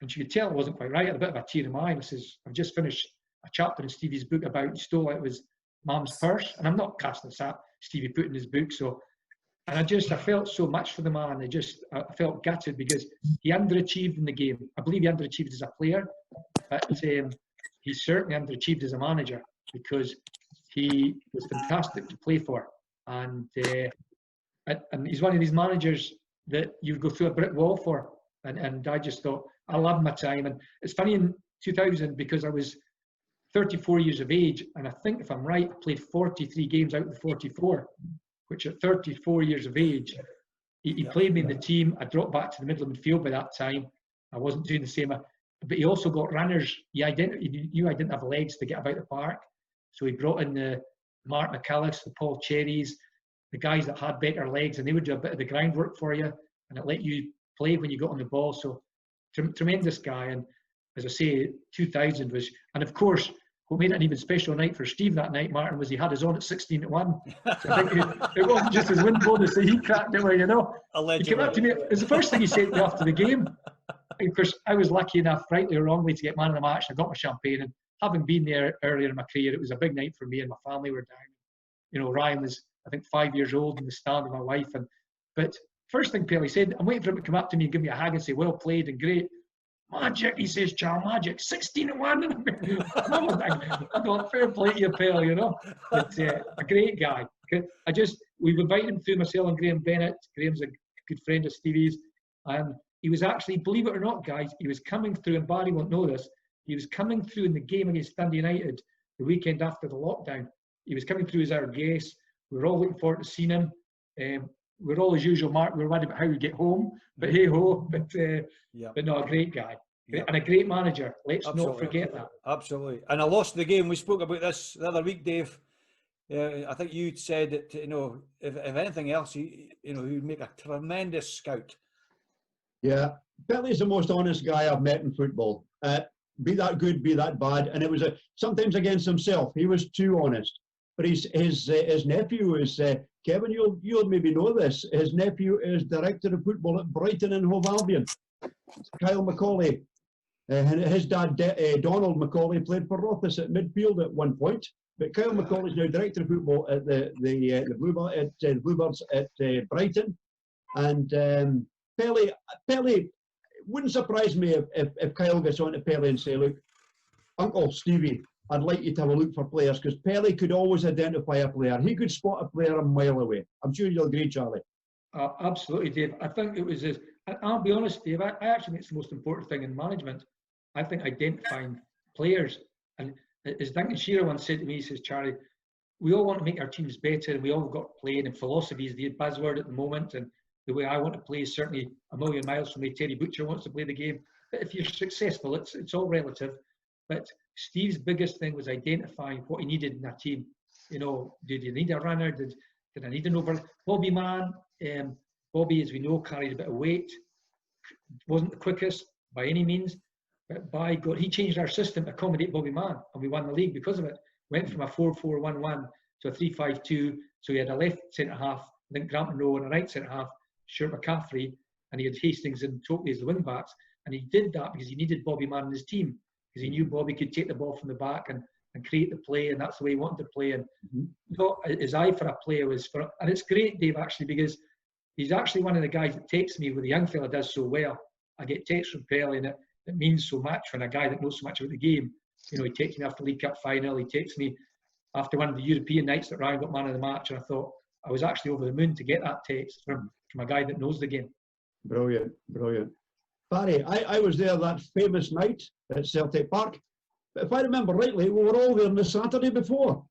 And she could tell it wasn't quite right. I had a bit of a tear in my eye. And I says, I've just finished a chapter in Stevie's book about he stole out of his mum's purse. And I'm not casting this up, Stevie put in his book. And I felt so much for the man. I felt gutted because he underachieved in the game. I believe he underachieved as a player, but he certainly underachieved as a manager because he was fantastic to play for. And he's one of these managers that you go through a brick wall for. And I just thought, I loved my time. And it's funny in 2000 because I was 34 years of age. And I think if I'm right, I played 43 games out of the 44, which at 34 years of age, he played me in the team. I dropped back to the middle of midfield by that time. I wasn't doing the same. But he also got runners. He knew I didn't have legs to get about the park. So he brought in the Mark McCullough, the Paul Cherries, the guys that had better legs, and they would do a bit of the groundwork for you, and it let you play when you got on the ball. So tremendous guy. And as I say, 2000 was, and of course, what made it an even special night for Steve that night, Martin, was he had us on at 16-1. So I think it wasn't just his win bonus that he cracked it with, you know. Allegedly. He came up to me, it was the first thing he said to me after the game. And of course, I was lucky enough, rightly or wrongly, to get man of the match. I got my champagne, and having been there earlier in my career, it was a big night for me, and my family were down. You know, Ryan was I think 5 years old in the stand with my wife. But first thing Pelé said, I'm waiting for him to come up to me and give me a hug and say, well played and great. Magic, he says, Charles, magic, 16-1. I thought, fair play to you, Pelé, you know. But a great guy. We've invited him through myself and Graham Bennett. Graham's a good friend of Stevie's. And he was actually, believe it or not, guys, he was coming through, and Barry won't know this, he was coming through in the game against Dundee United the weekend after the lockdown. He was coming through as our guest. We were all looking forward to seeing him. We're all as usual, Mark, we were worried about how we get home, but hey ho, but no, a great guy. And a great manager. Let's not forget that. Absolutely. And I lost the game. We spoke about this the other week, Dave. I think you said that, you know, if anything else, he would make a tremendous scout. Yeah, Pellé's the most honest guy I've met in football. Be that good, be that bad, and it was sometimes against himself. He was too honest. But his nephew is Kevin. You'll maybe know this. His nephew is director of football at Brighton and Hove Albion. Kyle Macaulay. His dad Donald Macaulay played for Rothis at midfield at one point. But Kyle Macaulay is now director of football at the Bluebirds at Brighton, and Pelé wouldn't surprise me if Kyle gets on to Pelé and say, look, Uncle Stevie, I'd like you to have a look for players, because Pelé could always identify a player. He could spot a player a mile away. I'm sure you'll agree, Charlie. Absolutely, Dave. I think it was I'll be honest, Dave, I actually think it's the most important thing in management. I think identifying players. And as Duncan Shearer once said to me, he says, Charlie, we all want to make our teams better, and we all got playing, and philosophy is the buzzword at the moment, and the way I want to play is certainly a million miles from the way Terry Butcher wants to play the game. But if you're successful, it's all relative. But Steve's biggest thing was identifying what he needed in a team. You know, did you need a runner? Did I need an over? Bobby Mann, Bobby, as we know, carried a bit of weight. Wasn't the quickest by any means. But by God, he changed our system to accommodate Bobby Mann, and we won the league because of it. Went from a 4-4-1-1 to a 3-5-2. So he had a left centre-half, I think Grantham Rowe, and a right centre-half, Stuart McCaffrey, and he had Hastings and Tokley as the wing-backs. And he did that because he needed Bobby Mann in his team, because he knew Bobby could take the ball from the back and create the play, and that's the way he wanted to play. And his eye for a player was for, and it's great, Dave, actually, because he's actually one of the guys that texts me when the young fella does so well. I get texts from Pelé, and it means so much when a guy that knows so much about the game. You know, he texts me after the League Cup final, he texts me after one of the European nights that Ryan got man of the match, and I thought I was actually over the moon to get that text from a guy that knows the game. Brilliant, brilliant. Barry, I was there that famous night at Celtic Park, but if I remember rightly, we were all there on the Saturday before.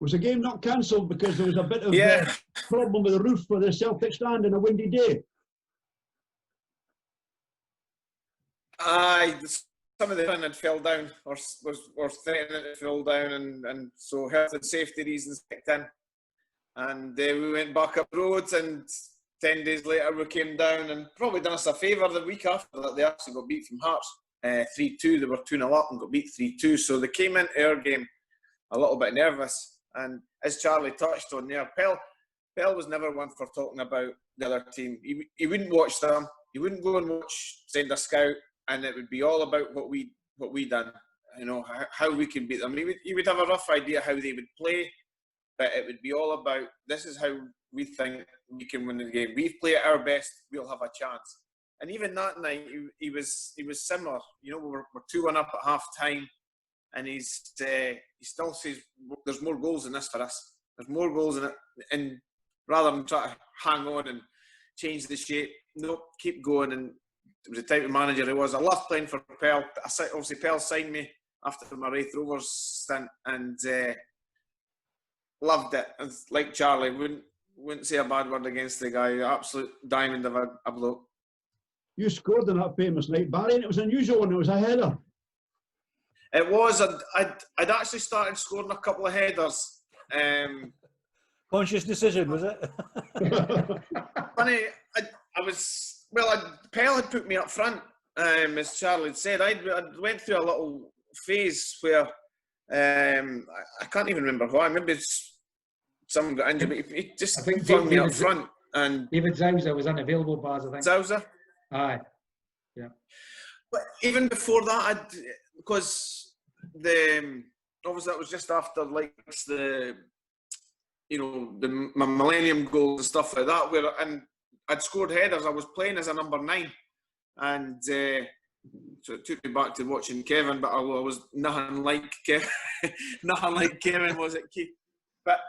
Was the game not cancelled because there was a bit of problem with the roof for the Celtic stand on a windy day? Aye, some of the fun had fell down, or was threatening to fall down, and so health and safety reasons kicked in, and we went back up roads, and 10 days later we came down, and probably done us a favour. The week after that, they actually got beat from Hearts 3-2. They were 2-0 up and got beat 3-2, so they came into our game a little bit nervous. And as Charlie touched on there, Pell was never one for talking about the other team. He wouldn't watch them. He wouldn't go and send a scout, and it would be all about what we done. You know, how we could beat them. He would have a rough idea how they would play, but it would be all about, this is how we think we can win the game. We play at our best, we'll have a chance. And even that night, he was similar. You know, we're 2-1 up at half time, and he still says, "There's more goals in this for us. There's more goals in it." And rather than try to hang on and change the shape, no, keep going. And it was the type of manager he was. I loved playing for Pell. Obviously, Pell signed me after my Wraith Rovers stint, and loved it. And like Charlie, wouldn't say a bad word against the guy. Absolute diamond of a bloke. You scored on that famous night, Barry, and it was unusual when it was a header. It was. I'd actually started scoring a couple of headers. Conscious decision, was it? Funny, Pell had put me up front, as Charlie had said. I went through a little phase where I can't even remember why. Maybe someone got injured, but he just flung me up front. And David Zauser was unavailable, Baz, I think. Zauser? Aye. Yeah. But even before that, because obviously that was just after the my Millennium goals and stuff like that, and I'd scored headers. I was playing as a number 9, and so it took me back to watching Kevin. But I was nothing like Kevin, nothing like Kevin was at Key. But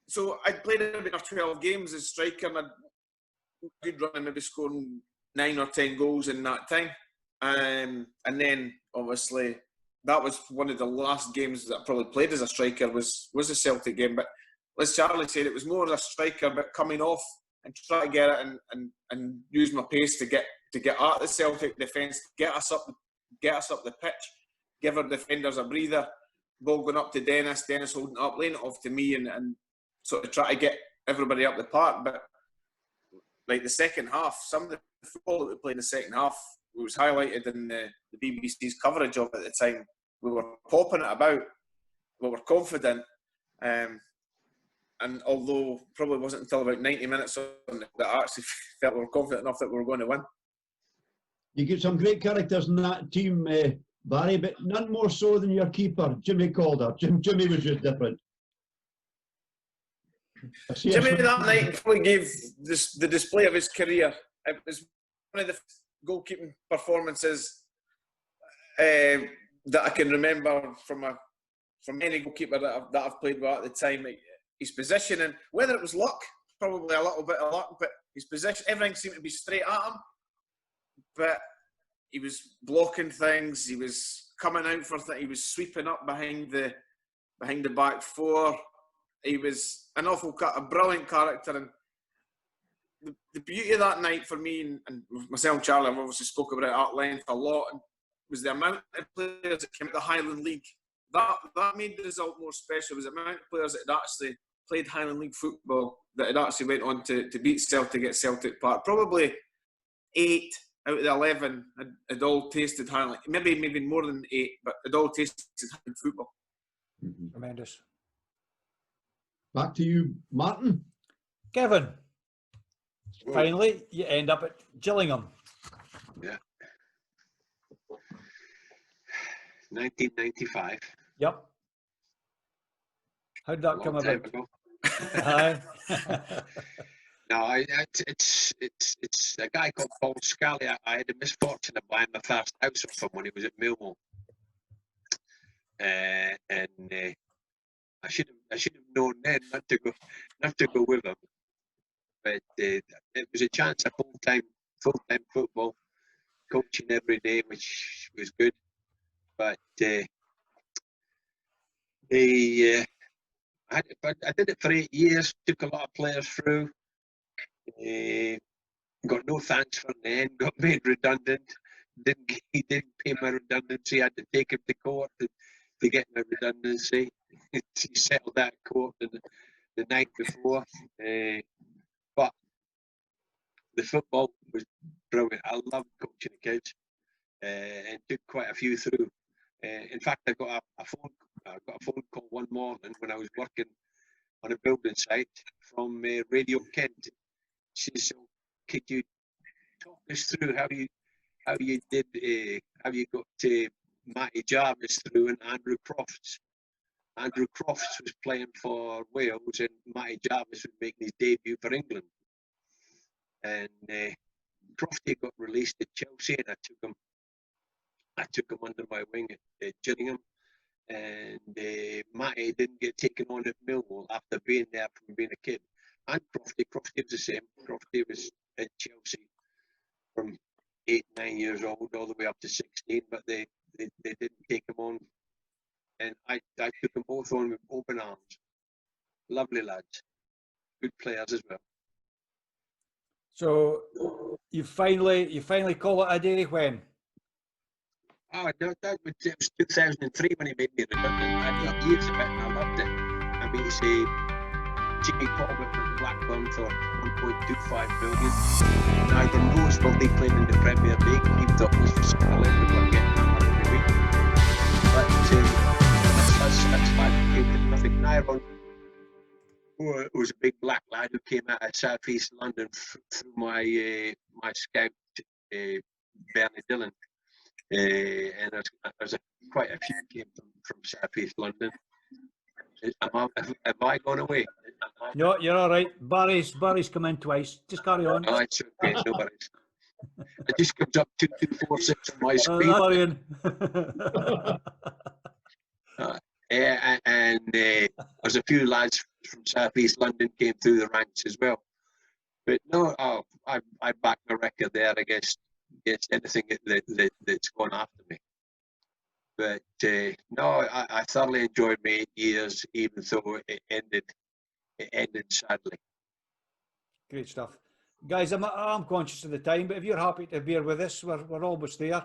so I'd played about 12 games as striker, and I'd good run, maybe scoring 9 or 10 goals in that time. And then obviously that was one of the last games that I probably played as a striker was the Celtic game. But as Charlie said, it was more as a striker, but coming off and try to get it and use my pace to get at the Celtic defence, get us up the pitch, give our defenders a breather. Ball going up to Dennis holding it up, laying it off to me, and sort of try to get everybody up the park. But like the second half, some of the football that we played in the second half, it was highlighted in the BBC's coverage of it at the time. We were popping it about, we were confident, and although probably wasn't until about 90 minutes that I actually felt we were confident enough that we were going to win. You get some great characters in that team, Barry, but none more so than your keeper, Jimmy Calder. Jimmy was just different. Jimmy that night probably gave the display of his career. It was one of the goalkeeping performances that I can remember from any goalkeeper that I've played with at the time. His position, and whether it was luck, probably a little bit of luck, but his position, everything seemed to be straight at him. But he was blocking things. He was coming out for things. He was sweeping up behind the back four. He was a brilliant character, and the beauty of that night for me, and myself and Charlie have obviously spoken about it at length a lot, was the amount of players that came to the Highland League. That made the result more special. Was the amount of players that had actually played Highland League football that had actually went on to beat Celtic at Celtic Park. Probably 8 out of the 11 had all tasted Highland, maybe more than 8, but had all tasted Highland football. Mm-hmm. Tremendous. Back to you, Martin. Kevin, finally, you end up at Gillingham. Yeah. 1995. Yep. How did that come about? Aye. No, it's a guy called Paul Scally. I had the misfortune of buying my first house off him when he was at Millwall, and I should have known then not to go with him. But it was a chance of full time football, coaching every day, which was good. But I did it for 8 years. Took a lot of players through. Got no thanks for the end. Got made redundant. He didn't pay my redundancy. I had to take him to court to get my redundancy. He settled that court the night before. But the football was brilliant. I loved coaching the kids, and took quite a few through. In fact, I got a phone call one morning when I was working on a building site from Radio Kent. She said, "So, could you talk us through how you got to Matty Jarvis through and Andrew Crofts?" Andrew Crofts was playing for Wales, and Matty Jarvis was making his debut for England. And Crofty got released at Chelsea, and I took him under my wing at Gillingham. And Matty didn't get taken on at Millwall after being there from being a kid. And Crofty was the same. Crofty was at Chelsea from 8, 9 years old all the way up to 16, but they didn't take him on. And I took them both on with open arms. Lovely lads, good players as well. So you finally call it a day when? Oh, no, it was 2003 when he made me redundant. I had years of it and I loved it. I mean, say Jimmy Corbett went to Blackburn for 1.25 million. Neither knows what they played in the Premier League. He thought it was for Scotland. We were getting hammered every week. But that's why we came to nothing. Nyron, who was a big black lad who came out of South East London through my scout, Bernie Dillon. And there's quite a few came from South East London. Am I going away? No, you're all right. Barry's come in twice. Just carry on. Oh, it's okay, no worries. It just comes up 2246 on my screen. Carry on. Yeah, and there's a few lads from South East London came through the ranks as well. But no, I back the record there against anything that's gone after me. But no, I thoroughly enjoyed my 8 years, even though it ended sadly. Great stuff. Guys, I'm conscious of the time, but if you're happy to bear with us, we're almost there.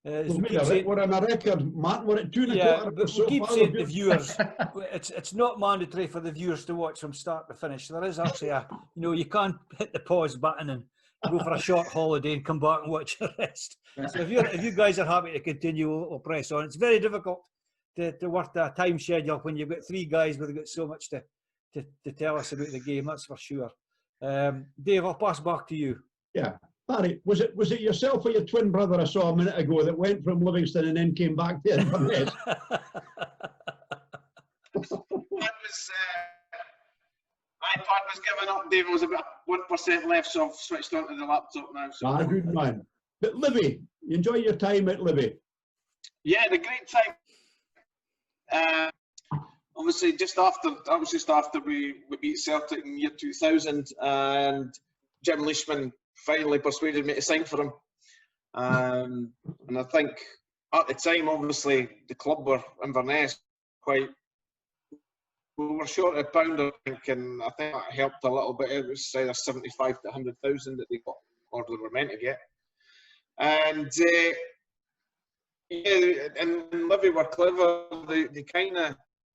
We're on a record, Matt. We're at 2:15. Yeah, but so we keep far, saying to the viewers, it's not mandatory for the viewers to watch from start to finish. There is actually you can't hit the pause button and go for a short holiday and come back and watch the rest. So if you guys are happy to continue, we'll press on. It's very difficult to work a time schedule when you've got three guys who've got so much to tell us about the game. That's for sure. Dave, I'll pass back to you. Yeah. Barry, was it yourself or your twin brother I saw a minute ago that went from Livingston and then came back to Inverness? iPad was given up, Dave. Was about 1% left, so I've switched onto the laptop now. So. Good man. But Livy, you enjoy your time at Livy? Yeah, the great time. Obviously, just after we beat Celtic in year 2000, and Jim Leishman finally persuaded me to sign for him. And I think at the time, obviously, the club were Inverness we were short a pound, I think, and I think that helped a little bit. It was either 75 to 100,000 that they got, or they were meant to get. And and Livy were clever.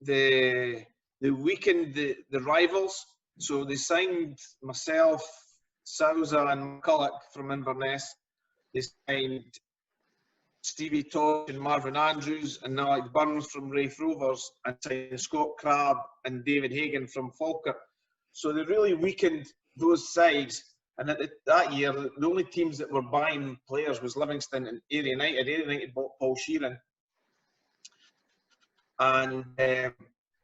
They weakened the rivals. So they signed myself, Sousa and McCulloch from Inverness. They signed Stevie Tosh and Marvin Andrews and Alec Burns from Raith Rovers, and signed Scott Crabb and David Hagan from Falkirk. So they really weakened those sides. And that year, the only teams that were buying players was Livingston and Ayr United. Ayr United bought Paul Sheeran. And it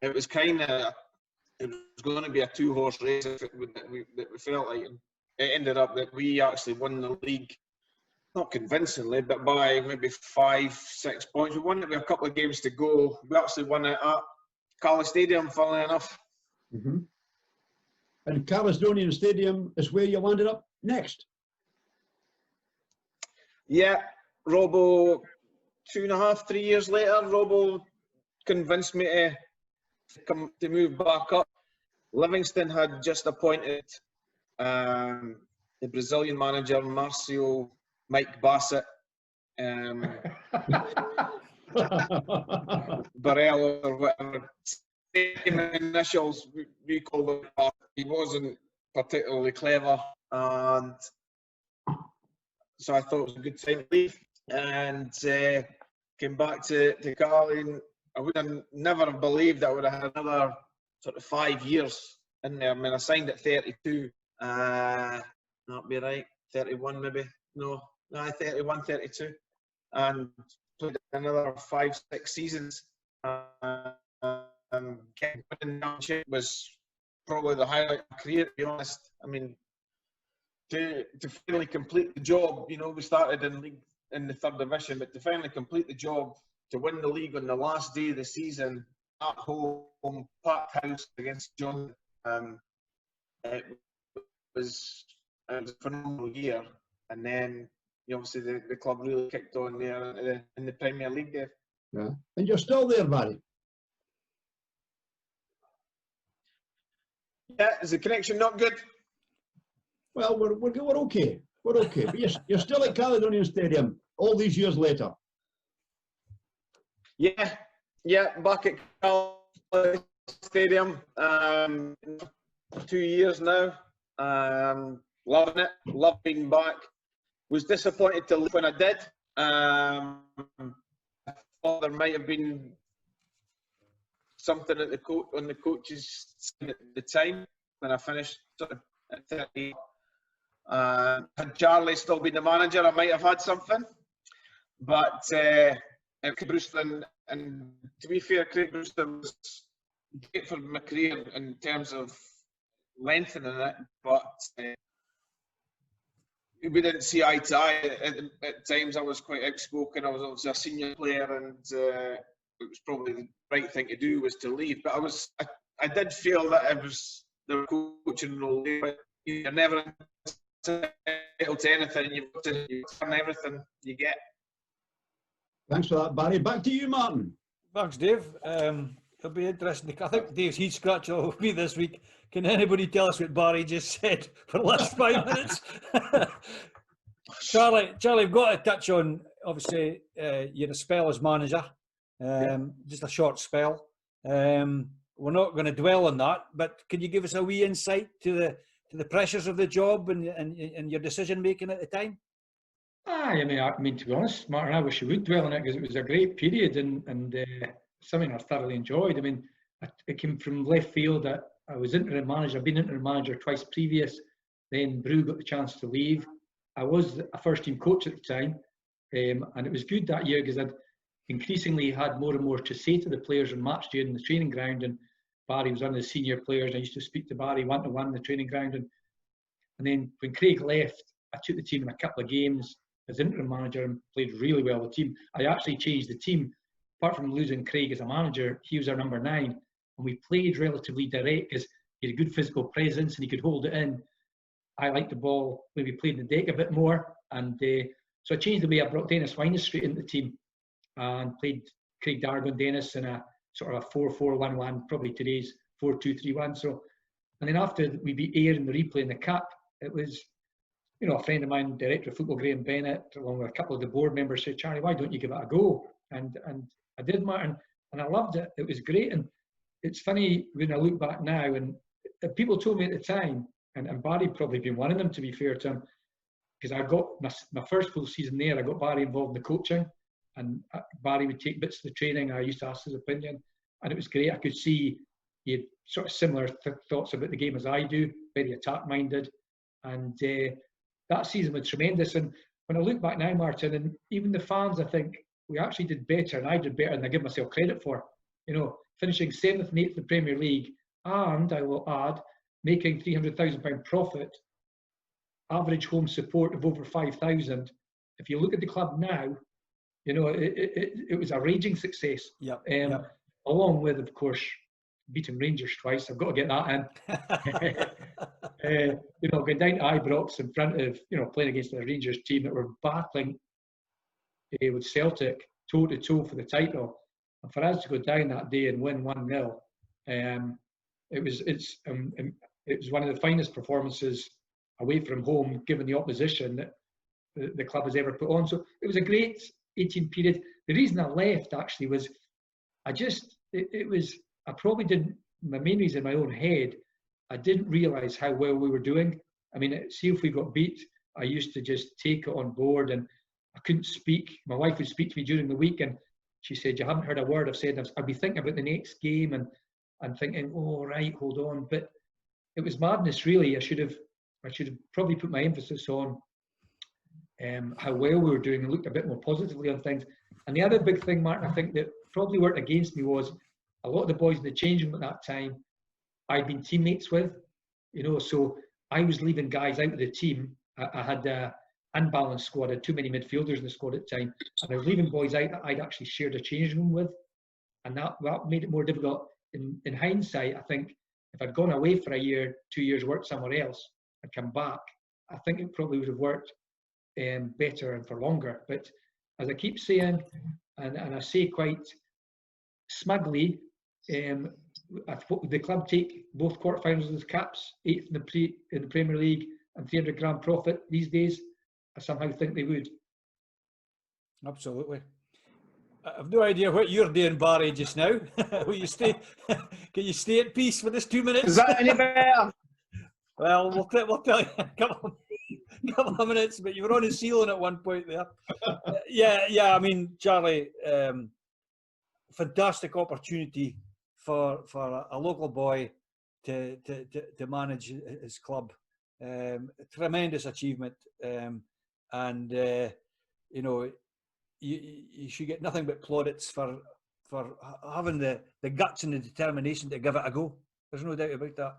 was it was going to be a two-horse race that we felt like. And it ended up that we actually won the league, not convincingly, but by maybe 5-6 points. We won it with a couple of games to go. We actually won it at Carlisle Stadium, funnily enough. Mm-hmm. And Caledonian Stadium is where you landed up next. Yeah, Robbo, 2.5, 3 years later, Robbo convinced me to move back up. Livingston had just appointed the Brazilian manager Marcio Mike Bassett, Barello or whatever. Same initials, we called him. He wasn't particularly clever, and so I thought it was a good time to leave, and came back to Carling. I would have never have believed I would have had another sort of 5 years in there. I mean, I signed at 32. That'd be right. 31 maybe. No, 31, 32. And played another 5-6 seasons. Getting in championship was probably the highlight of my career, to be honest. I mean, to finally complete the job, we started in the third division, but to finally complete the job, to win the league on the last day of the season at home, packed house against John, it was a phenomenal year. And then, obviously, the club really kicked on there in the Premier League there. Yeah, and you're still there, Barry. Yeah, is the connection not good? Well, we're okay. We're okay. But you're still at Caledonian Stadium all these years later. Yeah, back at Caledonian Stadium, 2 years now. Loving it, love being back. Was disappointed to leave when I did. I thought there might have been something at on the coaches at the time when I finished at 30. Had Charlie still been the manager, I might have had something. But Craig Brewster, and to be fair, Craig Brewster great for my career in terms of lengthening it, but we didn't see eye to eye. At times I was quite outspoken. I was obviously a senior player, and it was probably the right thing to do was to leave. But I did feel that it was the coaching role, but you're never entitled to anything. You've got to earn everything you get. Thanks for that, Barry. Back to you, Martin. Thanks, Dave. It'll be interesting. I think Dave's heat scratcher will be this week. Can anybody tell us what Barry just said for the last 5 minutes? Charlie, we've got to touch on, obviously, you're a spell as manager, just a short spell. We're not going to dwell on that, but can you give us a wee insight to the pressures of the job and your decision making at the time? I mean, to be honest, Martin, I wish you would dwell on it, because it was a great period and something I thoroughly enjoyed. I mean, it came from left field. I was interim manager. I've been interim manager twice previous. Then Brew got the chance to leave. I was a first-team coach at the time, and it was good that year because I'd increasingly had more and more to say to the players on match day in the training ground. And Barry was one of the senior players. I used to speak to Barry one-to-one in the training ground. And then when Craig left, I took the team in a couple of games as interim manager and played really well with the team. I actually changed the team. Apart from losing Craig as a manager, he was our number 9, and we played relatively direct because he had a good physical presence and he could hold it in. I liked the ball, maybe played in the deck a bit more, and so I changed the way. I brought Dennis Wyness straight into the team and played Craig Dargo and Dennis in a sort of a 4-4-1-1, probably today's 4-2-3-1. So, and then after we beat Ayr in the replay in the cup, it was, you know, a friend of mine, director of football, Graham Bennett, along with a couple of the board members, said, "Charlie, why don't you give it a go?" And I did, Martin, and I loved it. It was great. And it's funny when I look back now, and people told me at the time, and Barry probably been one of them, to be fair to him, because I got my first full season there, I got Barry involved in the coaching, and Barry would take bits of the training. I used to ask his opinion, and it was great. I could see he had sort of similar thoughts about the game as I do, very attack-minded, and that season was tremendous. And when I look back now, Martin, and even the fans, I think we actually did better, and I did better than I give myself credit for. You know, finishing 7th and 8th in the Premier League, and I will add, making £300,000 profit, average home support of over 5,000. If you look at the club now, you know, it was a raging success. Yep. Along with, of course, beating Rangers twice. I've got to get that in. You know, going down to Ibrox in front of, you know, playing against the Rangers team that were battling with Celtic toe to toe for the title, and for us to go down that day and win 1-0, it was one of the finest performances away from home, given the opposition, that the club has ever put on. So it was a great 18 period. The reason I left actually was I probably didn't, my main reason in my own head, I didn't realise how well we were doing. I mean, see, if we got beat, I used to just take it on board, and I couldn't speak. My wife would speak to me during the week, and she said, "You haven't heard a word I've said." I'd be thinking about the next game and thinking, "Oh, right, hold on." But it was madness, really. I should have probably put my emphasis on how well we were doing and looked a bit more positively on things. And the other big thing, Martin, I think that probably worked against me was a lot of the boys in the changing room at that time I'd been teammates with, you know, so I was leaving guys out of the team. I had an unbalanced squad. I had too many midfielders in the squad at the time, and I was leaving boys out that I'd actually shared a changing room with, and that made it more difficult. In hindsight, I think if I'd gone away for a year, 2 years, worked somewhere else, and come back, I think it probably would have worked better and for longer. But as I keep saying, and I say quite smugly, the club take both quarterfinals of the Cups, 8th in the Premier League, and 300 grand profit these days. I somehow think they would. Absolutely. I've no idea what you're doing, Barry, just now. Will you stay? Can you stay at peace for this 2 minutes? Is that any better? Well, we'll tell you a couple of minutes, but you were on the ceiling at one point there. Yeah. I mean, Charlie, fantastic opportunity for a local boy to manage his club. Tremendous achievement, and you know, you should get nothing but plaudits for having the guts and the determination to give it a go. There's no doubt about that.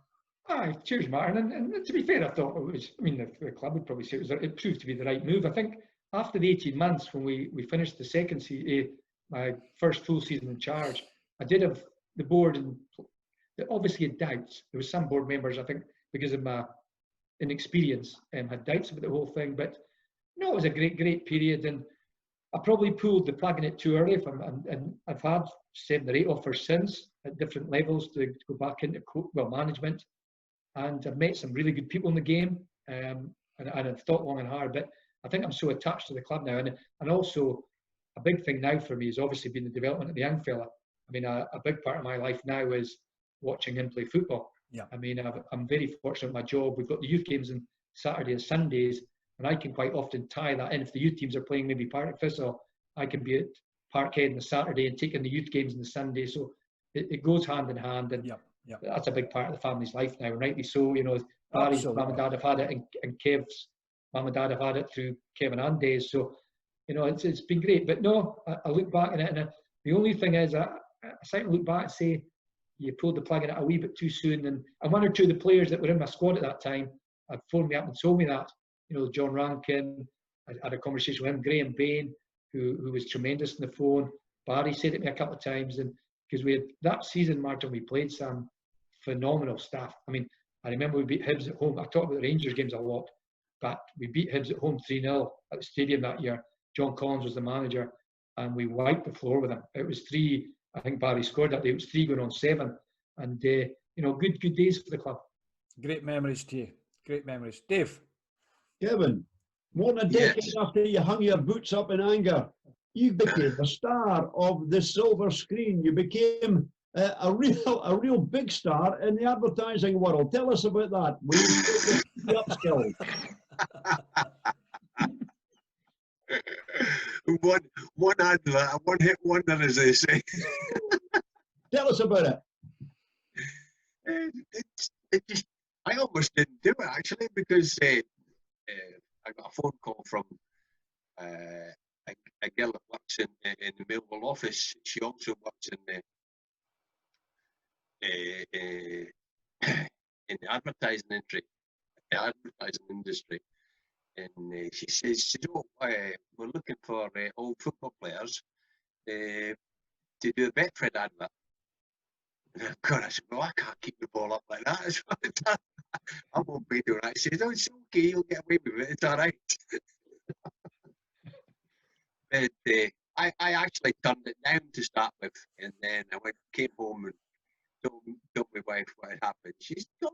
Aye, cheers, Martin. And to be fair, I thought it was, I mean, the club would probably say it proved to be the right move. I think after the 18 months, when we finished the second season, my first full season in charge, I did have the board, and they obviously had doubts. There were some board members, I think, because of my inexperience, had doubts about the whole thing. But no, it was a great period, and I probably pulled the plug in it too early. And I've had 7 or 8 offers since at different levels to go back into management, and I've met some really good people in the game, and I've thought long and hard. But I think I'm so attached to the club now, and also a big thing now for me has obviously been the development of the young fella. I mean, a big part of my life now is watching him play football. Yeah. I mean, I'm very fortunate in my job. We've got the youth games on Saturday and Sundays, and I can quite often tie that in. If the youth teams are playing maybe Partick Thistle, I can be at Parkhead on the Saturday and taking the youth games on the Sunday. So it goes hand in hand, and that's a big part of the family's life now, and rightly so. You know, Barry's mum and dad have had it, and Kev's mum and dad have had it through Kevin and Des. So, you know, it's been great. But no, I look back on it, and the only thing is, I certainly look back and say, you pulled the plug in it a wee bit too soon. And one or two of the players that were in my squad at that time had phoned me up and told me that. You know, John Rankin, I had a conversation with him, Graham Bain, who was tremendous on the phone. Barry said it to me a couple of times, and because we had that season, Martin, we played some phenomenal stuff. I mean, I remember we beat Hibs at home. I talk about the Rangers games a lot, but we beat Hibs at home 3-0 at the stadium that year. John Collins was the manager, and we wiped the floor with him. It was 3. I think Barry scored that day. It was 3 going on 7, and you know, good days for the club. Great memories to you. Great memories, Dave. Kevin, more than a decade after you hung your boots up in anger, you became a star of the silver screen. You became a real big star in the advertising world. Tell us about that. Were you upskilled? one advert, a one-hit wonder, as they say. Tell us about it. I almost didn't do it, actually, because I got a phone call from a girl that works in the Millwall office. She also works in the advertising industry. And she says, "Oh, we're looking for old football players to do a Betfred advert." And God, I said, "Well, I can't keep the ball up like that. I won't be doing that." She says, "Oh, it's okay, you'll get away with it. It's all right." But I actually turned it down to start with, and then I came home and told my wife what had happened. She said, "No,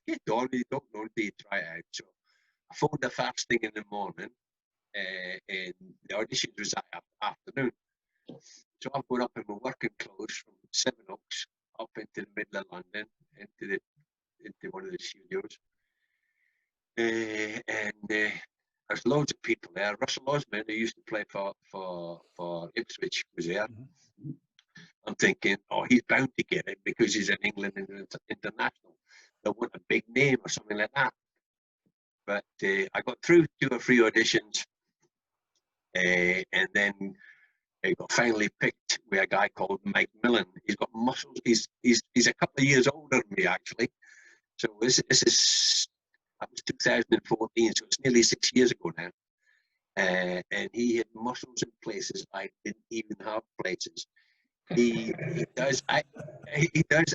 get on, you don't know until you try it out." So I phoned the first thing in the morning, and the audition was that afternoon. So I'm going up in my working clothes from Sevenoaks up into the middle of London, into one of the studios. And there's loads of people there. Russell Osman, who used to play for Ipswich, was there. Mm-hmm. I'm thinking, oh, he's bound to get it because he's in England and international. They'll want a big name or something like that. But I got through 2 or 3 auditions, and then I got finally picked with a guy called Mike Millen. He's got muscles. He's a couple of years older than me, actually. So that was 2014, so it's nearly 6 years ago now. And he had muscles in places I didn't even have places. He does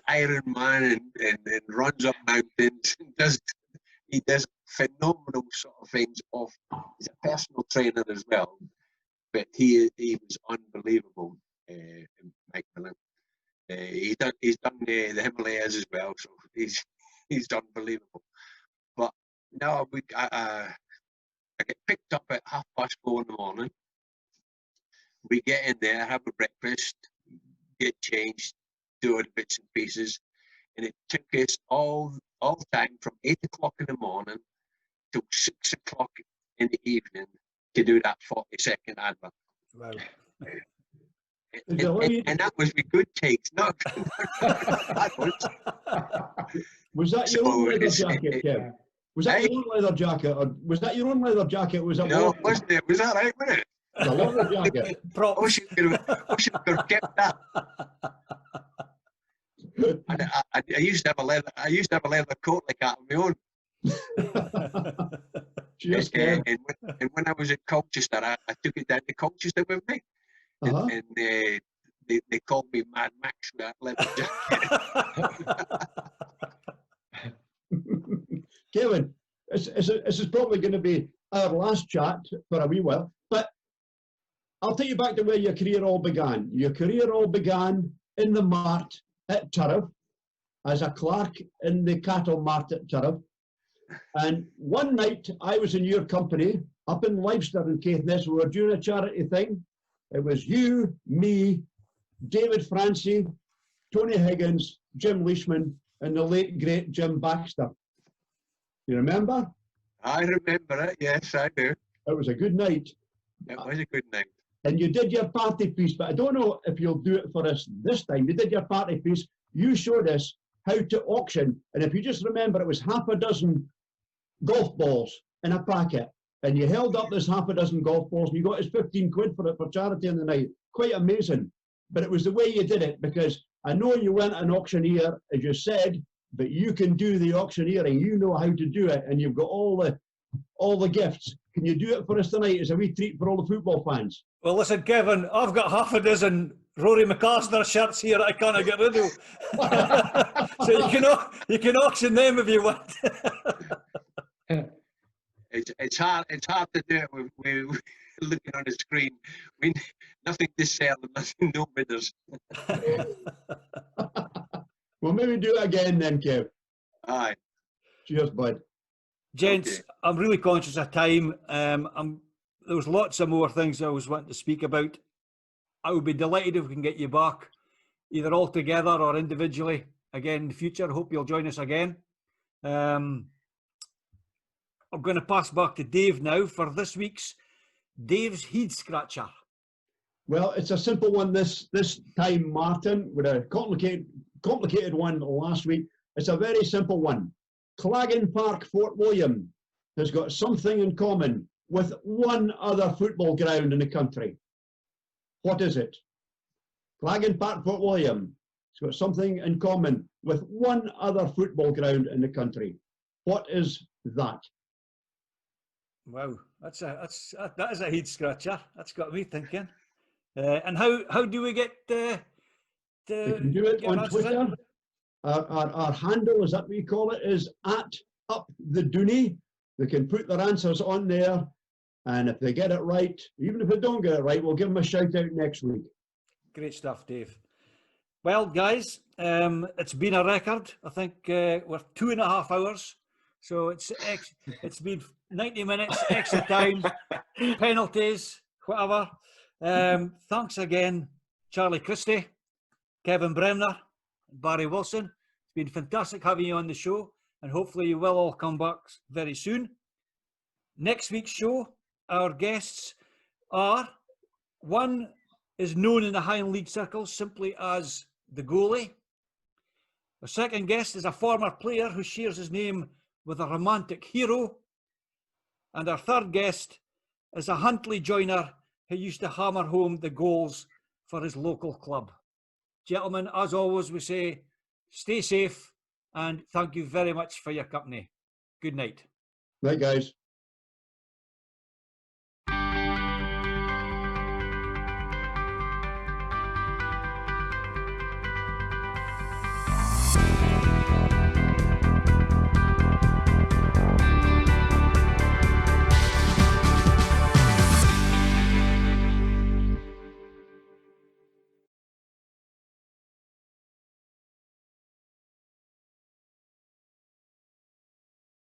Iron Man and runs up mountains. He does phenomenal sort of things. He's a personal trainer as well, but he was unbelievable. Mike Millen. He's done the Himalayas as well, so he's unbelievable. But no, I get picked up at 4:30 in the morning. We get in there, have a breakfast, get changed, do other bits and pieces, and it took us all time from 8 o'clock in the morning till 6 o'clock in the evening to do that 40-second advert. Wow. And that was with good takes, not bad ones. Was that your own leather jacket, Kev? Was that your own leather jacket, or was that your own leather jacket? Was that no, it wasn't. It was all right, wasn't it? The longer jacket. I Props. wish you could have kept that. And I used to have a leather coat like that on my own. Cheers, and, Kev. and when I was at Colchester, I took it down to Colchester with me. Uh-huh. And they called me Mad Max with that leather jacket. Kevin, this is probably going to be our last chat for a wee while, but I'll take you back to where your career all began. Your career all began in the mart at Turriff, as a clerk in the cattle mart at Turriff. And one night I was in your company up in Leicester in Caithness. We were doing a charity thing. It was you, me, David Francie, Tony Higgins, Jim Leishman, and the late great Jim Baxter. You remember? I remember it, yes, I do. It was a good night. It was a good night. And you did your party piece, but I don't know if you'll do it for us this time. You did your party piece. You showed us how to auction. And if you just remember, it was half a dozen golf balls in a packet. And you held up this half a dozen golf balls and you got us 15 quid for it for charity in the night. Quite amazing. But it was the way you did it, because I know you weren't an auctioneer, as you said, but you can do the auctioneering. You know how to do it, and you've got all the gifts. Can you do it for us tonight as a wee treat for all the football fans? Well, listen, Kevin, I've got half a dozen Rory McAllister shirts here that I can't get rid of. So you can auction them if you want. It's hard to do it with looking on the screen. Nothing to sell and nothing, no bidders. Well, maybe do it again then, Kev. Aye. Cheers, bud. Gents, Okay. I'm really conscious of time. There was lots of more things I was wanting to speak about. I would be delighted if we can get you back, either all together or individually, again in the future. Hope you'll join us again. I'm going to pass back to Dave now for this week's Dave's Heed Scratcher. Well, it's a simple one this time, Martin, with a complicated one last week. It's a very simple one. Claggan Park, Fort William, has got something in common with one other football ground in the country. What is it? Claggan Park, Fort William, has got something in common with one other football ground in the country. What is that? Wow, that is a head scratcher. That's got me thinking. And how do we get? You can do it on Twitter. Our handle, is that what we call it, is @UpTheDooney. They can put their answers on there, and if they get it right, even if they don't get it right, we'll give them a shout out next week. Great stuff, Dave. Well, guys, it's been a record. I think we're 2.5 hours. So it's been 90 minutes, extra time, penalties, whatever. Thanks again, Charlie Christie, Kevin Bremner, Barry Wilson. It's been fantastic having you on the show, and hopefully you will all come back very soon. Next week's show, our guests are, one is known in the Highland League circles simply as the goalie. Our second guest is a former player who shares his name with a romantic hero. And our third guest is a Huntly joiner who used to hammer home the goals for his local club. Gentlemen, as always, we say, stay safe and thank you very much for your company. Good night. Night, guys.